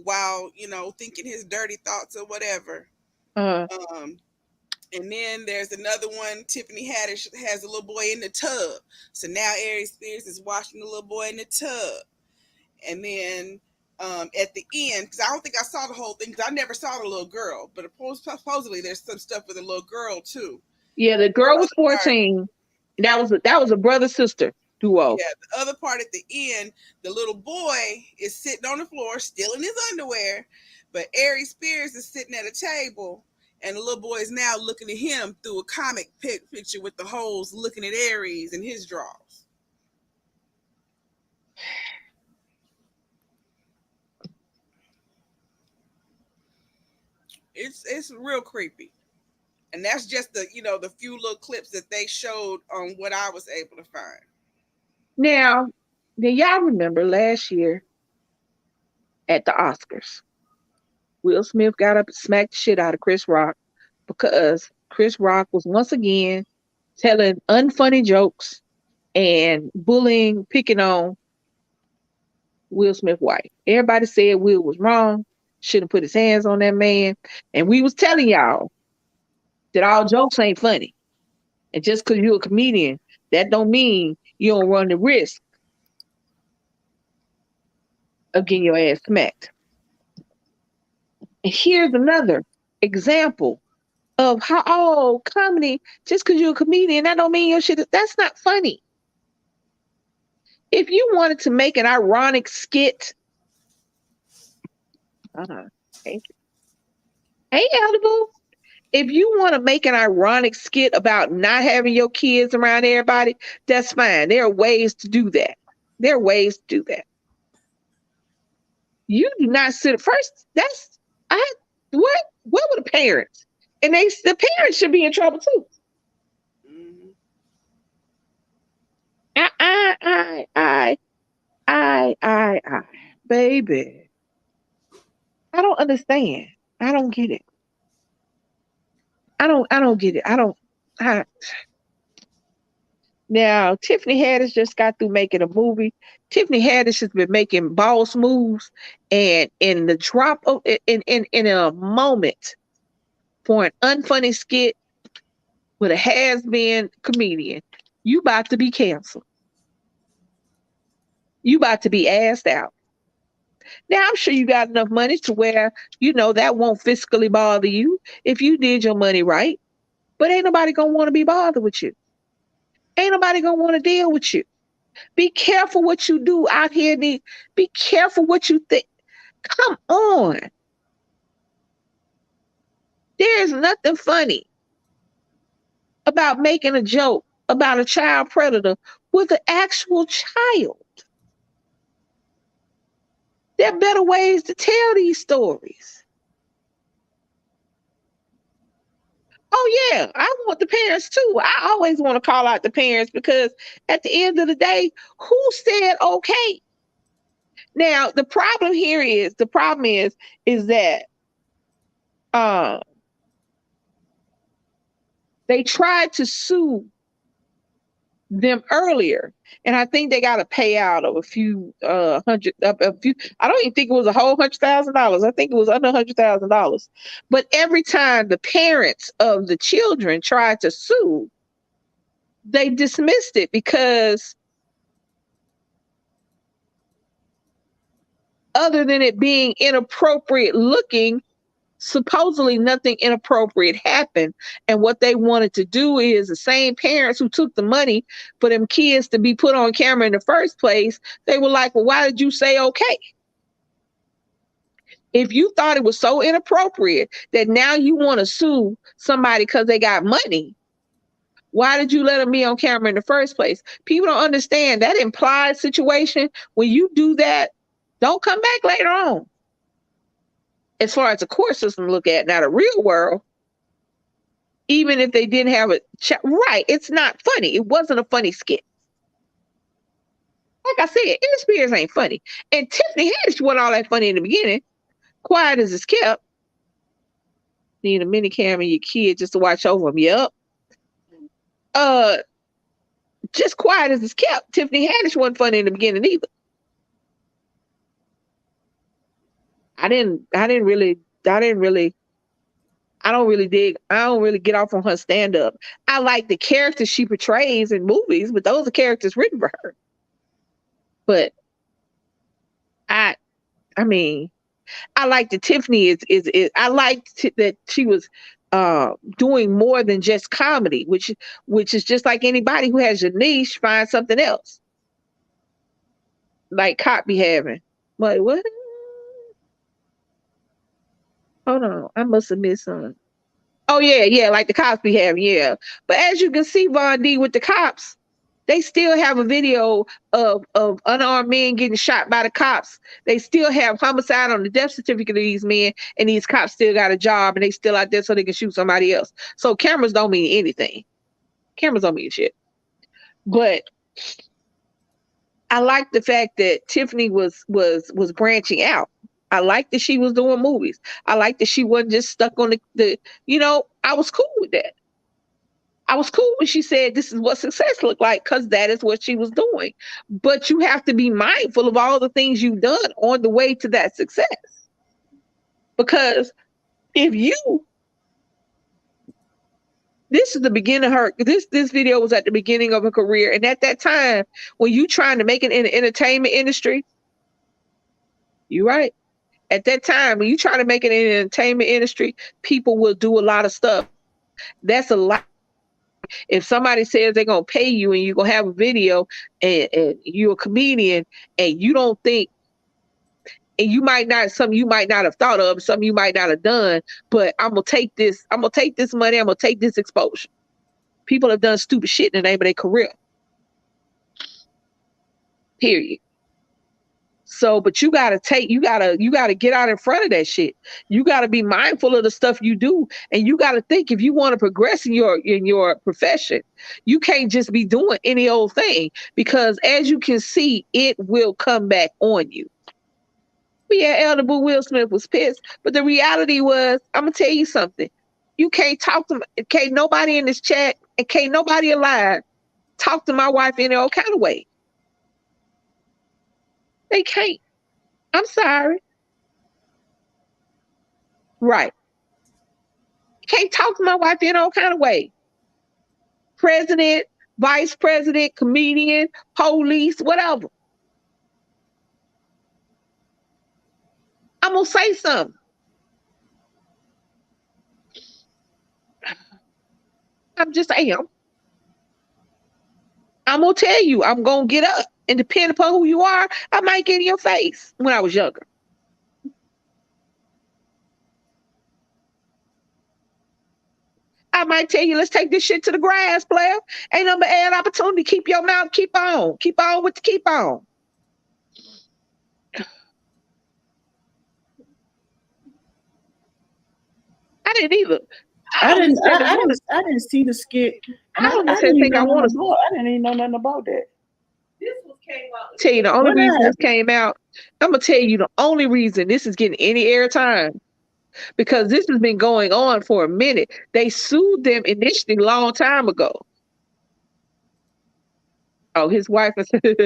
Speaker 5: while, thinking his dirty thoughts or whatever. And then there's another one, Tiffany Haddish has a little boy in the tub. So now Arie Spears is watching the little boy in the tub. And then at the end, because I don't think I saw the whole thing, because I never saw the little girl, but supposedly there's some stuff with a little girl too.
Speaker 2: Yeah, the girl was 14. That was a brother-sister duo.
Speaker 5: Yeah, the other part at the end, the little boy is sitting on the floor, still in his underwear, but Arie Spears is sitting at a table, and the little boy is now looking at him through a comic picture with the holes, looking at Aries and his drawers. It's real creepy. And that's just the few little clips that they showed on what I was able to find.
Speaker 2: Now y'all remember last year at the Oscars, Will Smith got up and smacked the shit out of Chris Rock because Chris Rock was once again telling unfunny jokes and bullying, picking on Will Smith's wife. Everybody said Will was wrong, shouldn't put his hands on that man. And we was telling y'all that all jokes ain't funny. And just because you're a comedian, that don't mean you don't run the risk of getting your ass smacked. And here's another example of how comedy, just because you're a comedian, that don't mean your shit, that's not funny. If you wanted to make an ironic skit, hey Edible, if you want to make an ironic skit about not having your kids around everybody, that's fine. There are ways to do that. You do not sit first. What were the parents? And the parents should be in trouble too. Baby. I don't understand. I don't get it. I don't get it. Now, Tiffany Haddish just got through making a movie. Tiffany Haddish has been making boss moves, and in the drop of in a moment for an unfunny skit with a has-been comedian, you about to be canceled. You about to be asked out. Now, I'm sure you got enough money to where, that won't fiscally bother you if you did your money right. But ain't nobody going to want to be bothered with you. Ain't nobody going to want to deal with you. Be careful what you do out here. Be careful what you think. Come on. There's nothing funny about making a joke about a child predator with an actual child. There are better ways to tell these stories. Oh yeah, I want the parents too. I always want to call out the parents because at the end of the day, who said okay? Now the problem here is that they tried to sue them earlier, and I think they got a payout of a few hundred, a few. I don't even think it was a whole $100,000. I think it was under $100,000. But every time the parents of the children tried to sue, they dismissed it because other than it being inappropriate looking, supposedly nothing inappropriate happened. And what they wanted to do is the same parents who took the money for them kids to be put on camera in the first place, they were like, well, why did you say okay? If you thought it was so inappropriate that now you want to sue somebody because they got money, why did you let them be on camera in the first place? People don't understand that implied situation. When you do that, don't come back later on. As far as the court system look at, now the real world, even if they didn't have a right, it's not funny. It wasn't a funny skit. Like I said, Britney Spears ain't funny. And Tiffany Haddish wasn't all that funny in the beginning. Quiet as it's kept. Need a mini cam and your kid just to watch over them. Yep. Just quiet as it's kept. Tiffany Haddish wasn't funny in the beginning either. I don't really get off on her stand-up. I like the characters she portrays in movies, but those are characters written for her. But I mean, I like that Tiffany I liked that she was doing more than just comedy, which is just like anybody who has a niche, find something else. Like Cop be having. Wait, what? Hold on, I must have missed something. Oh yeah, like the cops be having, yeah. But as you can see, Von D with the cops, they still have a video of unarmed men getting shot by the cops. They still have homicide on the death certificate of these men, and these cops still got a job, and they still out there so they can shoot somebody else. So cameras don't mean anything. Cameras don't mean shit. But I like the fact that Tiffany was branching out. I like that she was doing movies. I like that she wasn't just stuck on the I was cool with that. I was cool when she said this is what success looked like, because that is what she was doing. But you have to be mindful of all the things you've done on the way to that success. Because this is the beginning of her, this video was at the beginning of her career. And at that time, when you trying to make it in the entertainment industry, you're right. At that time, when you try to make it in the entertainment industry, people will do a lot of stuff. That's a lot. If somebody says they're going to pay you and you're going to have a video and you're a comedian and you don't think, and something you might not have thought of, something you might not have done, but I'm going to take this money, I'm going to take this exposure. People have done stupid shit in the name of their career. Period. So, but you gotta get out in front of that shit. You gotta be mindful of the stuff you do, and you gotta think, if you want to progress in your profession, you can't just be doing any old thing, because as you can see, it will come back on you. Yeah, Elder Boo Will Smith was pissed, but the reality was, I'm gonna tell you something. You can't can't nobody in this chat, and can't nobody alive talk to my wife in all kind of way. They can't. I'm sorry. Right. Can't talk to my wife in all kind of way. President, vice president, comedian, police, whatever. I'm going to say something. I'm just saying. I'm going to tell you, I'm going to get up. And depending upon who you are, I might get in your face when I was younger. I might tell you, let's take this shit to the grass, player. Ain't nothing but an opportunity. Keep your mouth, keep on. Keep on with the keep on. I didn't either.
Speaker 3: I didn't
Speaker 2: I
Speaker 3: see the skit. And
Speaker 2: I don't
Speaker 3: I
Speaker 2: necessarily
Speaker 3: didn't
Speaker 2: think I want to
Speaker 3: I didn't even know nothing about that.
Speaker 6: This was came out.
Speaker 2: tell you the only
Speaker 3: What
Speaker 2: reason this
Speaker 3: happened?
Speaker 2: came out. I'm gonna tell you the only reason this is getting any airtime because this has been going on for a minute. They sued them initially a long time ago. Oh, his wife is Trump.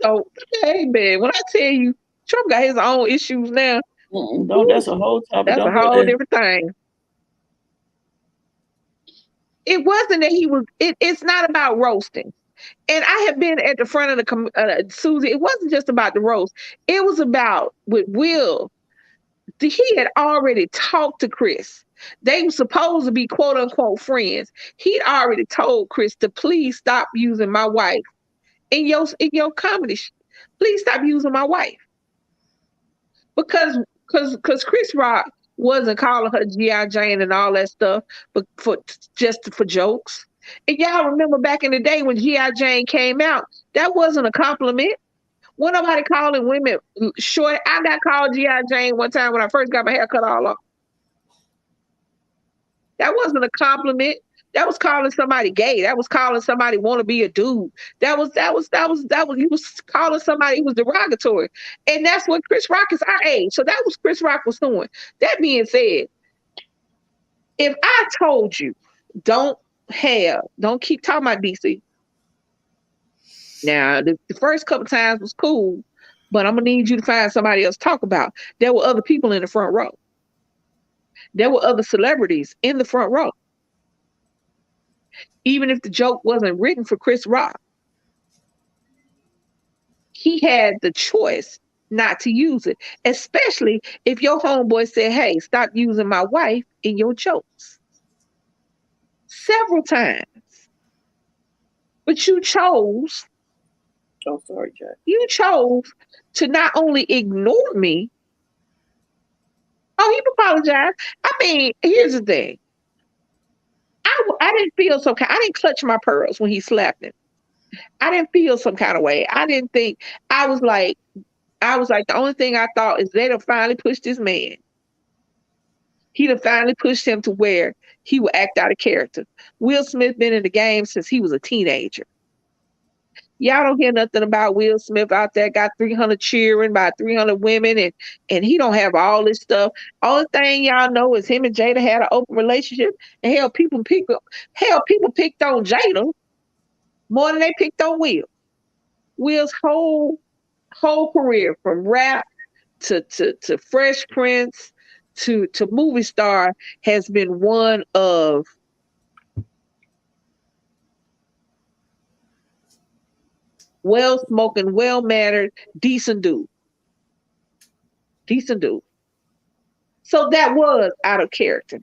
Speaker 2: Don't, hey man, when I tell you Trump got his own issues now,
Speaker 3: No, that's a whole topic.
Speaker 2: that's a
Speaker 3: Don't go
Speaker 2: whole
Speaker 3: there.
Speaker 2: different thing. It wasn't that he was. It's not about roasting. And I have been at the front of the Susie. It wasn't just about the roast. It was about with Will. He had already talked to Chris. They were supposed to be quote unquote friends. He'd already told Chris to please stop using my wife in your comedy. Please stop using my wife because Chris Rock wasn't calling her G.I. Jane and all that stuff, but for jokes. And y'all remember back in the day when G.I. Jane came out, that wasn't a compliment. When nobody calling women short. I got called G.I. Jane one time when I first got my hair cut all off. That wasn't a compliment. That was calling somebody gay. That was calling somebody want to be a dude. That was you was calling somebody, it was derogatory. And that's what Chris Rock is our age. So that was Chris Rock was doing. That being said, if I told you don't keep talking about DC. Now the first couple times was cool, but I'm gonna need you to find somebody else to talk about. There were other people in the front row. There were other celebrities in the front row. Even if the joke wasn't written for Chris Rock, he had the choice not to use it, especially if your homeboy said, hey, stop using my wife in your jokes. Several times. But you chose.
Speaker 3: Oh, sorry, Jack.
Speaker 2: You chose to not only ignore me. Oh, he apologized. I mean, here's the thing. I didn't feel so kind. I didn't clutch my pearls when he slapped him. I didn't feel some kind of way. I didn't think. I was like, the only thing I thought is they'd have finally pushed this man. He'd have finally pushed him to where he would act out of character. Will Smith been in the game since he was a teenager. Y'all don't hear nothing about Will Smith out there, got 300 cheering by 300 women, and he don't have all this stuff. Only thing y'all know is him and Jada had an open relationship, and people picked on Jada more than they picked on Will. Will's whole career, from rap to Fresh Prince to movie star, has been one of well-spoken, well-mannered, decent dude. Decent dude. So that was out of character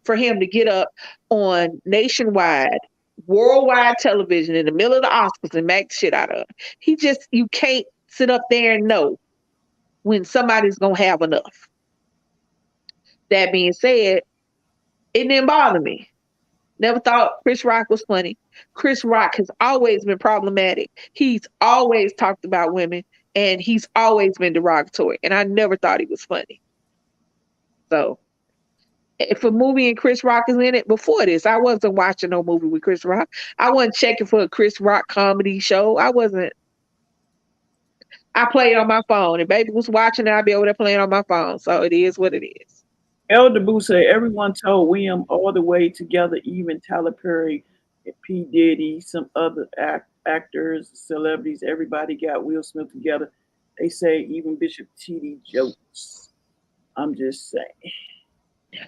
Speaker 2: for him to get up on nationwide, worldwide television in the middle of the Oscars and make shit out of it. You can't sit up there and know when somebody's going to have enough. That being said, it didn't bother me. Never thought Chris Rock was funny. Chris Rock has always been problematic. He's always talked about women, and he's always been derogatory. And I never thought he was funny. So, if a movie and Chris Rock is in it, before this, I wasn't watching no movie with Chris Rock. I wasn't checking for a Chris Rock comedy show. I played on my phone. If baby was watching, I'd be over there playing on my phone. So it is what it is.
Speaker 3: Elder Boo said everyone told William all the way together, even Tyler Perry, P. Diddy, some other actors, celebrities, everybody got Will Smith together. They say even Bishop T.D. jokes. I'm just saying.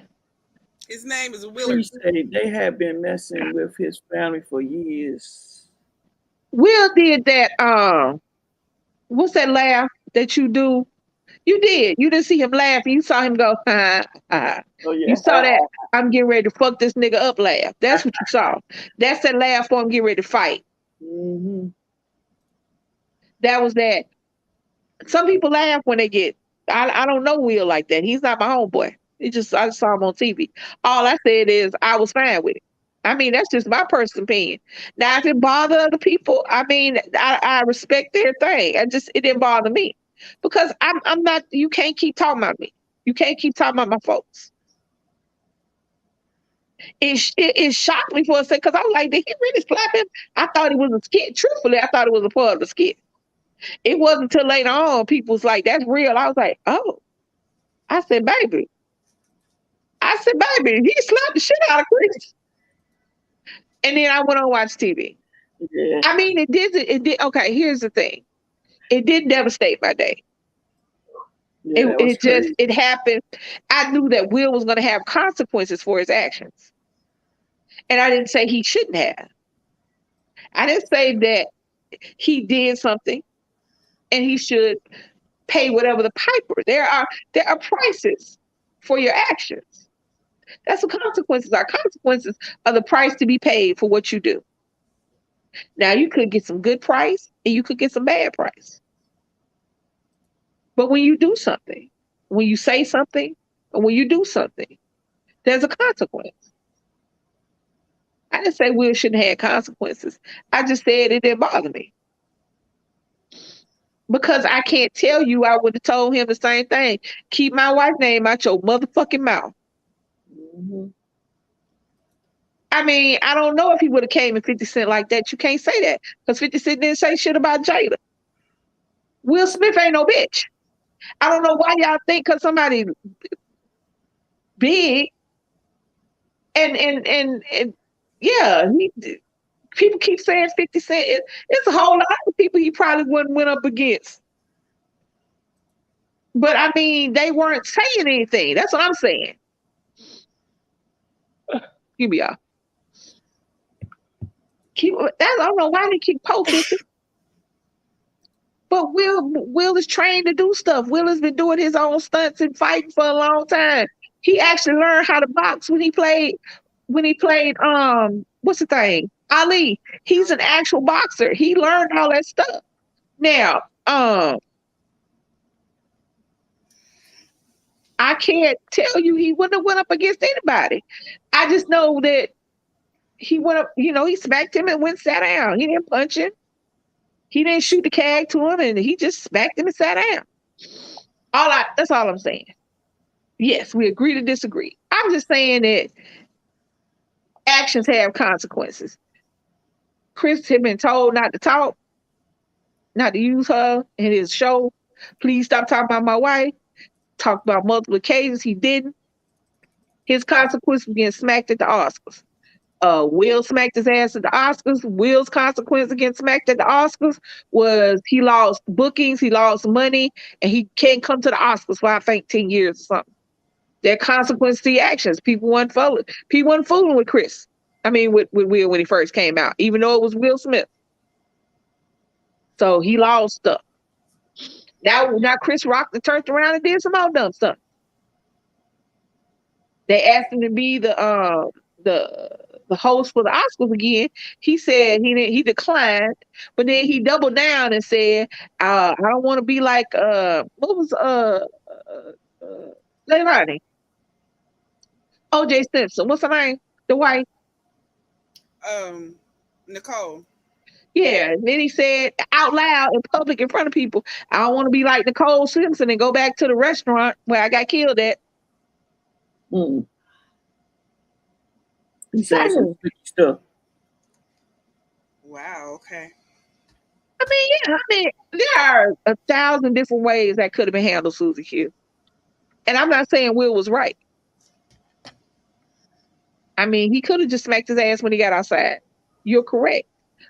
Speaker 5: His name is Willard.
Speaker 3: He said they have been messing with his family for years.
Speaker 2: Will did that. What's that laugh that you do? You did. You didn't see him laugh. You saw him go, ha, ha. Oh, yeah. You saw that I'm getting ready to fuck this nigga up laugh. That's what you saw. That's that laugh for him getting ready to fight.
Speaker 3: Mm-hmm.
Speaker 2: That was that. Some people laugh when they get, I don't know Will like that. He's not my homeboy. I just saw him on TV. All I said is I was fine with it. I mean, that's just my personal opinion. Now, if it bothered other people, I mean, I respect their thing. It didn't bother me. Because I'm not, you can't keep talking about me. You can't keep talking about my folks. It shocked me for a second because I was like, did he really slap him? I thought it was a skit. Truthfully, I thought it was a part of the skit. It wasn't until later on people was like, that's real. I was like, oh. I said, baby. He slapped the shit out of Chris. And then I went on watch TV.
Speaker 3: Yeah.
Speaker 2: I mean, it did. Okay, here's the thing. It did devastate my day.
Speaker 3: Yeah,
Speaker 2: It happened. I knew that Will was going to have consequences for his actions. And I didn't say he shouldn't have. I didn't say that he did something and he should pay whatever the piper. There are prices for your actions. That's what consequences are. Consequences are the price to be paid for what you do. Now, you could get some good price and you could get some bad price. But when you do something, when you say something, or when you do something, there's a consequence. I didn't say Will shouldn't have consequences. I just said it didn't bother me. Because I can't tell you I would have told him the same thing. Keep my wife's name out your motherfucking mouth.
Speaker 3: Mm-hmm.
Speaker 2: I mean, I don't know if he would have came in 50 Cent like that. You can't say that. Because 50 Cent didn't say shit about Jada. Will Smith ain't no bitch. I don't know why y'all think because somebody big and yeah, people keep saying 50 Cent. It's a whole lot of people he probably wouldn't went up against. But I mean, they weren't saying anything. That's what I'm saying. Give me y'all. I don't know why they keep poking. But Will is trained to do stuff. Will has been doing his own stunts and fighting for a long time. He actually learned how to box when he played what's the thing? Ali. He's an actual boxer. He learned all that stuff. Now, I can't tell you he wouldn't have went up against anybody. I just know that he went up, he smacked him and sat down. He didn't punch him. He didn't shoot the cag to him, and he just smacked him and sat down. That's all I'm saying. Yes, we agree to disagree. I'm just saying that actions have consequences. Chris had been told not to talk, not to use her in his show. Please stop talking about my wife. Talked about multiple occasions. He didn't. His consequence was getting smacked at the Oscars. Will smacked his ass at the Oscars. Will's consequence against smacked at the Oscars was he lost bookings, he lost money, and he can't come to the Oscars for I think 10 years or something. They're consequence to the actions. People weren't fooling with Chris. I mean, with Will when he first came out, even though it was Will Smith. So he lost stuff. Now Chris Rock turned around and did some more dumb stuff. They asked him to be the host for the Oscars again. He said he declined, but then he doubled down and said, I don't want to be like what was Leilani? O.J. Simpson. What's her name? The wife?
Speaker 5: Nicole.
Speaker 2: Yeah. And then he said out loud in public in front of people, I don't want to be like Nicole Simpson and go back to the restaurant where I got killed at.
Speaker 3: Mm. He said some stuff.
Speaker 5: Wow, okay.
Speaker 2: I mean, there are 1,000 different ways that could have been handled, Susie Q. And I'm not saying Will was right. I mean, he could have just smacked his ass when he got outside. You're correct.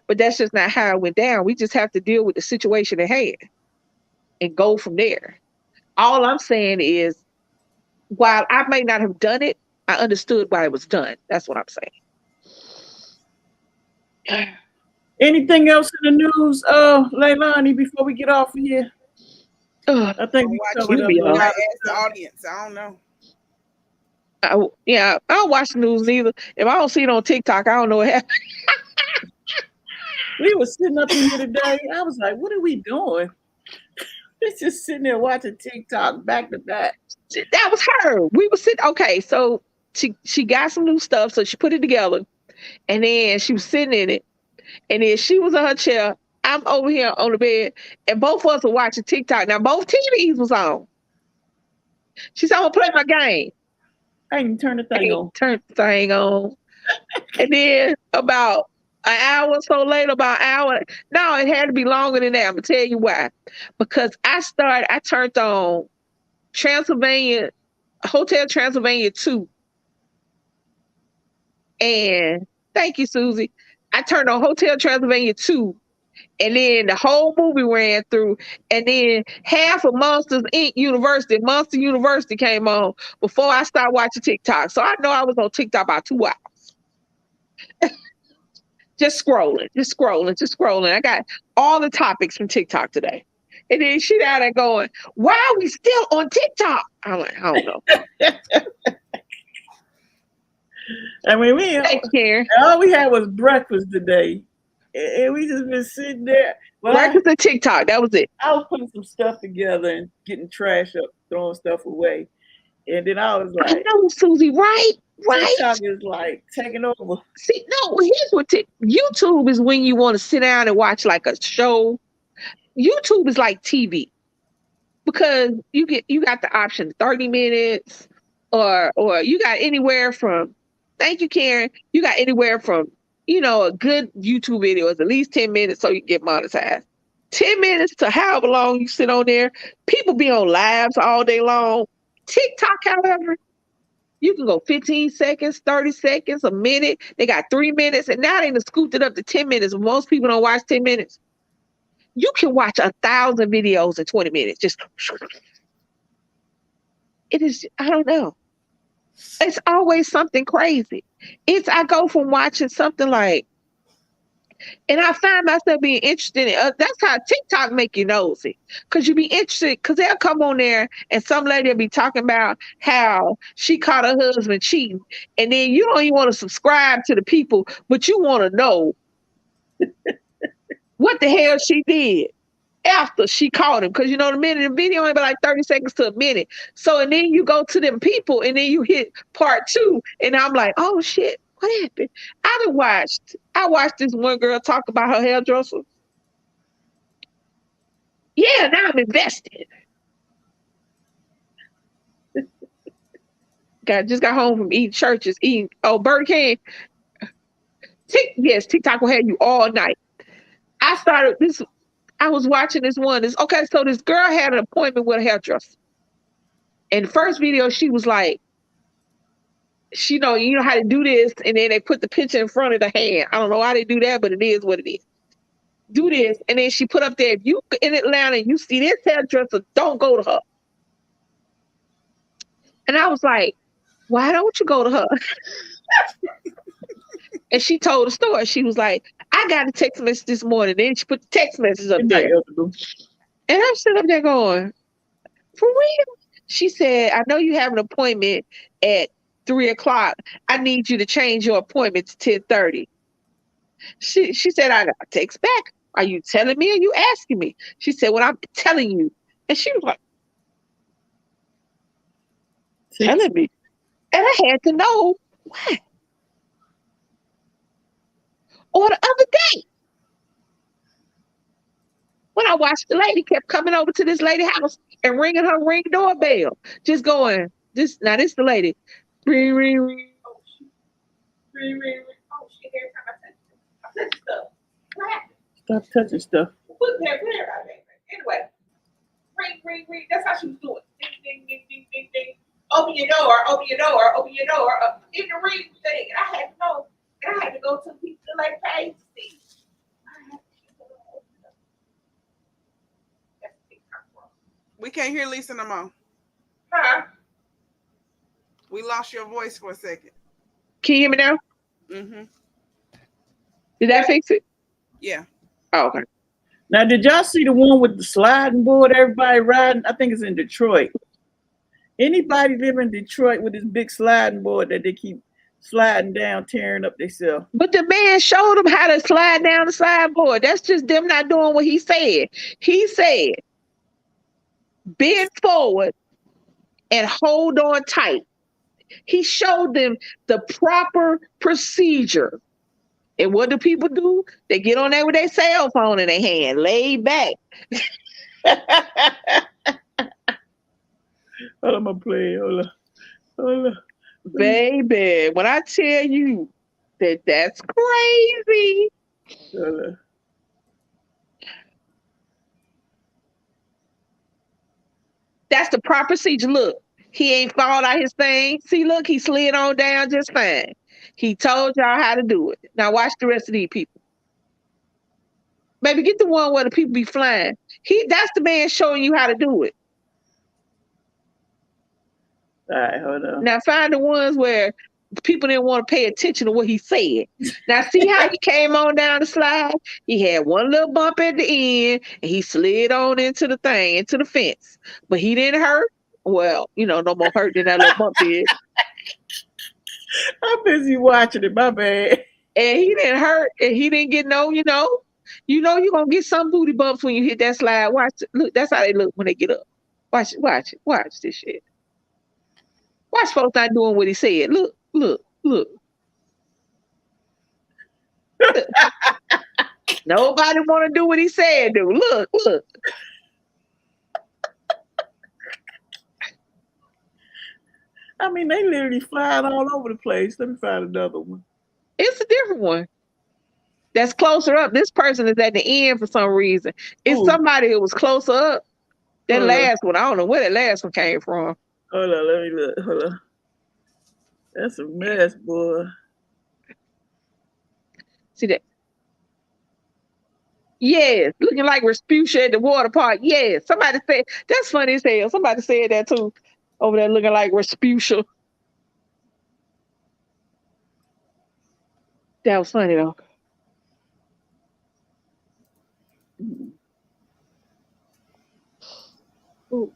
Speaker 2: But that's just not how it went down. We just have to deal with the situation at hand and go from there. All I'm saying is, while I may not have done it, I understood why it was done. That's what I'm saying.
Speaker 3: Anything else in the news, Leilani, before we get off of here? I think we covered up a lot.
Speaker 5: Ask the audience. I don't know.
Speaker 2: I don't watch the news neither. If I don't see it on TikTok, I don't know what happened.
Speaker 3: We were sitting up here today. I was like, what are we doing? We're just sitting there watching TikTok back to back.
Speaker 2: That was her. We were sitting. Okay, so she got some new stuff, so she put it together, and then she was sitting in it, and then she was on her chair. I'm over here on the bed, and both of us were watching TikTok. Now both TVs was on. She said, I'm gonna play my game.
Speaker 3: I ain't turn the thing on.
Speaker 2: Turn the thing on. And then about an hour or so later, about an hour. No, it had to be longer than that. I'm gonna tell you why. Because I turned on Hotel Transylvania 2. And thank you, Susie. I turned on Hotel Transylvania 2. And then the whole movie ran through. And then half of Monster University came on before I started watching TikTok. So I know I was on TikTok about 2 hours. Just scrolling. I got all the topics from TikTok today. And then she down there going, why are we still on TikTok? I'm like, I don't know.
Speaker 3: I mean, all we had was breakfast today. And we just been sitting there. Well,
Speaker 2: breakfast and TikTok, that was it.
Speaker 3: I was putting some stuff together and getting trash up, throwing stuff away. And then I was like,
Speaker 2: I know, Susie, right?
Speaker 3: TikTok is like taking over.
Speaker 2: See, no, here's what YouTube is when you want to sit down and watch like a show. YouTube is like TV because you got the option 30 minutes or you got anywhere from, thank you, Karen, you got anywhere from, a good YouTube video is at least 10 minutes so you get monetized. 10 minutes to however long you sit on there. People be on lives all day long. TikTok, however, you can go 15 seconds, 30 seconds, a minute. They got 3 minutes, and now they done scooped it up to 10 minutes. Most people don't watch 10 minutes. You can watch 1,000 videos in 20 minutes. Just, it is, I don't know. It's always something crazy. I go from watching something like, and I find myself being interested in, that's how TikTok make you nosy. Because you be interested, because they'll come on there and some lady will be talking about how she caught her husband cheating. And then you don't even want to subscribe to the people, but you want to know what the hell she did after she caught him. Because the minute the video ain't but like 30 seconds to a minute. So, and then you go to them people and then you hit part 2. And I'm like, oh shit. What happened? I watched this one girl talk about her hairdresser. Yeah, now I'm invested. Just got home from eating Burger King. TikTok will have you all night. I was watching this one. So this girl had an appointment with a hairdresser. And the first video, she was like, you know how to do this, and then they put the picture in front of the hand. I don't know how they do that, but it is what it is. Do this, and then she put up there, if you in Atlanta and you see this hairdresser, don't go to her. And I was like, why don't you go to her? And she told the story. She was like, I got a text message this morning. Then she put the text message up there. And I'm sitting up there going, for real? She said, I know you have an appointment at 3:00. I need you to change your appointment to 10:30. She said, I got a text back. Are you telling me or you asking me? She said, well, I'm telling you. And she was like, telling me. And I had to know why. Or the other day, when I watched the lady kept coming over to this lady's house and ringing her ring doorbell, just going, this the lady. Ring, ring, ring.
Speaker 6: Oh, shit, every time I touch stuff. What happened?
Speaker 3: Stop touching stuff.
Speaker 6: Put that clear out there. Anyway, ring, ring, ring. That's how she was doing. Ding, ding, ding, ding, ding, ding. Open your door, open your door, open your door. In the ring thing. And I had to know. And I had to go to the like page to see.
Speaker 5: We can't hear Lisa no more.
Speaker 6: Huh?
Speaker 5: We lost your voice for a second.
Speaker 2: Can you hear me now?
Speaker 5: Mm-hmm.
Speaker 2: Did that fix it?
Speaker 5: Yeah.
Speaker 2: Oh, okay.
Speaker 3: Now, did y'all see the one with the sliding board, everybody riding? I think it's in Detroit. Anybody live in Detroit with this big sliding board that they keep sliding down, tearing up themselves?
Speaker 2: But the man showed them how to slide down the sideboard. That's just them not doing what he said. He said, bend forward and hold on tight. He showed them the proper procedure. And what do people do? They get on there with their cell phone in their hand, laid back.
Speaker 3: Hold on, I'm gonna play. Hold on.
Speaker 2: Baby, when I tell you that that's crazy.
Speaker 3: Hold on.
Speaker 2: That's the proper procedure. Look, he ain't fallen out his thing. See, look, he slid on down just fine. He told y'all how to do it. Now watch the rest of these people. Baby, get the one where the people be flying. That's the man showing you how to do it.
Speaker 3: All right, hold on.
Speaker 2: Now find the ones where people didn't want to pay attention to what he said. Now see how he came on down the slide? He had one little bump at the end and he slid on into the thing, into the fence. But he didn't hurt. Well, no more hurt than that little bump did.
Speaker 3: I'm busy watching it, my bad.
Speaker 2: And he didn't hurt and he didn't get no, you're gonna get some booty bumps when you hit that slide. Watch it. Look, that's how they look when they get up. Watch it. Watch this shit. Watch folks not doing what he said. Look. Nobody want to do what he said do. Look.
Speaker 3: I mean, they literally flying all over the place. Let me find another one.
Speaker 2: It's a different one. That's closer up. This person is at the end for some reason. It's somebody who was closer up. That last one, I don't know where that last one came from.
Speaker 3: Hold on, let me look. Hold on. That's a mess, boy.
Speaker 2: See that? Yes, looking like Respucia at the water park. Yes, somebody said, that's funny as hell. Somebody said that too. Over there looking like Respucia. That was funny though. Ooh.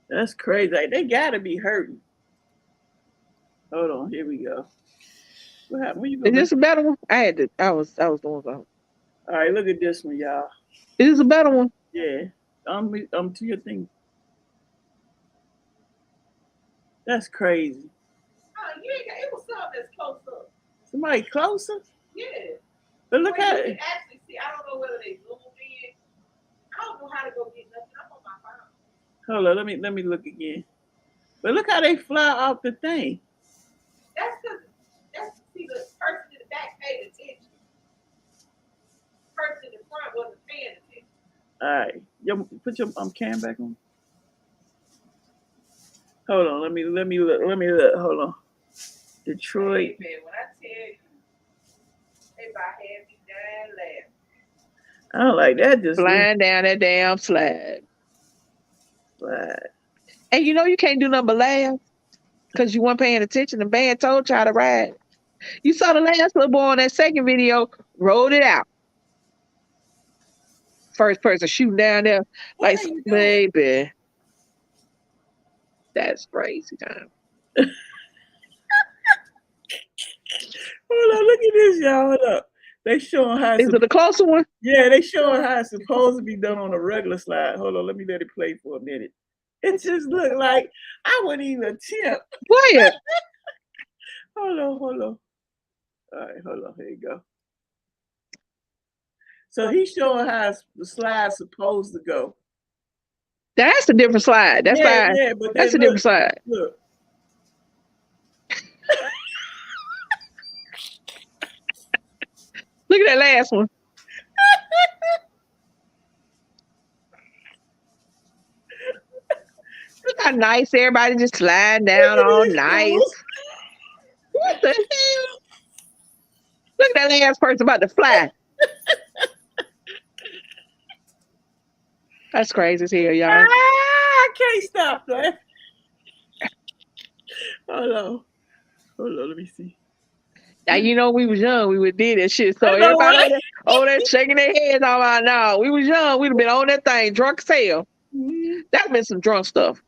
Speaker 3: That's crazy. Like, they gotta be hurting. Hold on, here we go. What happened? Where you
Speaker 2: Is this a better one? I was doing something.
Speaker 3: All right, look at this one, y'all.
Speaker 2: Is this a better one?
Speaker 3: Yeah. To your thing. That's crazy.
Speaker 6: It was something that's close up.
Speaker 3: Somebody closer?
Speaker 6: Yeah.
Speaker 3: But look at
Speaker 6: You
Speaker 3: it.
Speaker 6: can actually see. I don't know whether they zoomed in. I don't know how to go get nothing. I'm on my phone.
Speaker 3: Hold on, let me look again. But look how they fly off the thing.
Speaker 6: That's because see the person in the back paid attention. The person in the front wasn't paying attention.
Speaker 3: All right, yo, put your cam back on. Hold on, let me look. Hold on. Detroit.
Speaker 6: Hey, man, when I tell you, they about had me dying laughing.
Speaker 3: I don't like that. Just
Speaker 2: flying down that damn slide. And you can't do nothing but laugh because you weren't paying attention. The band told you how to ride. You saw the last little boy on that second video, rolled it out. First person shooting down there.
Speaker 6: What
Speaker 2: like, baby. That's crazy time.
Speaker 3: Hold on, look at this, y'all. Hold up. They showing how
Speaker 2: Is it the closer one?
Speaker 3: Yeah, they showing how it's supposed to be done on a regular slide. Hold on, let me let it play for a minute. It just looked like I wouldn't even attempt.
Speaker 2: Quiet.
Speaker 3: Hold on. All right, hold on. Here you go. So he's showing how the slide's supposed to go.
Speaker 2: That's a different slide. That's fine. Yeah, but that's a different slide.
Speaker 3: Look.
Speaker 2: Look at that last one. Look how nice everybody just sliding down all nice. What the hell? Look at that last person about to fly. That's crazy as hell, y'all.
Speaker 3: I can't stop that. Hold on, let me see.
Speaker 2: Now, we was young, we would do that shit. So everybody over there shaking their heads all right now. We was young, we'd have been on that thing, drunk as hell. That'd been some drunk stuff.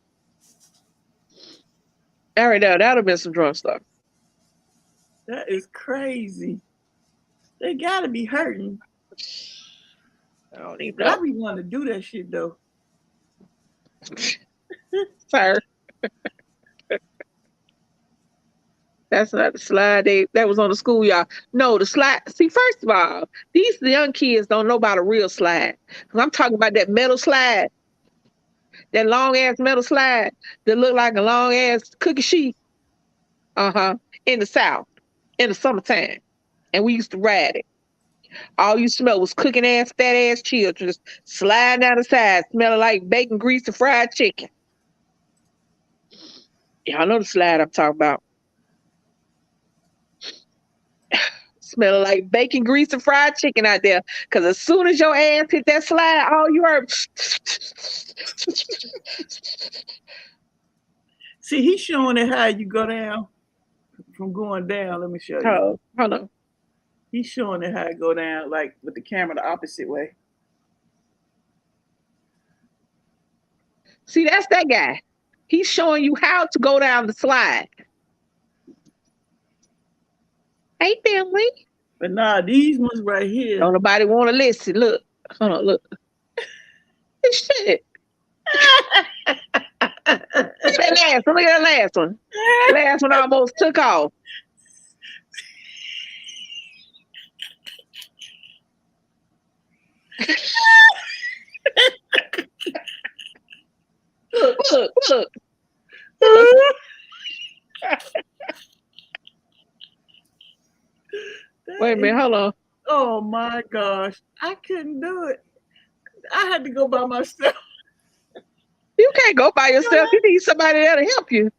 Speaker 2: Arie, that'd have been some drunk stuff.
Speaker 3: That is crazy. They gotta be hurting.
Speaker 2: I don't even know.
Speaker 3: I be wanting to do that shit though.
Speaker 2: Sir. That's not the slide that was on the schoolyard. No, the slide. See, first of all, these young kids don't know about a real slide. Cause I'm talking about that metal slide, that long ass metal slide that look like a long ass cookie sheet. In the South, in the summertime, and we used to ride it. All you smell was cooking ass, fat ass children just sliding down the side, smelling like bacon grease and fried chicken. Y'all know the slide I'm talking about. Smelling like bacon grease and fried chicken out there. Cause as soon as your ass hit that slide, all you heard.
Speaker 3: See, he's showing it how you go down from going down. Let me show you.
Speaker 2: Oh, hold on.
Speaker 3: He's showing it how it go down, like with the camera the opposite way.
Speaker 2: See, that's that guy. He's showing you how to go down the slide. Hey, family.
Speaker 3: But nah, these ones right here.
Speaker 2: Don't nobody want to listen. Look. Hold on, look. This shit. Look at that last one. Look at that last one. The last one almost took off. Look. Wait a minute, hold on.
Speaker 3: Oh my gosh, I couldn't do it. I had to go by myself.
Speaker 2: You can't go by yourself. You need somebody there to help you.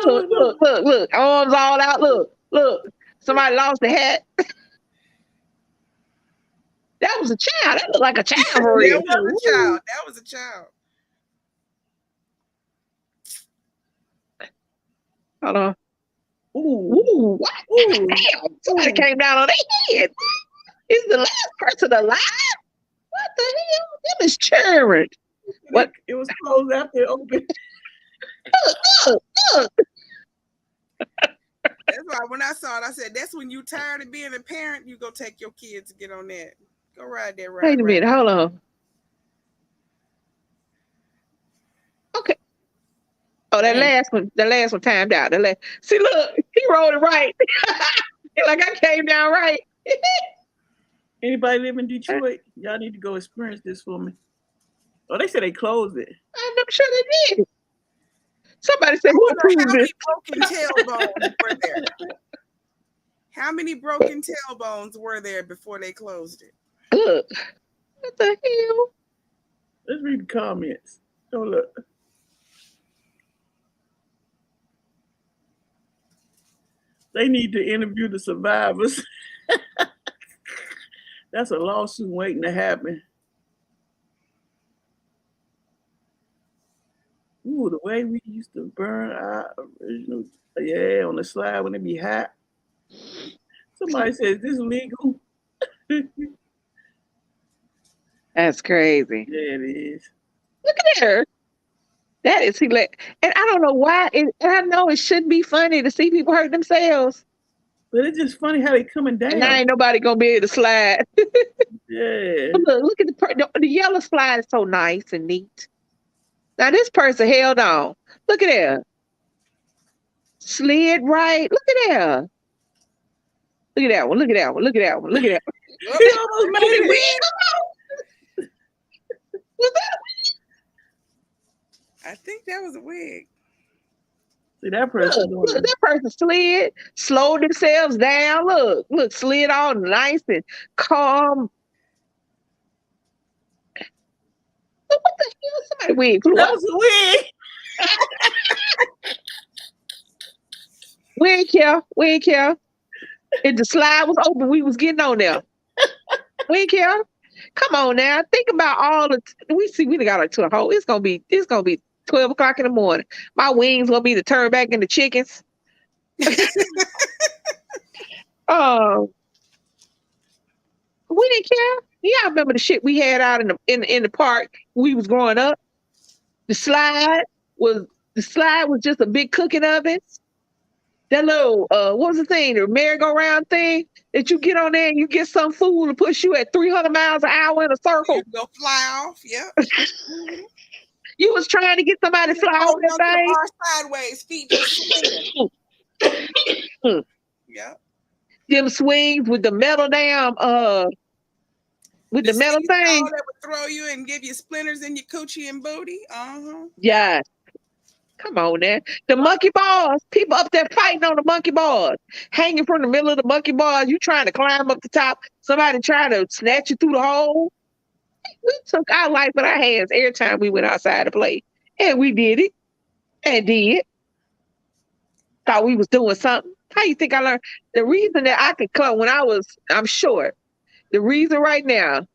Speaker 2: Look. Arms all out. Look. Somebody lost the hat. That was a child. That looked like a child for real.
Speaker 5: That was a child.
Speaker 2: Hold on. Ooh, what? Ooh. Damn, somebody came down on their head. Is the last person alive? What the hell? Them is cheering. What?
Speaker 3: It was closed after it opened.
Speaker 2: Look.
Speaker 5: That's why when I saw it, I said, that's when you tired of being a parent, you go take your kids to get on that. Go ride that ride.
Speaker 2: Wait a minute, hold on. Okay. Oh, that last one timed out. See, look, he rolled it right. Like I came down right.
Speaker 3: Anybody live in Detroit? Y'all need to go experience this for me. Oh, they said they closed it.
Speaker 2: I'm sure they did. Somebody said, who approved this?
Speaker 5: Broken tailbones were there? How many broken tailbones were there before they closed it?
Speaker 2: Look, what the hell?
Speaker 3: Let's read the comments. Oh, look. They need to interview the survivors. That's a lawsuit waiting to happen. Ooh, the way we used to burn our original, on the slide when it be hot. Somebody says, is this legal?
Speaker 2: That's crazy.
Speaker 3: Yeah, it is.
Speaker 2: Look at her. That is hilarious. And I don't know why. And I know it shouldn't be funny to see people hurt themselves.
Speaker 3: But it's just funny how they coming down.
Speaker 2: And now ain't nobody gonna be able to slide.
Speaker 3: Yeah.
Speaker 2: Look at the yellow slide is so nice and neat. Now this person held on. Look at that. Slid right. Look at that. Look at that one. Look at that one. Look at that one. Look at that one.
Speaker 3: He almost made it.
Speaker 2: Was that
Speaker 5: I think that was a wig.
Speaker 3: See that person.
Speaker 2: Look, that person slowed themselves down. Look, slid all nice and calm. Look, what the hell? Somebody wig flew
Speaker 3: That
Speaker 2: out.
Speaker 3: was a wig.
Speaker 2: We ain't care. If the slide was open, we was getting on there. We ain't care. Come on now. Think about all the we done got to a hole. It's gonna be 12 o'clock in the morning. My wings gonna be to turn back into chickens. Oh, we didn't care. Yeah, I remember the shit we had out in the park when we was growing up. The slide was just a big cooking oven. That little what was the thing? The merry-go-round thing that you get on there and you get some food to push you at 300 miles an hour in a circle.
Speaker 5: You go fly off. Yep.
Speaker 2: You was trying to get somebody to fly over that thing.
Speaker 5: Sideways, feet just swinging. Yeah.
Speaker 2: Them swings with the metal damn with the metal
Speaker 5: seesaw
Speaker 2: thing.
Speaker 5: that would throw you and give you splinters in your coochie and booty.
Speaker 2: Yeah. Come on now. The monkey bars. People up there fighting on the monkey bars. Hanging from the middle of the monkey bars. You trying to climb up the top. Somebody trying to snatch you through the hole. We took our life in our hands every time we went outside to play. And we did it. And did. Thought we was doing something. How you think I learned? The reason that I could come when I'm short. The reason right now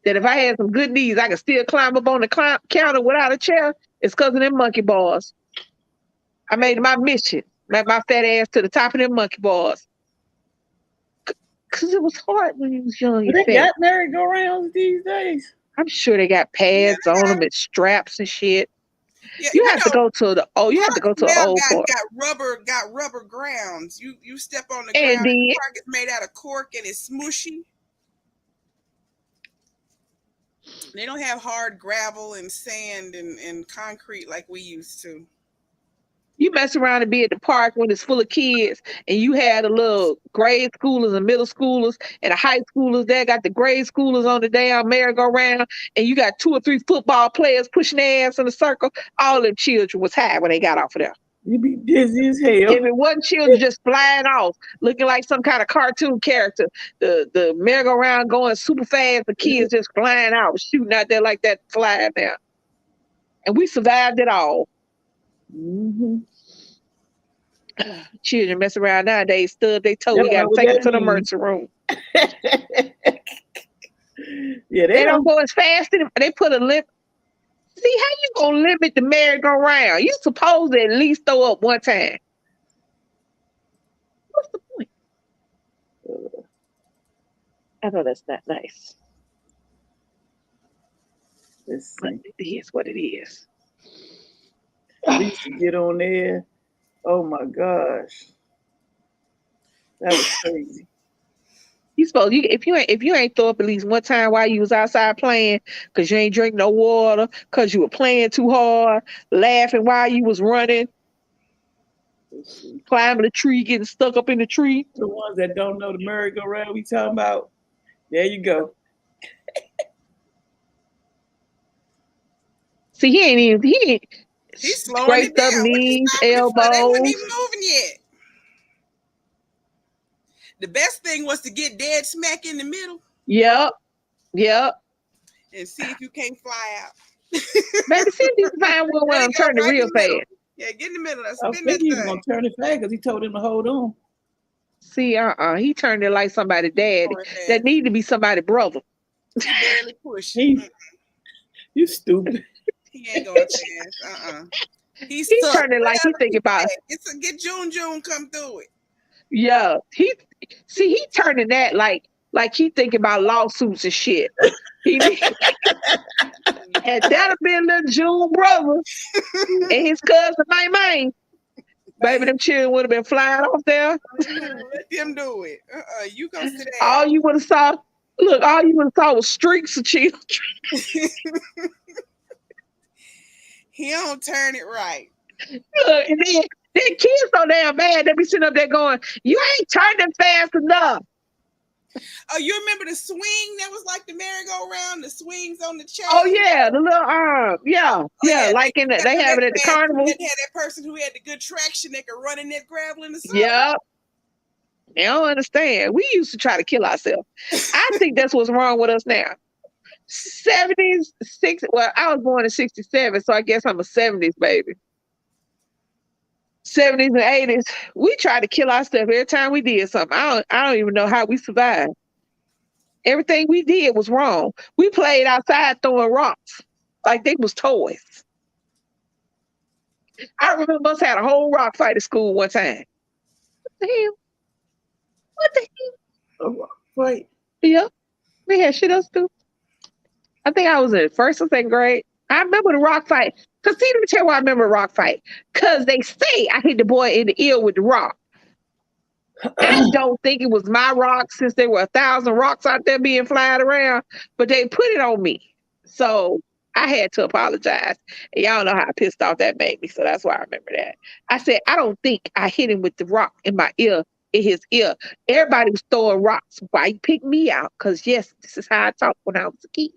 Speaker 2: that if I had some good knees, I could still climb up on the counter without a chair is because of them monkey bars. I made my mission. Met my fat ass to the top of them monkey bars. Because it was hard when you was young.
Speaker 3: They got merry-go-rounds these days.
Speaker 2: I'm sure they got pads on them and straps and shit. Yeah, you have to go to the old part.
Speaker 5: Got rubber grounds. You step on the
Speaker 2: and
Speaker 5: ground.
Speaker 2: Then,
Speaker 5: the park is made out of cork and it's smooshy. They don't have hard gravel and sand and concrete like we used to.
Speaker 2: You mess around and be at the park when it's full of kids and you had the little grade schoolers and middle schoolers and the high schoolers there got the grade schoolers on the damn merry-go-round and you got 2 or 3 football players pushing their ass in a circle. All them children was high when they got off of there.
Speaker 3: You be dizzy as hell.
Speaker 2: If it wasn't children just flying off, looking like some kind of cartoon character, the merry-go-round going super fast, the kids just flying out, shooting out there like that, flying there. And we survived it all. Mm-hmm. Children mess around nowadays, stub their toe. We got to take them to the emergency room.
Speaker 3: Yeah,
Speaker 2: they don't go as fast. They put a limit. See, how you gonna limit the merry-go-round? You supposed to at least throw up one time. What's the point? I know that's not nice. But it is what it is.
Speaker 3: I used to get on there. Oh my gosh, that was crazy.
Speaker 2: You supposed if you ain't throw up at least one time while you was outside playing, cause you ain't drink no water, cause you were playing too hard, laughing while you was running, climbing a tree, getting stuck up in the tree.
Speaker 3: The ones that don't know the merry-go-round we talking about, there you go.
Speaker 2: See,
Speaker 5: he's slowing it down.
Speaker 2: Knees, elbows.
Speaker 5: They weren't even moving yet. The best thing was to get dead smack in the middle.
Speaker 2: Yep.
Speaker 5: And see if you can't fly out.
Speaker 2: Maybe see if you can find one where I'm turning real fast.
Speaker 5: Yeah, get in the middle.
Speaker 3: I think he was gonna turn it fast because he told him to hold on.
Speaker 2: See, he turned it like somebody daddy. That need to be somebody brother.
Speaker 5: He barely pushed.
Speaker 3: You stupid.
Speaker 5: He ain't going fast. He
Speaker 2: turned it like he thinking about it.
Speaker 5: Get June come through it.
Speaker 2: Yeah. He turning that like he thinking about lawsuits and shit. Had that have been little June brother and his cousin May, baby, them children would have been flying off there.
Speaker 5: Let them do it. You go sit down.
Speaker 2: All you would have saw was streaks of children.
Speaker 5: He don't turn it right.
Speaker 2: Look, and then kids so damn bad, they be sitting up there going, you ain't turning fast enough.
Speaker 5: Oh, you remember the swing that was like the merry-go-round, the swings on the chain?
Speaker 2: Oh yeah, the little like they have it at the carnival.
Speaker 5: They had that person who had the good traction that could run in that gravel in the sun.
Speaker 2: Yep. They don't understand. We used to try to kill ourselves. I think that's what's wrong with us now. 70s, 60s. Well, I was born in 67, so I guess I'm a 70s baby. 70s and 80s, we tried to kill ourselves every time we did something. I don't even know how we survived. Everything we did was wrong. We played outside throwing rocks like they was toys. I remember us had a whole rock fight at school one time. What the hell?
Speaker 3: A rock fight?
Speaker 2: Yeah. We had shit else to do. I think I was in first or second grade. I remember the rock fight. Because see, let me tell you why I remember a rock fight. Because they say I hit the boy in the ear with the rock. I don't think it was my rock since there were 1,000 rocks out there being flying around, but they put it on me. So I had to apologize. And y'all know how pissed off that made me. So that's why I remember that. I said, I don't think I hit him with the rock in my ear, in his ear. Everybody was throwing rocks. Why he picked me out? Because, yes, this is how I talked when I was a kid.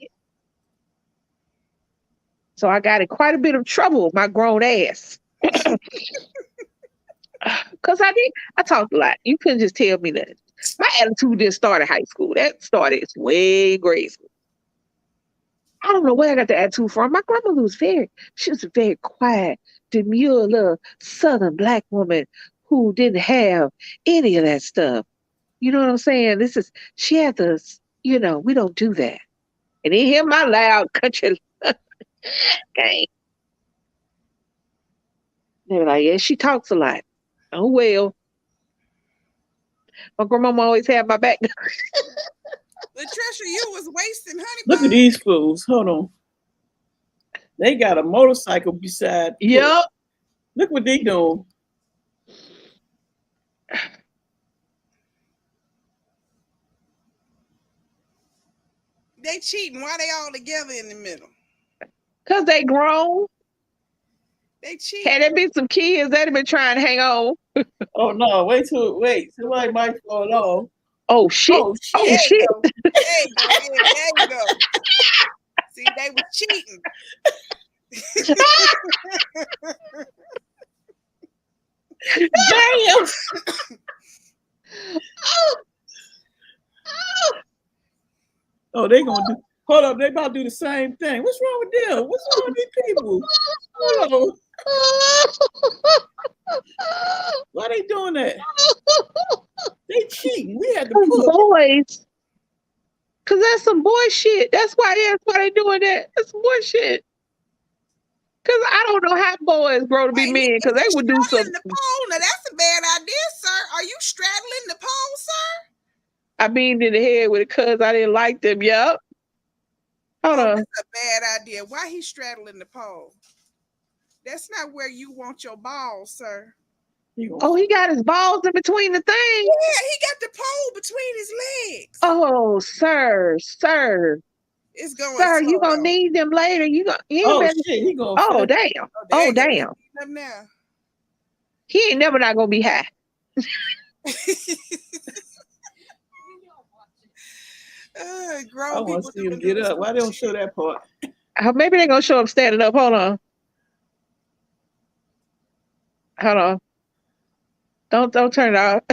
Speaker 2: So I got in quite a bit of trouble with my grown ass. Because I talked a lot. You couldn't just tell me that. My attitude didn't start in high school. That started way in grade school. I don't know where I got the attitude from. My grandmother was she was a very quiet, demure little Southern black woman who didn't have any of that stuff. You know what I'm saying? She had this, we don't do that. And then hear my loud country game. They were like, yeah, she talks a lot. Oh, well. My grandmama always had my back.
Speaker 5: Latricia, you was wasting honey.
Speaker 3: Look at these fools. Hold on. They got a motorcycle beside.
Speaker 2: Yep.
Speaker 3: Look what they doing.
Speaker 5: They cheating. Why they all together in the middle?
Speaker 2: Because they grown.
Speaker 5: They cheating.
Speaker 2: Had there been some kids, they'd have been trying to hang on.
Speaker 3: Oh, no. Wait. Somebody might fall off.
Speaker 2: Oh, shit.
Speaker 3: Oh, shit.
Speaker 5: There you go. There you go. See, they were cheating.
Speaker 3: Damn. Oh, they gonna do. Hold up, they about to do the same thing. What's wrong with them? What's wrong with these people? Hold on. Why they doing that? They cheating. We had to put
Speaker 2: boys. Cause that's some boy shit. That's why they doing that. That's some boy shit. Cause I don't know how boys grow to be men. Cause they would do something.
Speaker 5: The pole. Now that's a bad idea, sir. Are you straddling the pole, sir?
Speaker 2: I beamed in the head with it cause I didn't like them. Yup. Hold on.
Speaker 5: That's a bad idea. Why he straddling the pole? That's not where you want your balls, sir.
Speaker 2: Oh, he got his balls in between the things.
Speaker 5: Yeah, he got the pole between his legs.
Speaker 2: Oh, sir.
Speaker 5: It's going.
Speaker 2: Sir, you gonna need them later.
Speaker 3: Shit, he gonna.
Speaker 2: Oh, damn. Oh, damn.
Speaker 5: Now.
Speaker 2: He ain't never not gonna be high.
Speaker 3: I want to see him get up. Why they don't show that part?
Speaker 2: Maybe they're gonna show him standing up. Hold on. Don't turn it off.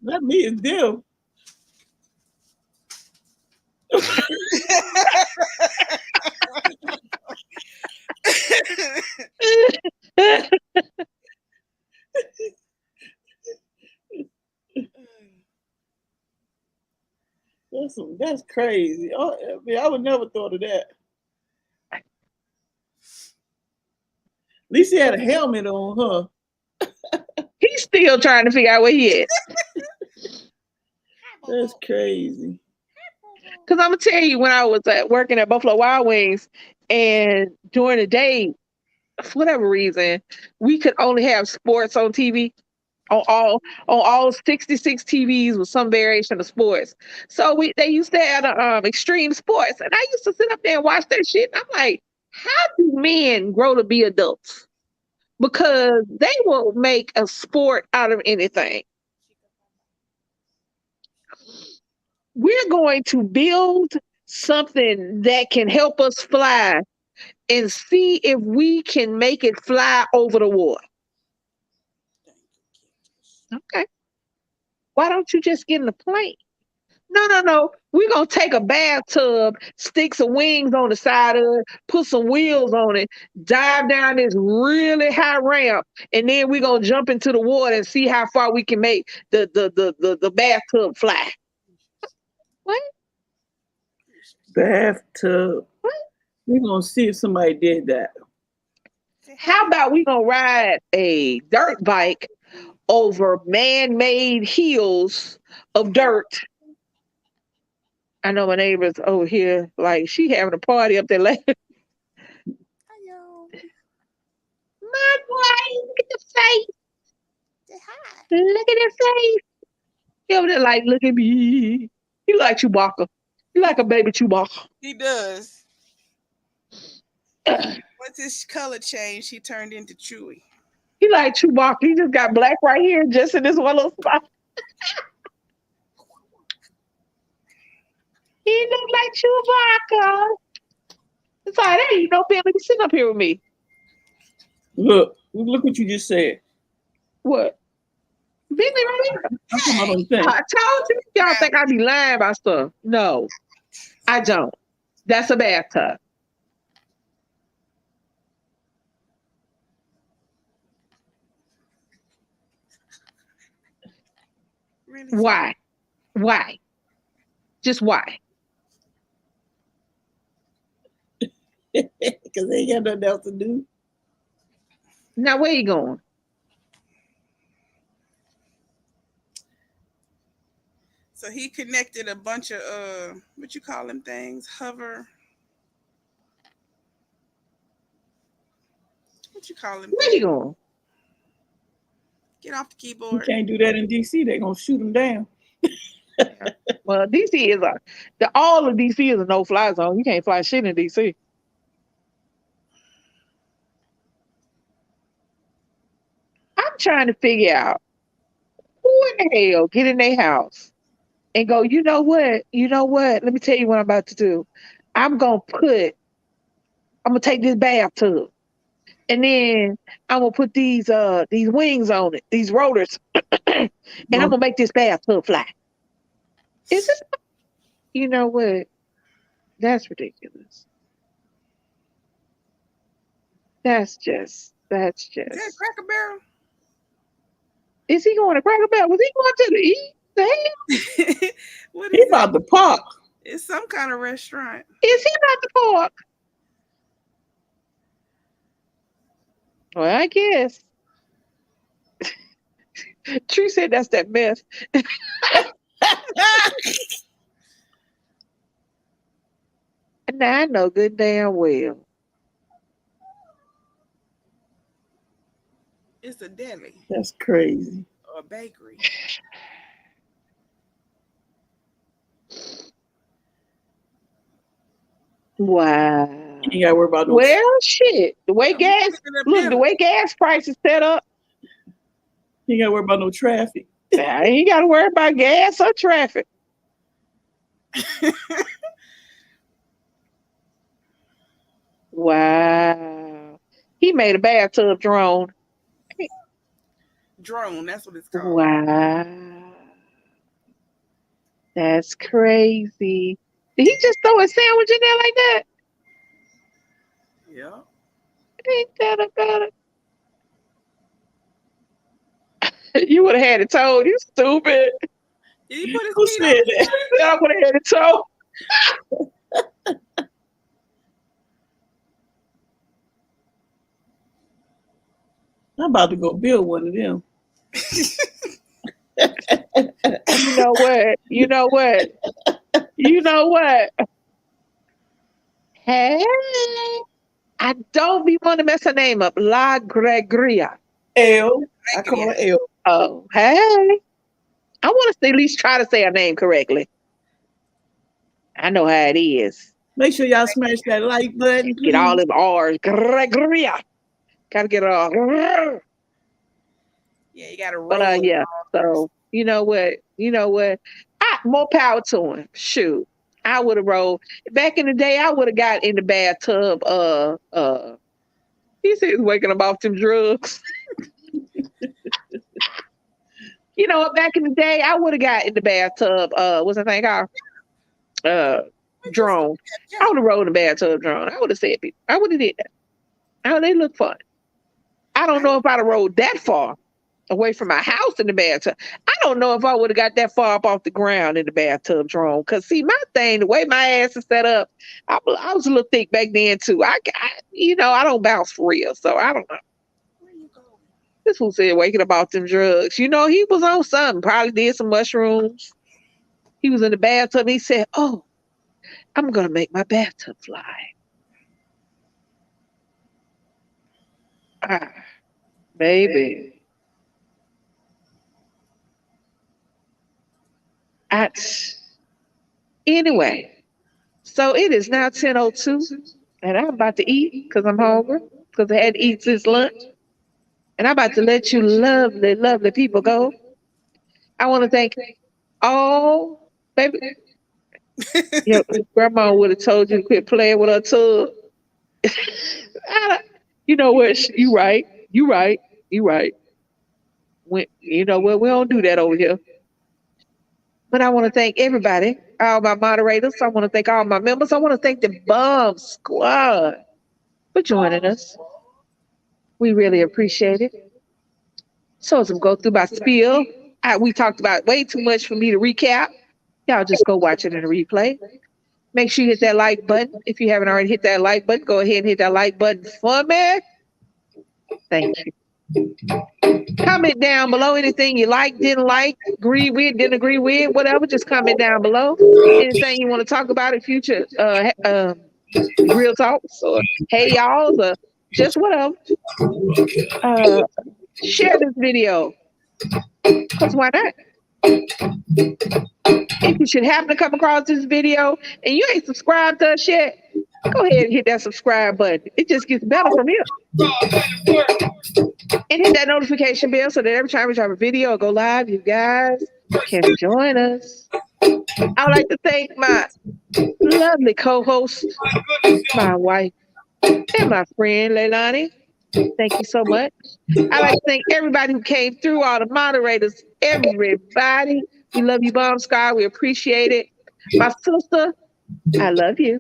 Speaker 3: Not me, it's them. That's crazy. Oh, I would never thought of that. At least he had a helmet on, huh?
Speaker 2: He's still trying to figure out where he is.
Speaker 3: That's crazy.
Speaker 2: Because I'm going to tell you, when I was working at Buffalo Wild Wings, and during the day, for whatever reason, we could only have sports on TV. On all 66 TVs with some variation of sports. So they used to have extreme sports. And I used to sit up there and watch that shit. And I'm like, how do men grow to be adults? Because they will make a sport out of anything. We're going to build something that can help us fly and see if we can make it fly over the water. Okay. Why don't you just get in the plane? No. We're going to take a bathtub, stick some wings on the side of it, put some wheels on it, dive down this really high ramp, and then we're going to jump into the water and see how far we can make the bathtub fly. What?
Speaker 3: Bathtub.
Speaker 2: What?
Speaker 3: We're going to see if somebody did that.
Speaker 2: How about we going to ride a dirt bike over man-made hills of dirt? I know my neighbor's over here, like she having a party up there later.
Speaker 5: Hello.
Speaker 2: My boy, look at the face.
Speaker 5: Say hi.
Speaker 2: Look at his face. He over there like, look at me. He like Chewbacca. He like a baby Chewbacca.
Speaker 5: He does. Once his color changed, he turned into Chewy.
Speaker 2: He like Chewbacca. He just got black right here, just in this one little spot. He look like Chewbacca. It's all right. There you know, Billy, sitting up here with me.
Speaker 3: Look what you just said.
Speaker 2: What? Billy right here.
Speaker 3: I'm talking about on the thing.
Speaker 2: I told you, y'all think I be lying about stuff. No, I don't. That's a bathtub.
Speaker 5: Really?
Speaker 2: Why? Why? Just why?
Speaker 3: Because they ain't got nothing else to do.
Speaker 2: Now where you going?
Speaker 5: So he connected a bunch of what you call them things? Hover. What you call them?
Speaker 2: Where you going?
Speaker 5: Get off the
Speaker 3: You
Speaker 5: keyboard.
Speaker 3: can't do that in DC. They're gonna shoot them down.
Speaker 2: Well, DC is all of DC is a no-fly zone. You can't fly shit in DC. I'm trying to figure out who in the hell get in their house and go, you know what? Let me tell you what I'm about to do. I'm gonna take this bathtub. And then I'm gonna put these wings on it, these rotors, and I'm gonna make this bathtub fly. Is this? You know what? That's ridiculous. That's just.
Speaker 5: Is that Cracker Barrel?
Speaker 2: Is he going to Cracker Barrel? Was he going to the eat? The hell?
Speaker 5: What
Speaker 3: He
Speaker 5: is
Speaker 3: about to pop.
Speaker 5: It's some kind of restaurant.
Speaker 2: Is he about to park? Well, I guess. Tree said that's that mess. Now I know good damn well.
Speaker 5: It's a deli
Speaker 3: That's crazy.
Speaker 5: or a bakery.
Speaker 2: Wow.
Speaker 3: You ain't gotta worry about no.
Speaker 2: Well, shit. The way gas prices set up,
Speaker 3: You ain't gotta worry about no traffic.
Speaker 2: I ain't got to worry about gas or traffic. Wow. He made a bathtub drone.
Speaker 5: Drone, that's what it's called.
Speaker 2: Wow. That's crazy. Did he just throw a sandwich in there like that?
Speaker 5: Yeah.
Speaker 2: Ain't that about it? You would have had it told. You stupid.
Speaker 5: Did he put his
Speaker 3: Who
Speaker 5: feet
Speaker 3: said
Speaker 5: on?
Speaker 3: that?
Speaker 2: I would have had it told.
Speaker 3: I'm about to go build one of them.
Speaker 2: You know what? Hey, I don't be want to mess her name up. La Gregoria.
Speaker 3: L. I call her L.
Speaker 2: Oh, hey. I want to at least try to say her name correctly. I know how it is.
Speaker 3: Make sure y'all smash that like button, please.
Speaker 2: Get all them R's. Gregoria. Gotta get it all.
Speaker 5: Yeah, you gotta roll.
Speaker 2: But yeah. So you know what? More power to him. Shoot. I would have rolled. Back in the day, I would have got in the bathtub. He said he's waking up off them drugs. You know what? Back in the day, I would have got in the bathtub. What's that thing called? Drone. I would have rolled in the bathtub drone. I would have said, I would have did that. Oh, they look fun. I don't know if I'd have rolled that far away from my house in the bathtub. I don't know if I would have got that far up off the ground in the bathtub drone. Cause see, my thing, the way my ass is set up, I was a little thick back then too. I don't bounce for real, so I don't know.
Speaker 5: Where you going?
Speaker 2: This fool said waking up off them drugs. You know, he was on something. Probably did some mushrooms. He was in the bathtub. And he said, "Oh, I'm gonna make my bathtub fly." Ah, baby. Anyway, so it is now 10:02. And I'm about to eat because I'm hungry because I had to eat since lunch. And I'm about to let you lovely, lovely people go. I want to thank all, baby. Your grandma would have told you to quit playing with her tub. You know what? You right. You right. You right. You know what? We don't do that over here. But I want to thank everybody, all my moderators. I want to thank all my members. I want to thank the Bomb Squad for joining us. We really appreciate it. So as we go through my spiel, we talked about way too much for me to recap. Y'all just go watch it in a replay. Make sure you hit that like button. If you haven't already hit that like button, go ahead and hit that like button for me. Thank you. Comment down below anything you like, didn't like, agree with, didn't agree with, whatever. Just comment down below. Anything you want to talk about in future real talks or hey y'all or just whatever. Share this video. Because why not? If you should happen to come across this video and you ain't subscribed to us yet, go ahead and hit that subscribe button. It just gets better from here. And hit that notification bell so that every time we drop a video or go live, you guys can join us. I would like to thank my lovely co-host, my wife, and my friend, Leilani. Thank you so much. I'd like to thank everybody who came through, all the moderators, everybody. We love you, Bomb Squad. We appreciate it. My sister, I love you.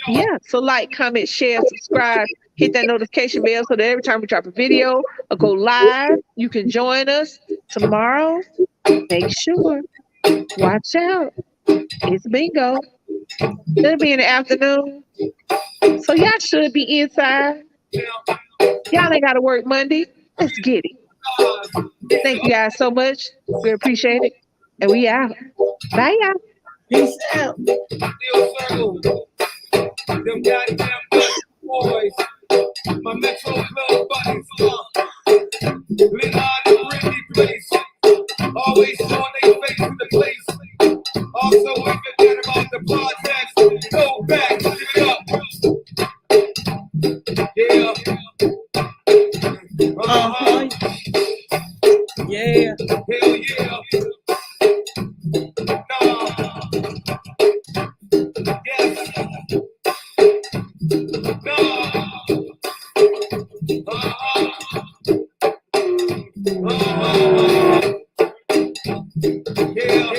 Speaker 2: Yeah, so like, comment, share, subscribe, hit that notification bell so that every time we drop a video or go live, you can join us tomorrow. Make sure, watch out. It's bingo. It'll be in the afternoon. So y'all should be inside. Y'all ain't got to work Monday. Let's get it. Thank you guys so much. We appreciate it. And we out. Bye, y'all.
Speaker 3: Peace out.
Speaker 1: Them goddamn boys, my Metro Club buddies, Leonard and Brittany place, always showing their face to the place. Also, we forget about the projects. Go back, give it up. Yeah.
Speaker 3: Yeah.
Speaker 1: Hell yeah. Nah. Yes. Yeah.